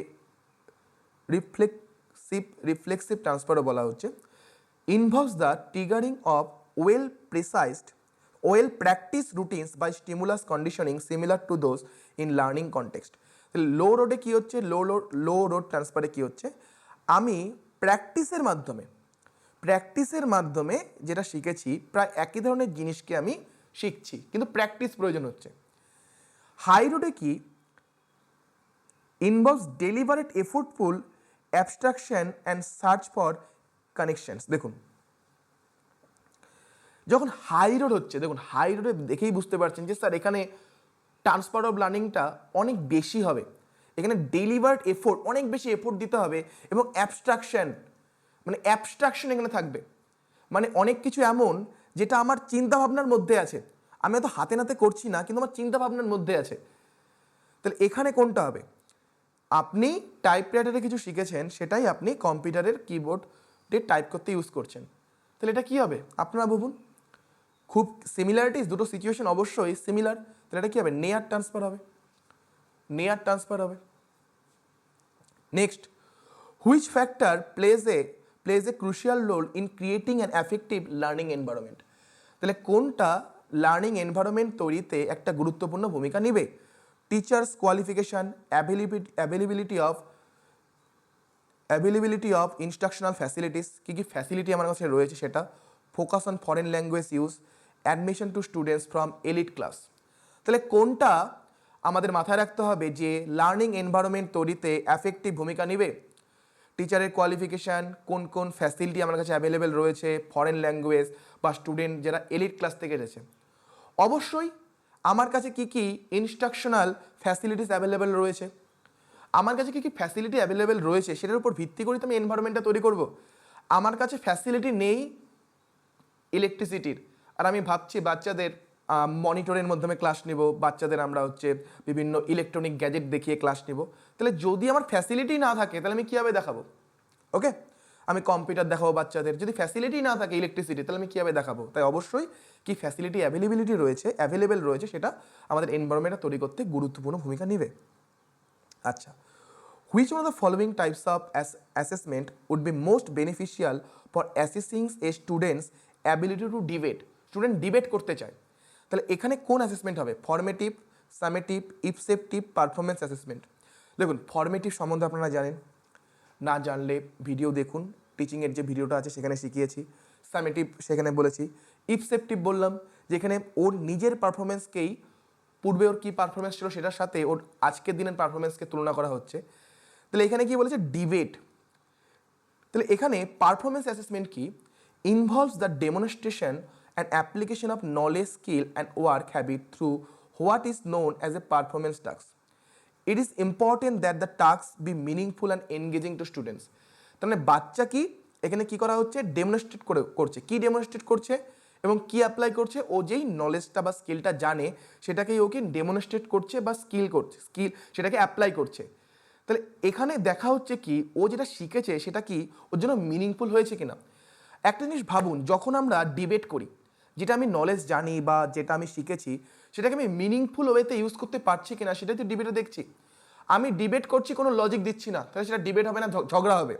রিফ্লেক্সিভ ট্রান্সফারও বলা হচ্ছে, involves the triggering of well practice routines by stimulus conditioning similar to those in learning context. Low রোডে কী হচ্ছে? লো রোড ট্রান্সফারে কী হচ্ছে? আমি প্র্যাকটিসের মাধ্যমে যেটা শিখেছি প্রায় একই ধরনের জিনিসকে আমি শিখছি, কিন্তু প্র্যাকটিস প্রয়োজন হচ্ছে। হাই রোডে কি involves deliberate effortful abstraction and search for connections. দেখুন যখন হাই রোড হচ্ছে, দেখুন হাই রোডে দেখেই বুঝতে পারছেন যে স্যার এখানে ট্রান্সফার অফ লার্নিংটা অনেক বেশি হবে, এখানে ডেলিভার্ড এফোর্ট অনেক বেশি এফোর্ট দিতে হবে এবং অ্যাবস্ট্রাকশন এখানে থাকবে, মানে অনেক কিছু এমন যেটা আমার চিন্তাভাবনার মধ্যে আছে, আমি হয়তো হাতে নাতে করছি না কিন্তু আমার চিন্তাভাবনার মধ্যে আছে। তাহলে এখানে কোনটা হবে? আপনি টাইপরাইটারে কিছু শিখেছেন সেটাই আপনি কম্পিউটারের কিবোর্ডে টাইপ করতে ইউজ করছেন, তাহলে এটা কী হবে? আপনারা ভাবুন, খুব সিমিলারিটিস, দুটো সিচুয়েশন অবশ্যই সিমিলার, তাহলে এটা কী হবে? নিয়ার ট্রান্সফার হবে। Next, which factor plays a crucial role in creating an effective learning environment. তাহলে কোনটা লার্নিং এনভায়রনমেন্ট তৈরিতে একটা গুরুত্বপূর্ণ ভূমিকা নেবে? Teachers qualification, availability of instructional facilities, কী কী ফ্যাসিলিটি আমার কাছে রয়েছে সেটা, focus on foreign language use, admission to students from elite class. তাহলে কোনটা আমাদের মাথায় রাখতে হবে যে লার্নিং এনভায়রনমেন্ট তৈরিতে এফেক্টিভ ভূমিকা নেবে? টিচারের কোয়ালিফিকেশান, কোন কোন ফ্যাসিলিটি আমার কাছে অ্যাভেলেবেল রয়েছে, ফরেন ল্যাঙ্গুয়েজ বা স্টুডেন্ট যারা এলিট ক্লাস থেকে এসেছে। অবশ্যই আমার কাছে কি কি ইনস্ট্রাকশনাল ফ্যাসিলিটিস অ্যাভেলেবেল রয়েছে, আমার কাছে কি কি ফ্যাসিলিটি অ্যাভেলেবেল রয়েছে সেটার উপর ভিত্তি করে তো আমি এনভায়রনমেন্টটা তৈরি করব। আমার কাছে ফ্যাসিলিটি নেই ইলেকট্রিসিটির, আর আমি ভাবছি বাচ্চাদের মনিটরের মাধ্যমে ক্লাস নিব, বাচ্চাদের আমরা বিভিন্ন ইলেকট্রনিক গ্যাজেট দেখিয়ে ক্লাস নিব, তাহলে যদি আমার ফ্যাসিলিটি না থাকে তাহলে আমি কীভাবে দেখাবো? ওকে, আমি কম্পিউটার দেখাবো বাচ্চাদের, যদি ফ্যাসিলিটি না থাকে ইলেকট্রিসিটি তাহলে আমি কীভাবে দেখাবো? তাই অবশ্যই কি ফ্যাসিলিটি অ্যাভেলেবেল রয়েছে সেটা আমাদের এনভায়রনমেন্টটা তৈরি করতে গুরুত্বপূর্ণ ভূমিকা নেবে। আচ্ছা, which one of the following types of assessment would be most beneficial for assessing a student's ability to debate? Student debate করতে চায়, তাহলে এখানে কোন অ্যাসেসমেন্ট হবে? Formative, summative, ipsative, performance assessment. দেখুন ফর্মেটিভ সম্বন্ধে আপনারা জানেন, না জানলে ভিডিও দেখুন, টিচিংয়ের যে ভিডিওটা আছে সেখানে শিখিয়েছি। সামেটিভ সেখানে বলেছি। ইপসেপটিভ বললাম যেখানে ওর নিজের পারফরমেন্সকেই, পূর্বে ওর কী পারফরমেন্স ছিল সেটার সাথে ওর আজকের দিনের পারফরমেন্সকে তুলনা করা হচ্ছে। তাহলে এখানে কি বলেছে? ডিবেট। তাহলে এখানে পারফরমেন্স অ্যাসেসমেন্ট কি? Involves the demonstration and application of knowledge, skill and work habit through what is known as a performance task. It is important that the tasks be meaningful and engaging to students. তাহলে বাচ্চা কি এখানে কি করা হচ্ছে? Demonstrate করছে। কি demonstrate করছে এবং কি অ্যাপ্লাই করছে? ও যেই নলেজটা বা স্কিলটা জানে সেটাকেই ওকে ডেমনস্ট্রেট করছে বা স্কিল সেটাকে অ্যাপ্লাই করছে। তাহলে এখানে দেখা হচ্ছে কি ও যেটা শিখেছে সেটা কি ওর জন্য মিনিংফুল হয়েছে কিনা। একটা জিনিস ভাবুন, যখন আমরা ডিবেট করি, যেটা আমি নলেজ জানি বা যেটা আমি শিখেছি সেটাকে আমি মিনিংফুল ওয়েতে ইউজ করতে পারছি কিনা সেটাই তো ডিবেটে দেখছি। আমি ডিবেট করছি, কোনো লজিক দিচ্ছি না, তাহলে সেটা ডিবেট হবে না, ঝগড়া হবে।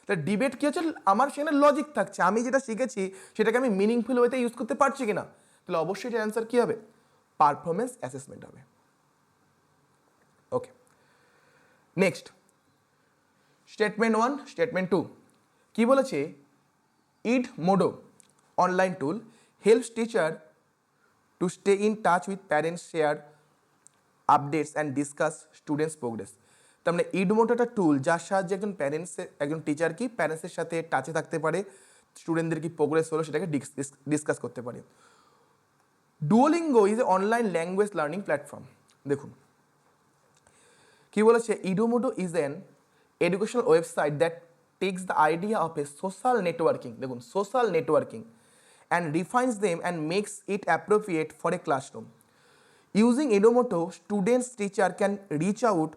তাহলে ডিবেট কী হচ্ছে? আমার সেখানে লজিক থাকছে, আমি যেটা শিখেছি সেটাকে আমি মিনিংফুল ওয়েতে ইউজ করতে পারছি কিনা। তাহলে অবশ্যই এটার অ্যান্সার কী হবে? পারফরমেন্স অ্যাসেসমেন্ট হবে। ওকে, নেক্সট স্টেটমেন্ট 1, স্টেটমেন্ট 2 কি বলেছে? Edmodo online tool helps teacher to stay in touch with parents, share updates and discuss students progress. তার মানে ইডমোটো একটা টুল যার সাহায্যে একজন টিচার কি প্যারেন্টসের সাথে টাচে থাকতে পারে, স্টুডেন্টদের কি প্রোগ্রেস হলো সেটাকে ডিসকাস করতে পারে। Duolingo is a online language learning platform. দেখুন কি বলেছে, Edmodo is an educational website that takes the idea of a social networking, দেখুন social networking, and refines them and makes it appropriate for a classroom. Using Edomoto, students teacher can reach out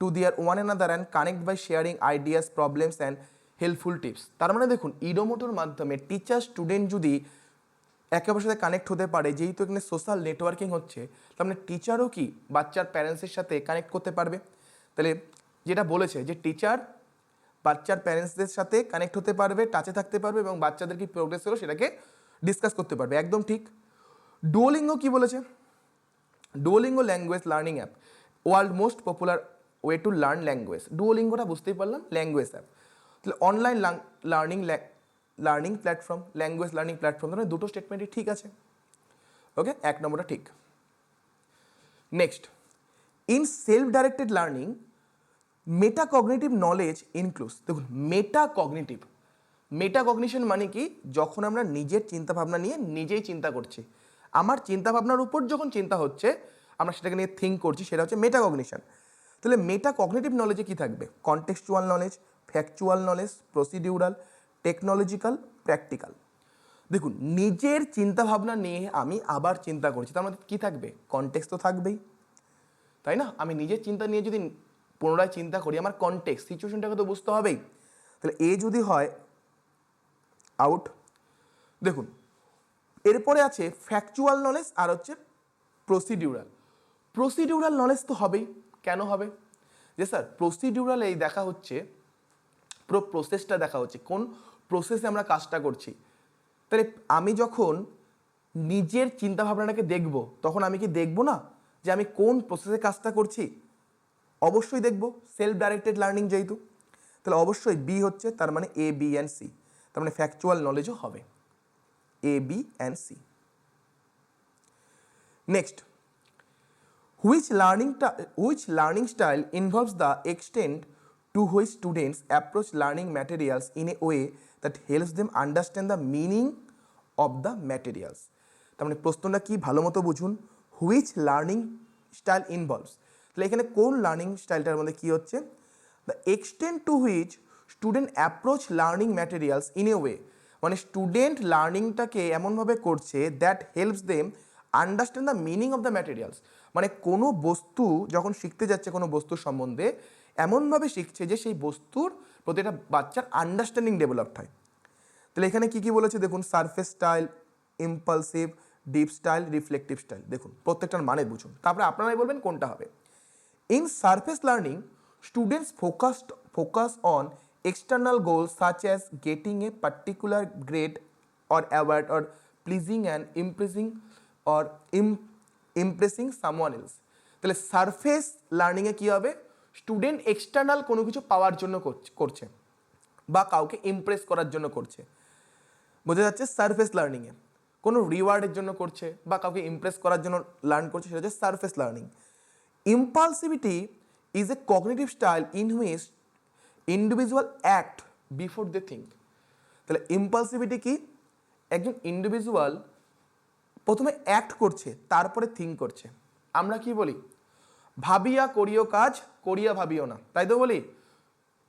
to their one another and connect by sharing ideas, problems and helpful tips. তার মানে দেখুন ইডোমোটোর মাধ্যমে teacher student যদি একে অপরের সাথে connect হতে পারে, যেহেতু এখানে সোশ্যাল নেটওয়ার্কিং হচ্ছে, তার মানে টিচারও কি বাচ্চার প্যারেন্টসের সাথে কানেক্ট করতে পারবে। তাহলে যেটা বলেছে যে টিচার বাচ্চার প্যারেন্টসদের সাথে কানেক্ট হতে পারবে, টাচে থাকতে পারবে এবং বাচ্চাদের কি প্রোগ্রেস হলো সেটাকে ডিসকাস করতে পারবে, একদম ঠিক। ডুওলিঙ্গো কি বলেছে? Duolingo language learning app, world most popular way to learn language. ডুওলিঙ্গোটা বুঝতেই পারলাম, ল্যাঙ্গুয়েজ অ্যাপ। তাহলে online learning platform, language learning platform, ধরুন দুটো স্টেটমেন্টই ঠিক আছে। ওকে, 1 নম্বরটা ঠিক। Next, in self directed learning metacognitive knowledge includes. দেখুন মেটাকগনিশন মানে কি? যখন আমরা নিজের চিন্তাভাবনা নিয়ে নিজেই চিন্তা করছি, আমার চিন্তাভাবনার উপর যখন চিন্তা হচ্ছে, আমরা সেটাকে নিয়ে থিঙ্ক করছি, সেটা হচ্ছে মেটাকগনিশন। তাহলে মেটাকগনিটিভ নলেজে কি থাকবে? Contextual knowledge, factual knowledge, procedural, technological, practical. দেখুন নিজের চিন্তাভাবনা নিয়ে আমি আবার চিন্তা করছি, তার মধ্যে কী থাকবে? কনটেক্সট তো থাকবেই, তাই না? আমি নিজের চিন্তা নিয়ে যদি পুনরায় চিন্তা করি, আমার কনটেক্সট সিচুয়েশনটাকে তো বুঝতে হবেই। তাহলে এ যদি হয় আউট। দেখুন এরপরে আছে ফ্যাকচুয়াল নলেজ আর হচ্ছে প্রসিডিউরাল নলেজ তো হবেই। কেন হবে? যে স্যার প্রসিডিউরাল এই দেখা হচ্ছে, পুরো প্রসেসটা দেখা হচ্ছে, কোন প্রসেসে আমরা কাজটা করছি। তাহলে আমি যখন নিজের চিন্তাভাবনাটাকে দেখব, তখন আমি কি দেখব না যে আমি কোন প্রসেসে কাজটা করছি? অবশ্যই দেখব, সেলফ ডাইরেক্টেড লার্নিং যেহেতু। তাহলে অবশ্যই বি হচ্ছে, তার মানে এ, বি অ্যান্ড সি, তার মানে ফ্যাকচুয়াল নলেজও হবে, A, B and C. Next, which learning style involves the extent to which students approach learning materials in a way that helps them understand the meaning of the materials। তার মানে প্রশ্নটা কি ভালো মতো বুঝুন, which learning style involves, তাহলে এখানে কোন লার্নিং স্টাইলটার মধ্যে কি হচ্ছে? the extent to which student approach learning materials in a way, মানে স্টুডেন্ট লার্নিংটাকে এমনভাবে করছে that helps them understand the meaning of the materials, মানে কোনো বস্তু যখন শিখতে যাচ্ছে, কোনো বস্তুর সম্বন্ধে এমনভাবে শিখছে যে সেই বস্তুর প্রতি একটা বাচ্চার আন্ডারস্ট্যান্ডিং ডেভেলপড হয়। তাহলে এখানে কী কী বলেছে দেখুন, surface style, impulsive, deep style, reflective style. দেখুন প্রত্যেকটার মানে বুঝুন, তারপরে আপনারাই বলবেন কোনটা হবে। In surface learning students focus on external goals such as getting a particular grade or award or pleasing and impressing someone else। তাহলে সারফেস লার্নিংয়ে কী হবে? স্টুডেন্ট এক্সটার্নাল কোনো কিছু পাওয়ার জন্য করছে বা কাউকে ইমপ্রেস করার জন্য করছে, বোঝা যাচ্ছে। সারফেস লার্নিংয়ে কোনো রিওয়ার্ডের জন্য করছে বা কাউকে ইমপ্রেস করার জন্য লার্ন করছে, সেটা হচ্ছে surface learning. Impulsivity is a cognitive style in which individual act before they think. তাহলে ইম্পালসিভিটি কি? একজন ইন্ডিভিজুয়াল প্রথমে অ্যাক্ট করছে, তারপরে থিঙ্ক করছে। আমরা কি বলি? ভাবিয়া করিও কাজ, করিয়া ভাবিও না, তাই তো বলি?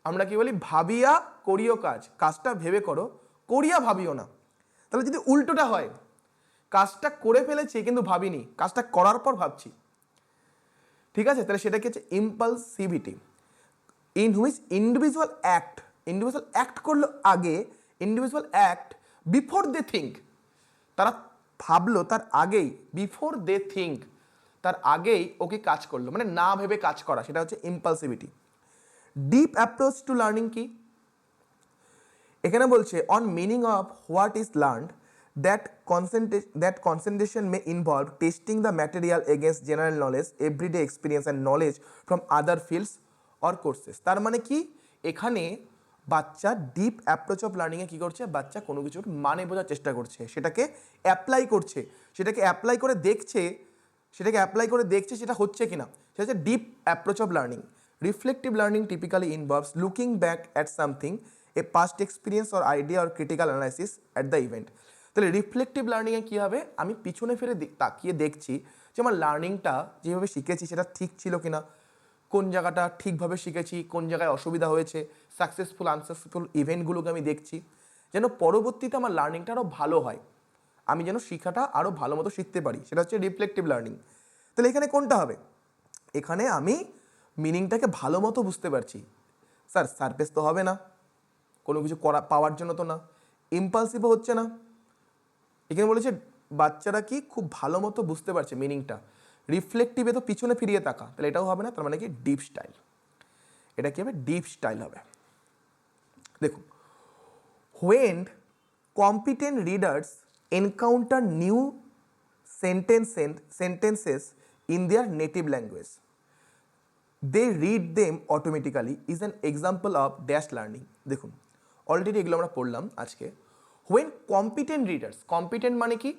আমরা কি বলি? ভাবিয়া করিও কাজ, কাজটা ভেবে করো, করিয়া ভাবিও না। তাহলে যদি উল্টোটা হয়, কাজটা করে ফেলেছি কিন্তু ভাবিনি, কাজটা করার পর ভাবছি, ঠিক আছে? তাহলে সেটা কি হচ্ছে? Impulsivity. In which individual act করলো আগে, individual act before they think, তারা ভাবলো তার আগেই, বিফোর দে থিঙ্ক, তার আগেই ওকে কাজ করলো, মানে না ভেবে কাজ করা, সেটা হচ্ছে ইম্পালসিভিটি। ডিপ অ্যাপ্রোচ টু লার্নিং কি? এখানে বলছে on meaning of what is learned, That concentration may involve testing the material against general knowledge, everyday experience and knowledge from other fields or courses. তার মানে কি, এখানে বাচ্চা ডিপ অ্যাপ্রোচ অফ লার্নিংয়ে কী করছে, বাচ্চা কোনো কিছুর মানে বোঝার চেষ্টা করছে, সেটাকে অ্যাপ্লাই করছে, সেটাকে অ্যাপ্লাই করে দেখছে সেটা হচ্ছে কিনা, সেটা হচ্ছে deep approach of learning. Reflective learning typically involves looking back at something, A past experience or idea or critical analysis at the event. তাহলে রিফ্লেক্টিভ লার্নিংয়ে কী হবে, আমি পিছনে ফিরে তাকিয়ে দেখছি যে আমার লার্নিংটা যেভাবে শিখেছি সেটা ঠিক ছিল কিনা, কোন জায়গাটা ঠিকভাবে শিখেছি, কোন জায়গায় অসুবিধা হয়েছে, সাকসেসফুল আনসাকসেসফুল ইভেন্টগুলোকে আমি দেখছি, যেন পরবর্তীতে আমার লার্নিংটা আরও ভালো হয়, আমি যেন শিক্ষাটা আরও ভালো মতো শিখতে পারি, সেটা হচ্ছে রিফ্লেক্টিভ লার্নিং। তাহলে এখানে কোনটা হবে, এখানে আমি মিনিংটাকে ভালো মতো বুঝতে পারছি। স্যার সারফেস তো হবে না, কোনো কিছু পাওয়ার জন্য তো না, ইম্পালসিভও হচ্ছে না। এখানে বলেছে বাচ্চারা কি খুব ভালো মতো বুঝতে পারছে মিনিংটা। রিফ্লেক্টিভে তো পিছনে ফিরিয়ে তাকা, তাহলে এটাও হবে না, তার মানে কি ডিপ স্টাইল। এটা কি হবে, ডিপ স্টাইল হবে। দেখুন, when competent readers encounter new sentences in their native language, they read them automatically is an example of dash learning. দেখুন অলরেডি এগুলো আমরা পড়লাম আজকে। when competent readers, competent মানে কি,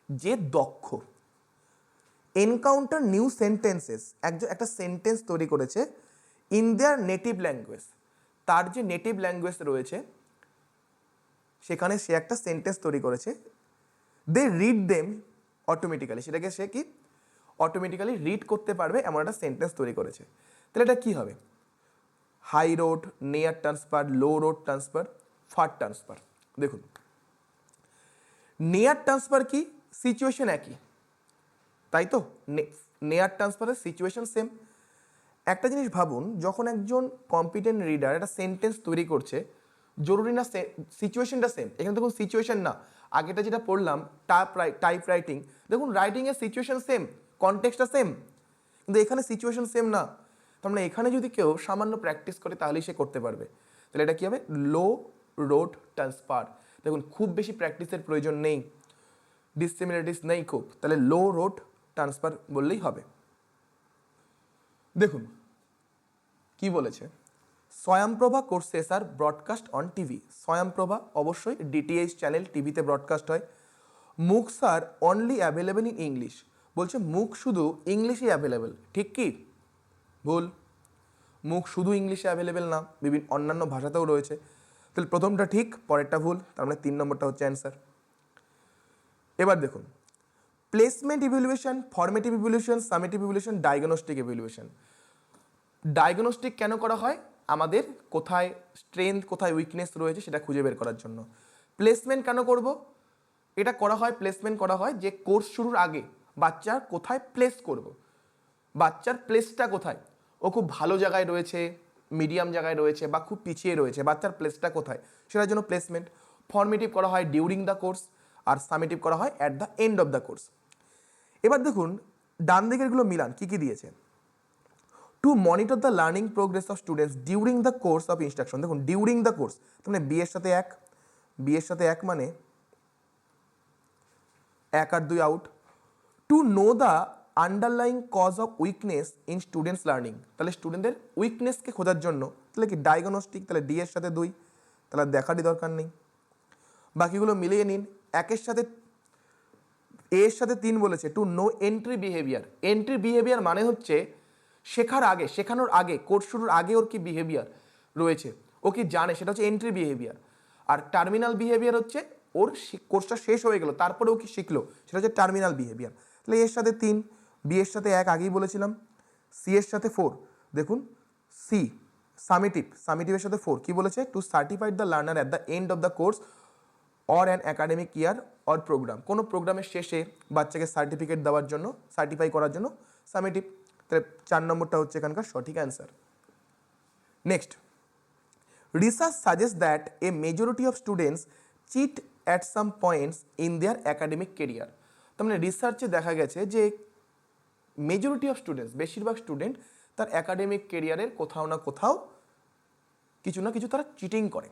যে দক্ষ, এনকাউন্টার নিউ সেন্টেন্সেস, একটা সেন্টেন্স তৈরি করেছে ইন দেয়ার নেটিভ ল্যাঙ্গুয়েজ, তার যে নেটিভ ল্যাঙ্গুয়েজ রয়েছে সেখানে সে একটা সেন্টেন্স তৈরি করেছে, দে রিড দেম অটোমেটিক্যালি, সেটাকে সে কি অটোমেটিক্যালি রিড করতে পারবে এমন একটা সেন্টেন্স তৈরি করেছে। তাহলে এটা কী হবে, high road, near transfer, low road transfer, fur transfer. দেখুন নিয়ার ট্রান্সফার কি, সিচুয়েশন একই, তাই তো, নেয়ার ট্রান্সফারের সিচুয়েশন সেম। একটা জিনিস ভাবুন, যখন একজন কম্পিটেন্ট রিডার একটা সেন্টেন্স তৈরি করছে, জরুরি না সিচুয়েশনটা সেম, এখানে দেখুন সিচুয়েশন না, আগেটা যেটা পড়লাম টাইপ রাইটিং, দেখুন রাইটিংয়ের সিচুয়েশন সেম, কনটেক্সটটা সেম, কিন্তু এখানে সিচুয়েশন সেম না। তার মানে এখানে যদি কেউ সামান্য প্র্যাকটিস করে তাহলেই সে করতে পারবে। তাহলে এটা কী হবে, লো রোড ট্রান্সফার। দেখুন খুব বেশি প্র্যাকটিসের প্রয়োজন নেই, ডিসিমিলারিটিস নেই খুব, তাহলে লো রোড ট্রান্সফার বললেই হবে। দেখুন কি বলেছে, Swayamprabha courses are broadcast on TV. Swayamprabha অবশ্যই ডিটিএইচ চ্যানেল, টিভিতে ব্রডকাস্ট হয়। MOOCs are only available in English, বলছে মুখ শুধু ইংলিশেই অ্যাভেলেবেল, ঠিক কি ভুল, মুখ শুধু ইংলিশে অ্যাভেলেবেল না, বিভিন্ন অন্যান্য ভাষাতেও রয়েছে। তাহলে প্রথমটা ঠিক, পরেরটা ভুল, তার মানে 3 নম্বরটা হচ্ছে অ্যান্সার। এবার দেখুন, placement evaluation, formative evaluation, summative evaluation, diagnostic evaluation. Diagnostic কেন করা হয়, আমাদের কোথায় স্ট্রেংথ কোথায় উইকনেস রয়েছে সেটা খুঁজে বের করার জন্য। প্লেসমেন্ট কেন করব, এটা করা হয়, প্লেসমেন্ট করা হয় যে কোর্স শুরুর আগে বাচ্চার কোথায় প্লেস করব, বাচ্চার প্লেসটা কোথায়, ও খুব ভালো জায়গায় রয়েছে, মিডিয়াম জায়গায় রয়েছে বা খুব পিছিয়ে রয়েছে, বাচ্চার প্লেসটা কোথায়, সেটার জন্য প্লেসমেন্ট। ফর্মেটিভ করা হয় ডিউরিং দ্য কোর্স, আর সামেটিভ করা হয় at the end of the course. এবার দেখুন ডান দিকেরগুলো মিলান, কি কি দিয়েছে, to monitor the learning progress of students during the course of instruction. দেখুন ডিউরিং দ্য কোর্স, মানে বি এর সাথে এক, বি এর সাথে এক মানে 1 আর 2 out. To know the underlying cause of weakness in students learning, তাহলে স্টুডেন্টদের উইকনেসকে খোঁজার জন্য, তাহলে কি ডায়াগনস্টিক, তাহলে ডি এর সাথে 2, তাহলে দেখারই দরকার নেই, বাকিগুলো মিলিয়ে নিন। একের সাথে এর সাথে 3 বলেছে, to know entry behaviour. Entry behaviour মানে হচ্ছে শেখার আগে, শেখানোর আগে, কোর্স শুরুর আগে ওর কি বিহেভিয়ার রয়েছে, ও কি জানে, সেটা হচ্ছে এন্ট্রি বিহেভিয়ার। আর টার্মিনাল বিহেভিয়ার হচ্ছে ওর কোর্সটা শেষ হয়ে গেল তারপরে ও কি শিখলো, সেটা হচ্ছে টার্মিনাল বিহেভিয়ার। তাহলে এর সাথে 3, বি এর সাথে 1 আগেই বলেছিলাম, সি এর সাথে 4, দেখুন সি সামেটিভ, সামেটিভের সাথে 4 কি বলেছে, two certified the learner at the end of the course or an academic year or program, কোনো প্রোগ্রামের শেষে বাচ্চাকে সার্টিফিকেট দেওয়ার জন্য, সার্টিফাই করার জন্য সামেটিভ। তাহলে 4 নম্বরটা হচ্ছে এখানকার সঠিক answer. Next, research suggest that a majority of students cheat at some points in their academic career. তার মানে রিসার্চে দেখা গেছে যে মেজরিটি অফ স্টুডেন্টস, বেশিরভাগ স্টুডেন্ট তার অ্যাকাডেমিক কেরিয়ারের কোথাও না কোথাও কিছু না কিছু তারা চিটিং করে।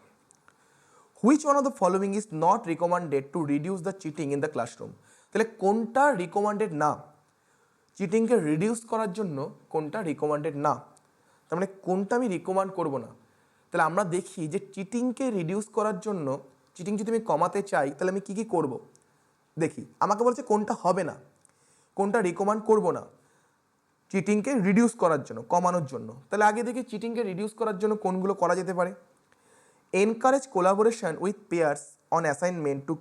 Which one of the following is not recommended to reduce the cheating in the classroom? তাহলে কোনটা রিকমেন্ডেড না? চিটিংকে রিডিউস করার জন্য কোনটা রিকমেন্ডেড না, তার মানে কোনটা আমি রিকমেন্ড করব না। তাহলে আমরা দেখি যে চিটিংকে রিডিউস করার জন্য, চিটিং যদি আমি কমাতে চাই তাহলে আমি কী কী করব। দেখি আমাকে বলছে কোনটা হবে না, কোনটা রিকমেন্ড করব না চিটিংকে রিডিউস করার জন্য, কমানোর জন্য। তাহলে আগে দেখি চিটিংকে রিডিউস করার জন্য কোনগুলো করা যেতে পারে। Encourage collaboration with pairs on assignment to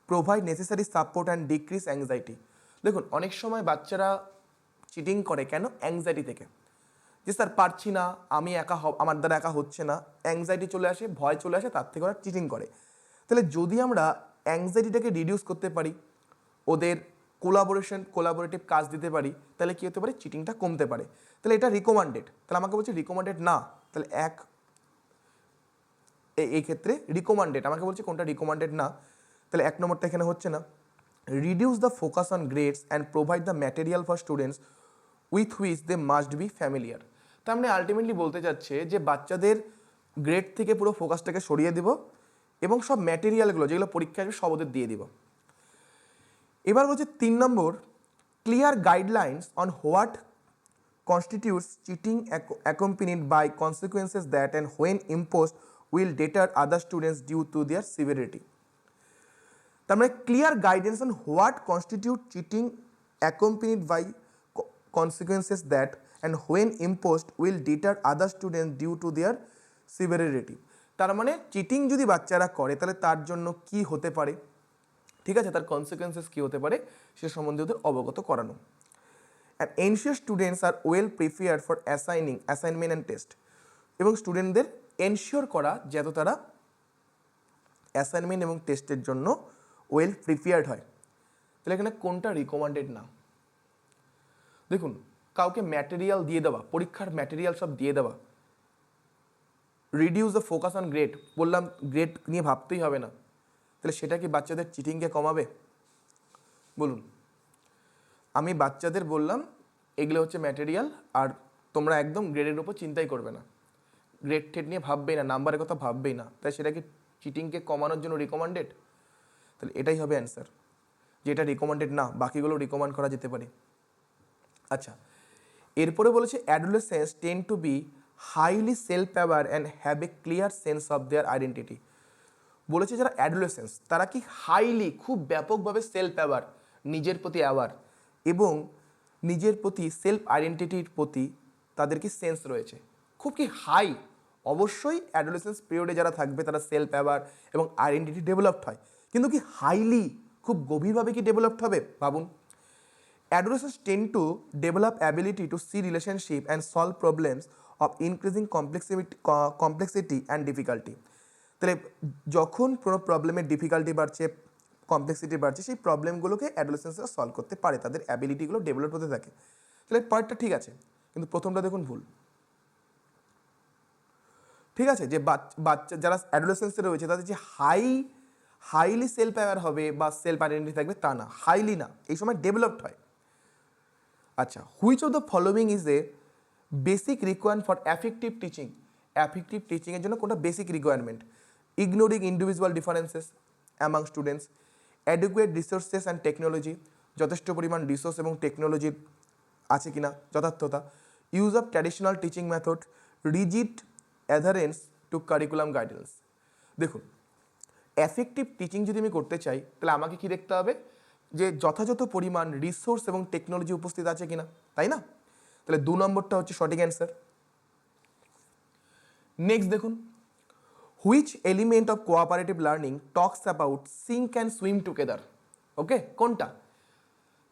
provide necessary support and decrease anxiety. দেখুন অনেক সময় বাচ্চারা চিটিং করে কেন? অ্যাংজাইটি থেকে, যে স্যার পারছি না, আমি একা, আমার দ্বারা একা হচ্ছে না, অ্যাংজাইটি চলে আসে, ভয় চলে আসে, তার থেকে ওরা চিটিং করে। তাহলে যদি আমরা অ্যাংজাইটিটাকে রিডিউস করতে পারি, ওদের কোলাবোরেটিভ কাজ দিতে পারি, তাহলে কী হতে পারে? চিটিংটা কমতে পারে। তাহলে এটা রিকমেন্ডেড, তাহলে আমাকে বলছে রিকমেন্ডেড না, তাহলে এই ক্ষেত্রে রিকমেন্ডেড, আমাকে বলছে কোনটা রিকমেন্ডেড না, তাহলে 1 নম্বরটা এখানে হচ্ছে না। Reduce the focus on grades and provide the material for students with which they must be familiar. তার মানে আলটিমেটলি বলতে চাচ্ছে যে বাচ্চাদের গ্রেড থেকে পুরো ফোকাসটাকে সরিয়ে দিব এবং সব ম্যাটেরিয়ালগুলো যেগুলো পরীক্ষা আসবে সব ওদের দিয়ে দিব। এবার বলছে 3 নম্বর, clear guidelines on what constitutes cheating accompanied by consequences that and when imposed will deter other students due to their severity. তার মানে clear guidance on what constitute cheating accompanied by consequences that and when imposed will deter other students due to their severity। তার মানে cheating যদি বাচ্চারা করে তাহলে তার জন্য কি হতে পারে, ঠিক আছে, তার কনসিকুয়েন্সেস কী হতে পারে সে সম্বন্ধে ওদের অবগত করানো। And ensure students are well prepared for assignment and test, এবং স্টুডেন্টদের এনশিওর করা যাতে তারা অ্যাসাইনমেন্ট এবং টেস্টের জন্য ওয়েল প্রিপেয়ার্ড হয়। তাহলে এখানে কোনটা রিকমেন্ডেড না? দেখুন কাউকে ম্যাটেরিয়াল দিয়ে দেওয়া, পরীক্ষার ম্যাটেরিয়াল সব দিয়ে দেওয়া, reduce the focus on grade, বললাম গ্রেড নিয়ে ভাবতেই হবে না, তাহলে সেটা কি বাচ্চাদের চিটিংকে কমাবে? বলুন। আমি বাচ্চাদের বললাম এগুলো হচ্ছে ম্যাটেরিয়াল, আর তোমরা একদম গ্রেডের উপর চিন্তাই করবে না, গ্রেড টেড নিয়ে ভাববেই না, নাম্বারের কথা ভাববেই না, তাই সেটা কি চিটিংকে কমানোর জন্য রিকমেন্ডেড? তাহলে এটাই হবে অ্যান্সার, যেটা রিকমেন্ডেড না, বাকিগুলো রিকমেন্ড করা যেতে পারে। আচ্ছা, এরপরে বলেছে adolescence tend two be highly self aware and have a clear sense of their identity. বলেছে যারা অ্যাডোলেসেন্স তারা কি হাইলি, খুব ব্যাপকভাবে সেলফ অ্যাওয়ার, নিজের প্রতি অ্যাওয়ার এবং নিজের প্রতি সেলফ আইডেন্টিটির প্রতি তাদের কি সেন্স রয়েছে, খুব কি হাই। অবশ্যই অ্যাডোলেসেন্স পিরিয়ডে যারা থাকবে তারা সেলফ অ্যাওয়ার এবং আইডেন্টিটি ডেভেলপড হয়, কিন্তু কি হাইলি, খুব গভীরভাবে কি ডেভেলপড হবে? ভাবুন। Adolescents tend to develop ability to see relationship and solve problems of increasing complexity and difficulty। তাহলে যখন কোনো প্রবলেমের ডিফিকাল্টি বাড়ছে, কমপ্লেক্সিটি বাড়ছে, সেই প্রবলেমগুলোকে অ্যাডোলেসেন্সরা সলভ করতে পারে, তাদের অ্যাবিলিটিগুলো ডেভেলপ হতে থাকে। তাহলে পার্টটা ঠিক আছে, কিন্তু প্রথমটা দেখুন ভুল। ঠিক আছে, যে বাচ্চা যারা অ্যাডোলেসেন্সে রয়েছে তাদের যে হাইলি সেলফ অ্যাওয়ার হবে বা সেলফ আইডেন্টিটি থাকবে তা না, হাইলি না, এই সময় ডেভেলপড হয়। আচ্ছা, which of the following is a basic requirement for effective teaching? Effective টিচিংয়ের জন্য কোনটা basic requirement? Ignoring individual differences among students, adequate resources and technology, যথেষ্ট পরিমাণ রিসোর্স এবং টেকনোলজির আছে কিনা, যথার্থতা, use of traditional teaching method, rigid adherence to curriculum guidance. দেখুন, এফেক্টিভ টিচিং যদি আমি করতে চাই তাহলে আমাকে কি দেখতে হবে? যে যথাযথ পরিমাণ রিসোর্স এবং টেকনোলজি উপস্থিত আছে কিনা, তাই না? তাহলে 2 নম্বরটা হচ্ছে সঠিক অ্যান্সার। নেক্সট দেখুন, which element of cooperative learning talks about sink and swim together? Okay, কোনটা?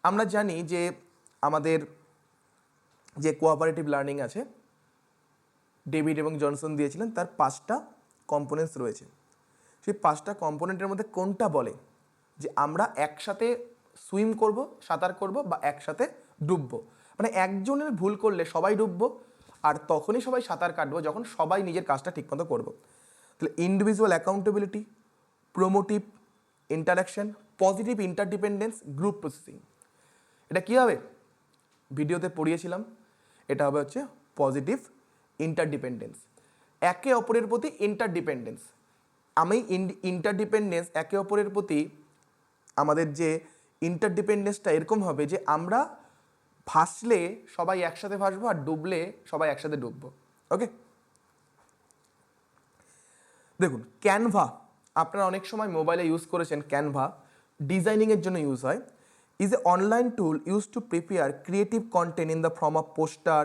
আমরা জানি যে আমাদের যে কোঅপারেটিভ লার্নিং আছে, ডেভিড এবং জনসন দিয়েছিলেন, তার 5টা কম্পোনেন্টস রয়েছে। সেই 5টা কম্পোনেন্টের মধ্যে কোনটা বলে যে আমরা একসাথে সুইম করব, সাঁতার করব, বা একসাথে ডুববো? মানে একজনের ভুল করলে সবাই ডুববো, আর তখনই সবাই সাঁতার কাটবো যখন সবাই নিজের কাজটা ঠিকমতো করবো। তাহলে individual accountability, promotive interaction, positive interdependence, group processing. এটা কী হবে? ভিডিওতে পড়িয়েছিলাম, এটা হবে হচ্ছে পজিটিভ ইন্টারডিপেন্ডেন্স, একে অপরের প্রতি ইন্টারডিপেন্ডেন্স। আমি ইন্টারডিপেন্ডেন্স একে অপরের প্রতি আমাদের যে ইন্টারডিপেন্ডেন্সটা এরকম হবে যে আমরা ভাসলে সবাই একসাথে ভাসবো আর ডুবলে সবাই একসাথে ডুববো। ওকে, দেখুন ক্যানভা, আপনারা অনেক সময় মোবাইলে ইউজ করেছেন। ক্যানভা ডিজাইনিংয়ের জন্য ইউজ হয়। Is a online tool use to prepare creative contained in the form of poster,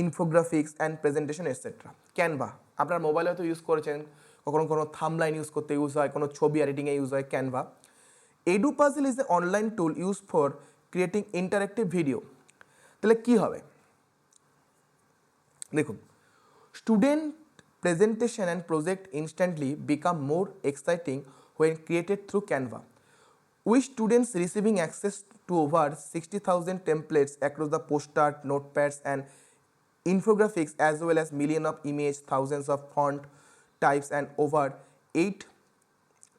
infographics and presentation etcetera. Canva আপনার মোবাইলে হয়তো ইউজ করেছেন, কখনো কোনো থাম্বলাইন ইউজ করতে ইউজ হয়, কোনো ছবি এডিটিংয়ে ইউজ হয় Canva. Edpuzzle is a online tool use for creating interactive video. তাহলে কী হবে দেখুন, student presentation and project instantly become more exciting when created through Canva, with students receiving access to over 60,000 templates across the poster, notepads and infographics, as well as millions of images, thousands of font types and over 8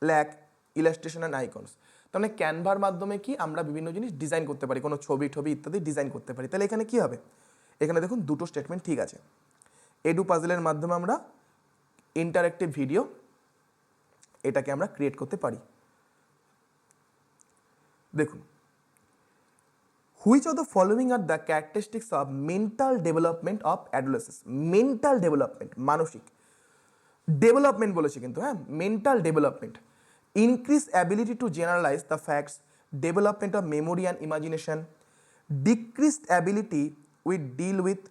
lakh illustration and icons। তাহলে ক্যানভার মাধ্যমে কি আমরা বিভিন্ন জিনিস design করতে পারি, কোনো ছবি ইত্যাদি ডিজাইন করতে পারি। তাহলে এখানে কি হবে, এখানে দেখুন দুটো স্টেটমেন্ট ঠিক আছে। এডু পাজলের মাধ্যমে আমরা ইন্টারেক্টিভ ভিডিও এটাকে আমরা ক্রিয়েট করতে পারি। দেখুন, which of the following are the characteristics of mental development of adolescence. Mental development, মানসিক ডেভেলপমেন্ট বলেছে কিন্তু, হ্যাঁ, mental development. Increase ability to generalise the facts, development of memory and imagination, decreased ability with deal with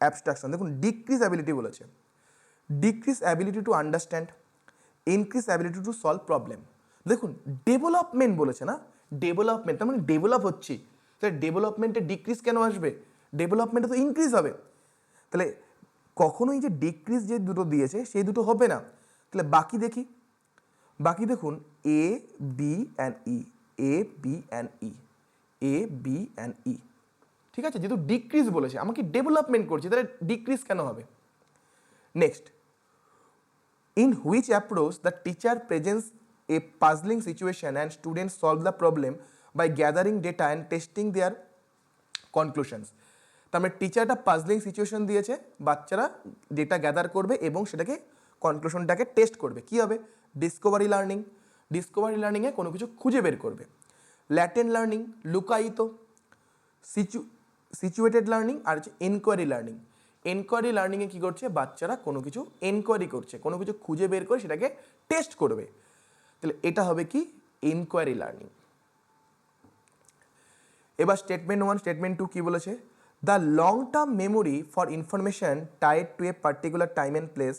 abstraction. দেখুন decrease ability বলেছে, decrease ability to understand, increase ability to solve problem. দেখুন development বলেছে না, development তার মানে develop হচ্ছি, তাহলে ডেভেলপমেন্টে decrease কেন আসবে, ডেভেলপমেন্টে তো ইনক্রিজ হবে। তাহলে কখনোই যে ডিক্রিজ যে দুটো দিয়েছে সেই দুটো হবে না। তাহলে বাকি দেখি, বাকি দেখুন A B and E, A B and E, A B and E, ঠিক আছে। যেহেতু ডিক্রিজ বলেছে, আমাকে ডেভেলপমেন্ট করছে, তাহলে ডিক্রিজ কেন হবে। Next, in which approach the teacher presents a puzzling situation and students solve the problem by gathering data and testing their conclusions। তার মানে টিচারটা পাজলিং সিচুয়েশন দিয়েছে, বাচ্চারা ডেটা গ্যাদার করবে এবং সেটাকে কনক্লুশনটাকে টেস্ট করবে। কি হবে, ডিসকভারি লার্নিং, ডিসকভারি লার্নিংয়ে কোনো কিছু খুঁজে বের করবে। ল্যাটেন্ট লার্নিং, লুকায়িত। সিচুয়েটেড লার্নিং আর হচ্ছে এনকোয়ারি লার্নিং। এনকোয়ারি লার্নিংয়ে কী করছে, বাচ্চারা কোনো কিছু এনকোয়ারি করছে, কোনো কিছু খুঁজে বের করে সেটাকে টেস্ট করবে। তাহলে এটা হবে কি, এনকোয়ারি লার্নিং। এবার স্টেটমেন্ট 1, স্টেটমেন্ট 2 কী বলেছে, the long term memory for information tied to a particular time and place,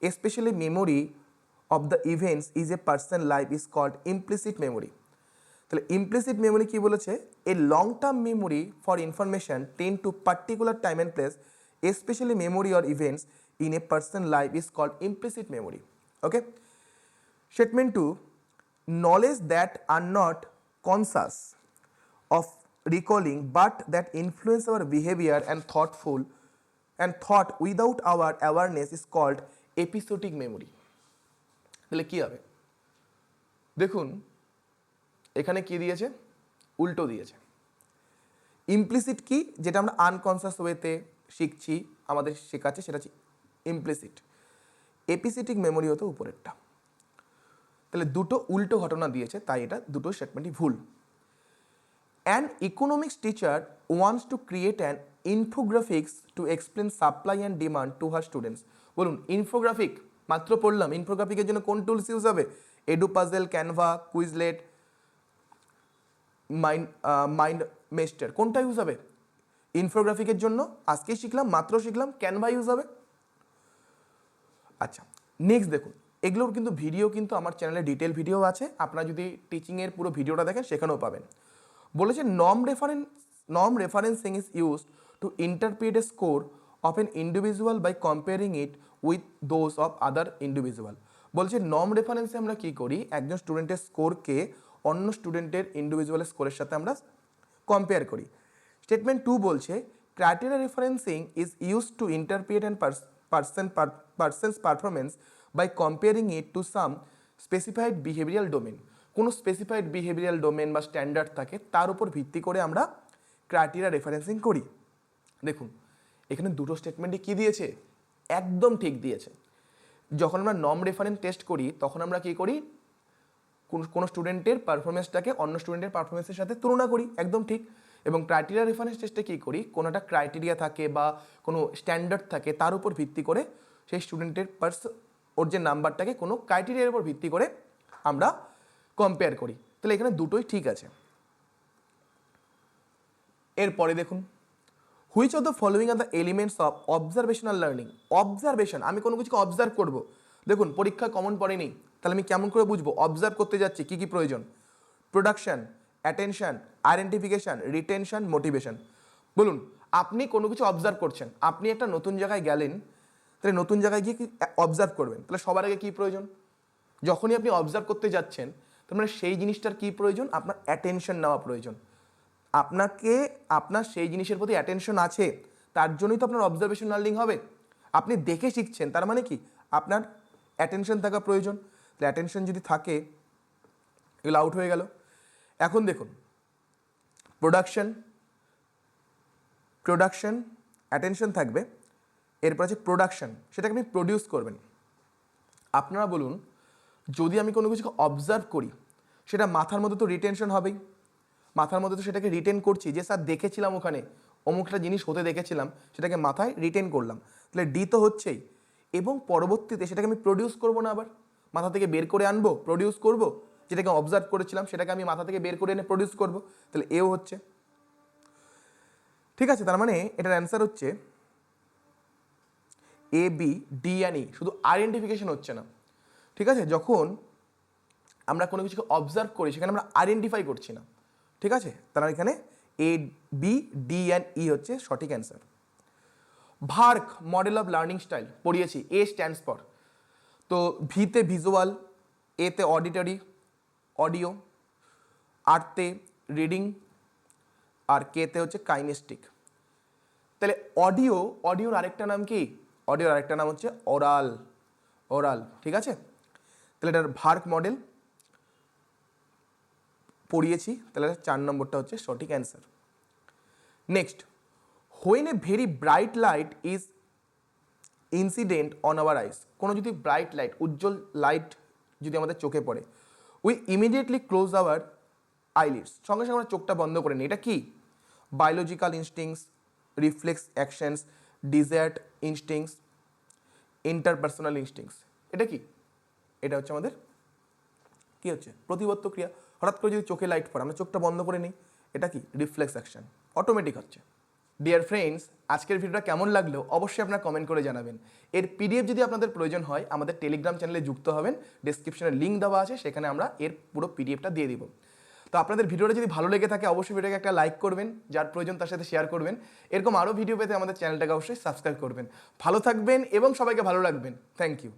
especially memory of the events is a person life is called implicit memory. তাহলে implicit memory কী বলেছে, a long term memory for information ten to particular time and place, especially memory or events in a person's life is called implicit memory. Okay, statement 2, knowledge that are not conscious of recalling but that influence our behavior and thought without our awareness is called episodic memory। তাহলে কি হবে দেখুন, এখানে কি দিয়েছে, উল্টো দিয়েছে। Implicit কি, যেটা আমরা আনকনসিয়াস ওয়েতে শিখছি, আমাদের শেখাচ্ছে, সেটা হচ্ছে ইমপ্লিসিট। এপিসিটিক মেমোরি হতো উপরেরটা। তাহলে দুটো উল্টো ঘটনা দিয়েছে, তাই এটা দুটো স্টেটমেন্টই ভুল। An economics teacher wants to create an infographics to explain supply and demand to her students. বলুন ইনফোগ্রাফিক মাত্র পড়লাম, ইনফোগ্রাফিকের জন্য কোন টুলস ইউজ হবে, এডু পাজেল, ক্যানভা, কুইজলেট, মাইন্ড মেস্টার, কোনটা ইউজ হবে ইনফোগ্রাফিকের জন্য? আজকেই শিখলাম, মাত্র শিখলাম, ক্যানভা ইউজ হবে। আচ্ছা নেক্সট দেখুন, এগুলোর কিন্তু ভিডিও কিন্তু আমার চ্যানেলে ডিটেল ভিডিও আছে, আপনারা যদি টিচিংয়ের পুরো ভিডিওটা দেখেন সেখানেও পাবেন। বলেছে norm referencing is used to interpret a score of an individual by comparing it with those of other individual. বলছে নর্ম রেফারেন্সে আমরা কী করি, একজন স্টুডেন্টের স্কোরকে অন্য স্টুডেন্টের ইন্ডিভিজুয়ালের স্কোরের সাথে আমরা কম্পেয়ার করি। স্টেটমেন্ট 2 বলছে criteria referencing is use to interpret and persons performance by comparing it to some specified behavioural domain. কোনো স্পেসিফাইড বিহেভিয়ারাল ডোমেন বা স্ট্যান্ডার্ড থাকে, তার উপর ভিত্তি করে আমরা ক্রাইটেরিয়া রেফারেন্সিং করি। দেখুন এখানে দুটো স্টেটমেন্টই কী দিয়েছে, একদম ঠিক দিয়েছে। যখন আমরা নর্ম রেফারেন্স টেস্ট করি তখন আমরা কী করি, কোনো স্টুডেন্টের পারফরমেন্সটাকে অন্য স্টুডেন্টের পারফরমেন্সের সাথে তুলনা করি, একদম ঠিক। এবং ক্রাইটেরিয়া রেফারেন্স টেস্টে কী করি, কোনো একটা ক্রাইটেরিয়া থাকে বা কোনো স্ট্যান্ডার্ড থাকে, তার উপর ভিত্তি করে সেই স্টুডেন্টের ওর যে নাম্বারটাকে কোনো ক্রাইটেরিয়ার উপর ভিত্তি করে আমরা কম্পেয়ার করি। তাহলে এখানে দুটোই ঠিক আছে। এরপরে দেখুন, which of the following are the elements of observational learning. Observation, আমি কোনো কিছুকে অবজার্ভ করব। দেখুন পরীক্ষা কমন পড়েনি, তাহলে আমি কেমন করে বুঝবো অবজার্ভ করতে যাচ্ছি, কী কী প্রয়োজন? Production, attention, identification, retention, motivation. বলুন, আপনি কোনো কিছু অবজার্ভ করছেন, আপনি একটা নতুন জায়গায় গেলেন, তাহলে নতুন জায়গায় গিয়ে কি অবজার্ভ করবেন, তাহলে সবার আগে কী প্রয়োজন? যখনই আপনি অবজার্ভ করতে যাচ্ছেন, তার মানে সেই জিনিসটার কী প্রয়োজন? আপনার অ্যাটেনশন নেওয়া প্রয়োজন। আপনার সেই জিনিসের প্রতি অ্যাটেনশন আছে, তার জন্যই তো আপনার অবজারভেশন লার্নিং হবে। আপনি দেখে শিখছেন, তার মানে কি আপনার অ্যাটেনশন থাকা প্রয়োজন। তাহলে অ্যাটেনশন যদি থাকে, এগুলো আউট হয়ে গেল। এখন দেখুন, প্রোডাকশন অ্যাটেনশন থাকবে, এরপর আছে প্রোডাকশন, সেটাকে আপনি প্রডিউস করবেন। আপনারা বলুন, যদি আমি কোনো কিছুকে অবজার্ভ করি, সেটা মাথার মধ্যে তো রিটেনশন হবেই, মাথার মধ্যে তো সেটাকে রিটেন করছি, যে স্যার দেখেছিলাম ওখানে অমুকটা জিনিস হতে দেখেছিলাম, সেটাকে মাথায় রিটেন করলাম, তাহলে ডি তো হচ্ছেই। এবং পরবর্তীতে সেটাকে আমি প্রডিউস করবো না, আবার মাথা থেকে বের করে আনবো, প্রডিউস করব, যেটাকে অবজার্ভ করেছিলাম সেটাকে আমি মাথা থেকে বের করে এনে প্রডিউস করব, তাহলে এও হচ্ছে। ঠিক আছে, তার মানে এটার অ্যান্সার হচ্ছে এ, বি, ডি অ্যান্ড ই। শুধু আইডেন্টিফিকেশন হচ্ছে না। ঠিক আছে, যখন আমরা কোনো কিছুকে অবজার্ভ করি সেখানে আমরা আইডেন্টিফাই করছি না। ঠিক আছে, তার এখানে A, B, D and E হচ্ছে সঠিক answer. VARK model of learning style পড়িয়েছি। এ স্ট্যান্ডস ফর, তো ভিতে ভিজুয়াল, এতে অডিটরি অডিও, আরতে রিডিং, আর কেতে হচ্ছে কাইনেস্টিক। তাহলে অডিওর আরেকটা নাম কি? অডিওর আরেকটা নাম হচ্ছে ওরাল। ঠিক আছে, তাহলে এটার ভার্ক মডেল পড়িয়েছি, তাহলে 4 নম্বরটা হচ্ছে সঠিক answer. Next, when a very bright light is incident on our eyes. কোনো যদি ব্রাইট লাইট, উজ্জ্বল লাইট যদি আমাদের চোখে পড়ে, উই ইমিডিয়েটলি ক্লোজ আওয়ার আইলিডস, সঙ্গে সঙ্গে আমরা চোখটা বন্ধ করে নিই। এটা কি? Biological instincts, reflex actions, desired instincts, interpersonal instincts. এটা কি? এটা হচ্ছে আমাদের কি হচ্ছে? প্রতিবর্ত ক্রিয়া। হঠাৎ করে যদি চোখে লাইট পড়ে, আমরা চোখটা বন্ধ করে নিই, এটা কি? রিফ্লেক্স অ্যাকশন, অটোমেটিক হচ্ছে। ডিয়ার ফ্রেন্ডস, আজকের ভিডিওটা কেমন লাগলো অবশ্যই আপনারা কমেন্ট করে জানাবেন। এর পিডিএফ যদি আপনাদের প্রয়োজন হয়, আমাদের টেলিগ্রাম চ্যানেলে যুক্ত হবেন, ডেসক্রিপশনে লিঙ্ক দেওয়া আছে, সেখানে আমরা এর পুরো পিডিএফটা দিয়ে দিব। তো আপনাদের ভিডিওটা যদি ভালো লেগে থাকে অবশ্যই ভিডিওকে একটা লাইক করবেন, যার প্রয়োজন তার সাথে শেয়ার করবেন। এরকম আরও ভিডিও পেতে আমাদের চ্যানেলটাকে অবশ্যই সাবস্ক্রাইব করবেন। ভালো থাকবেন এবং সবাইকে ভালো রাখবেন। Thank you.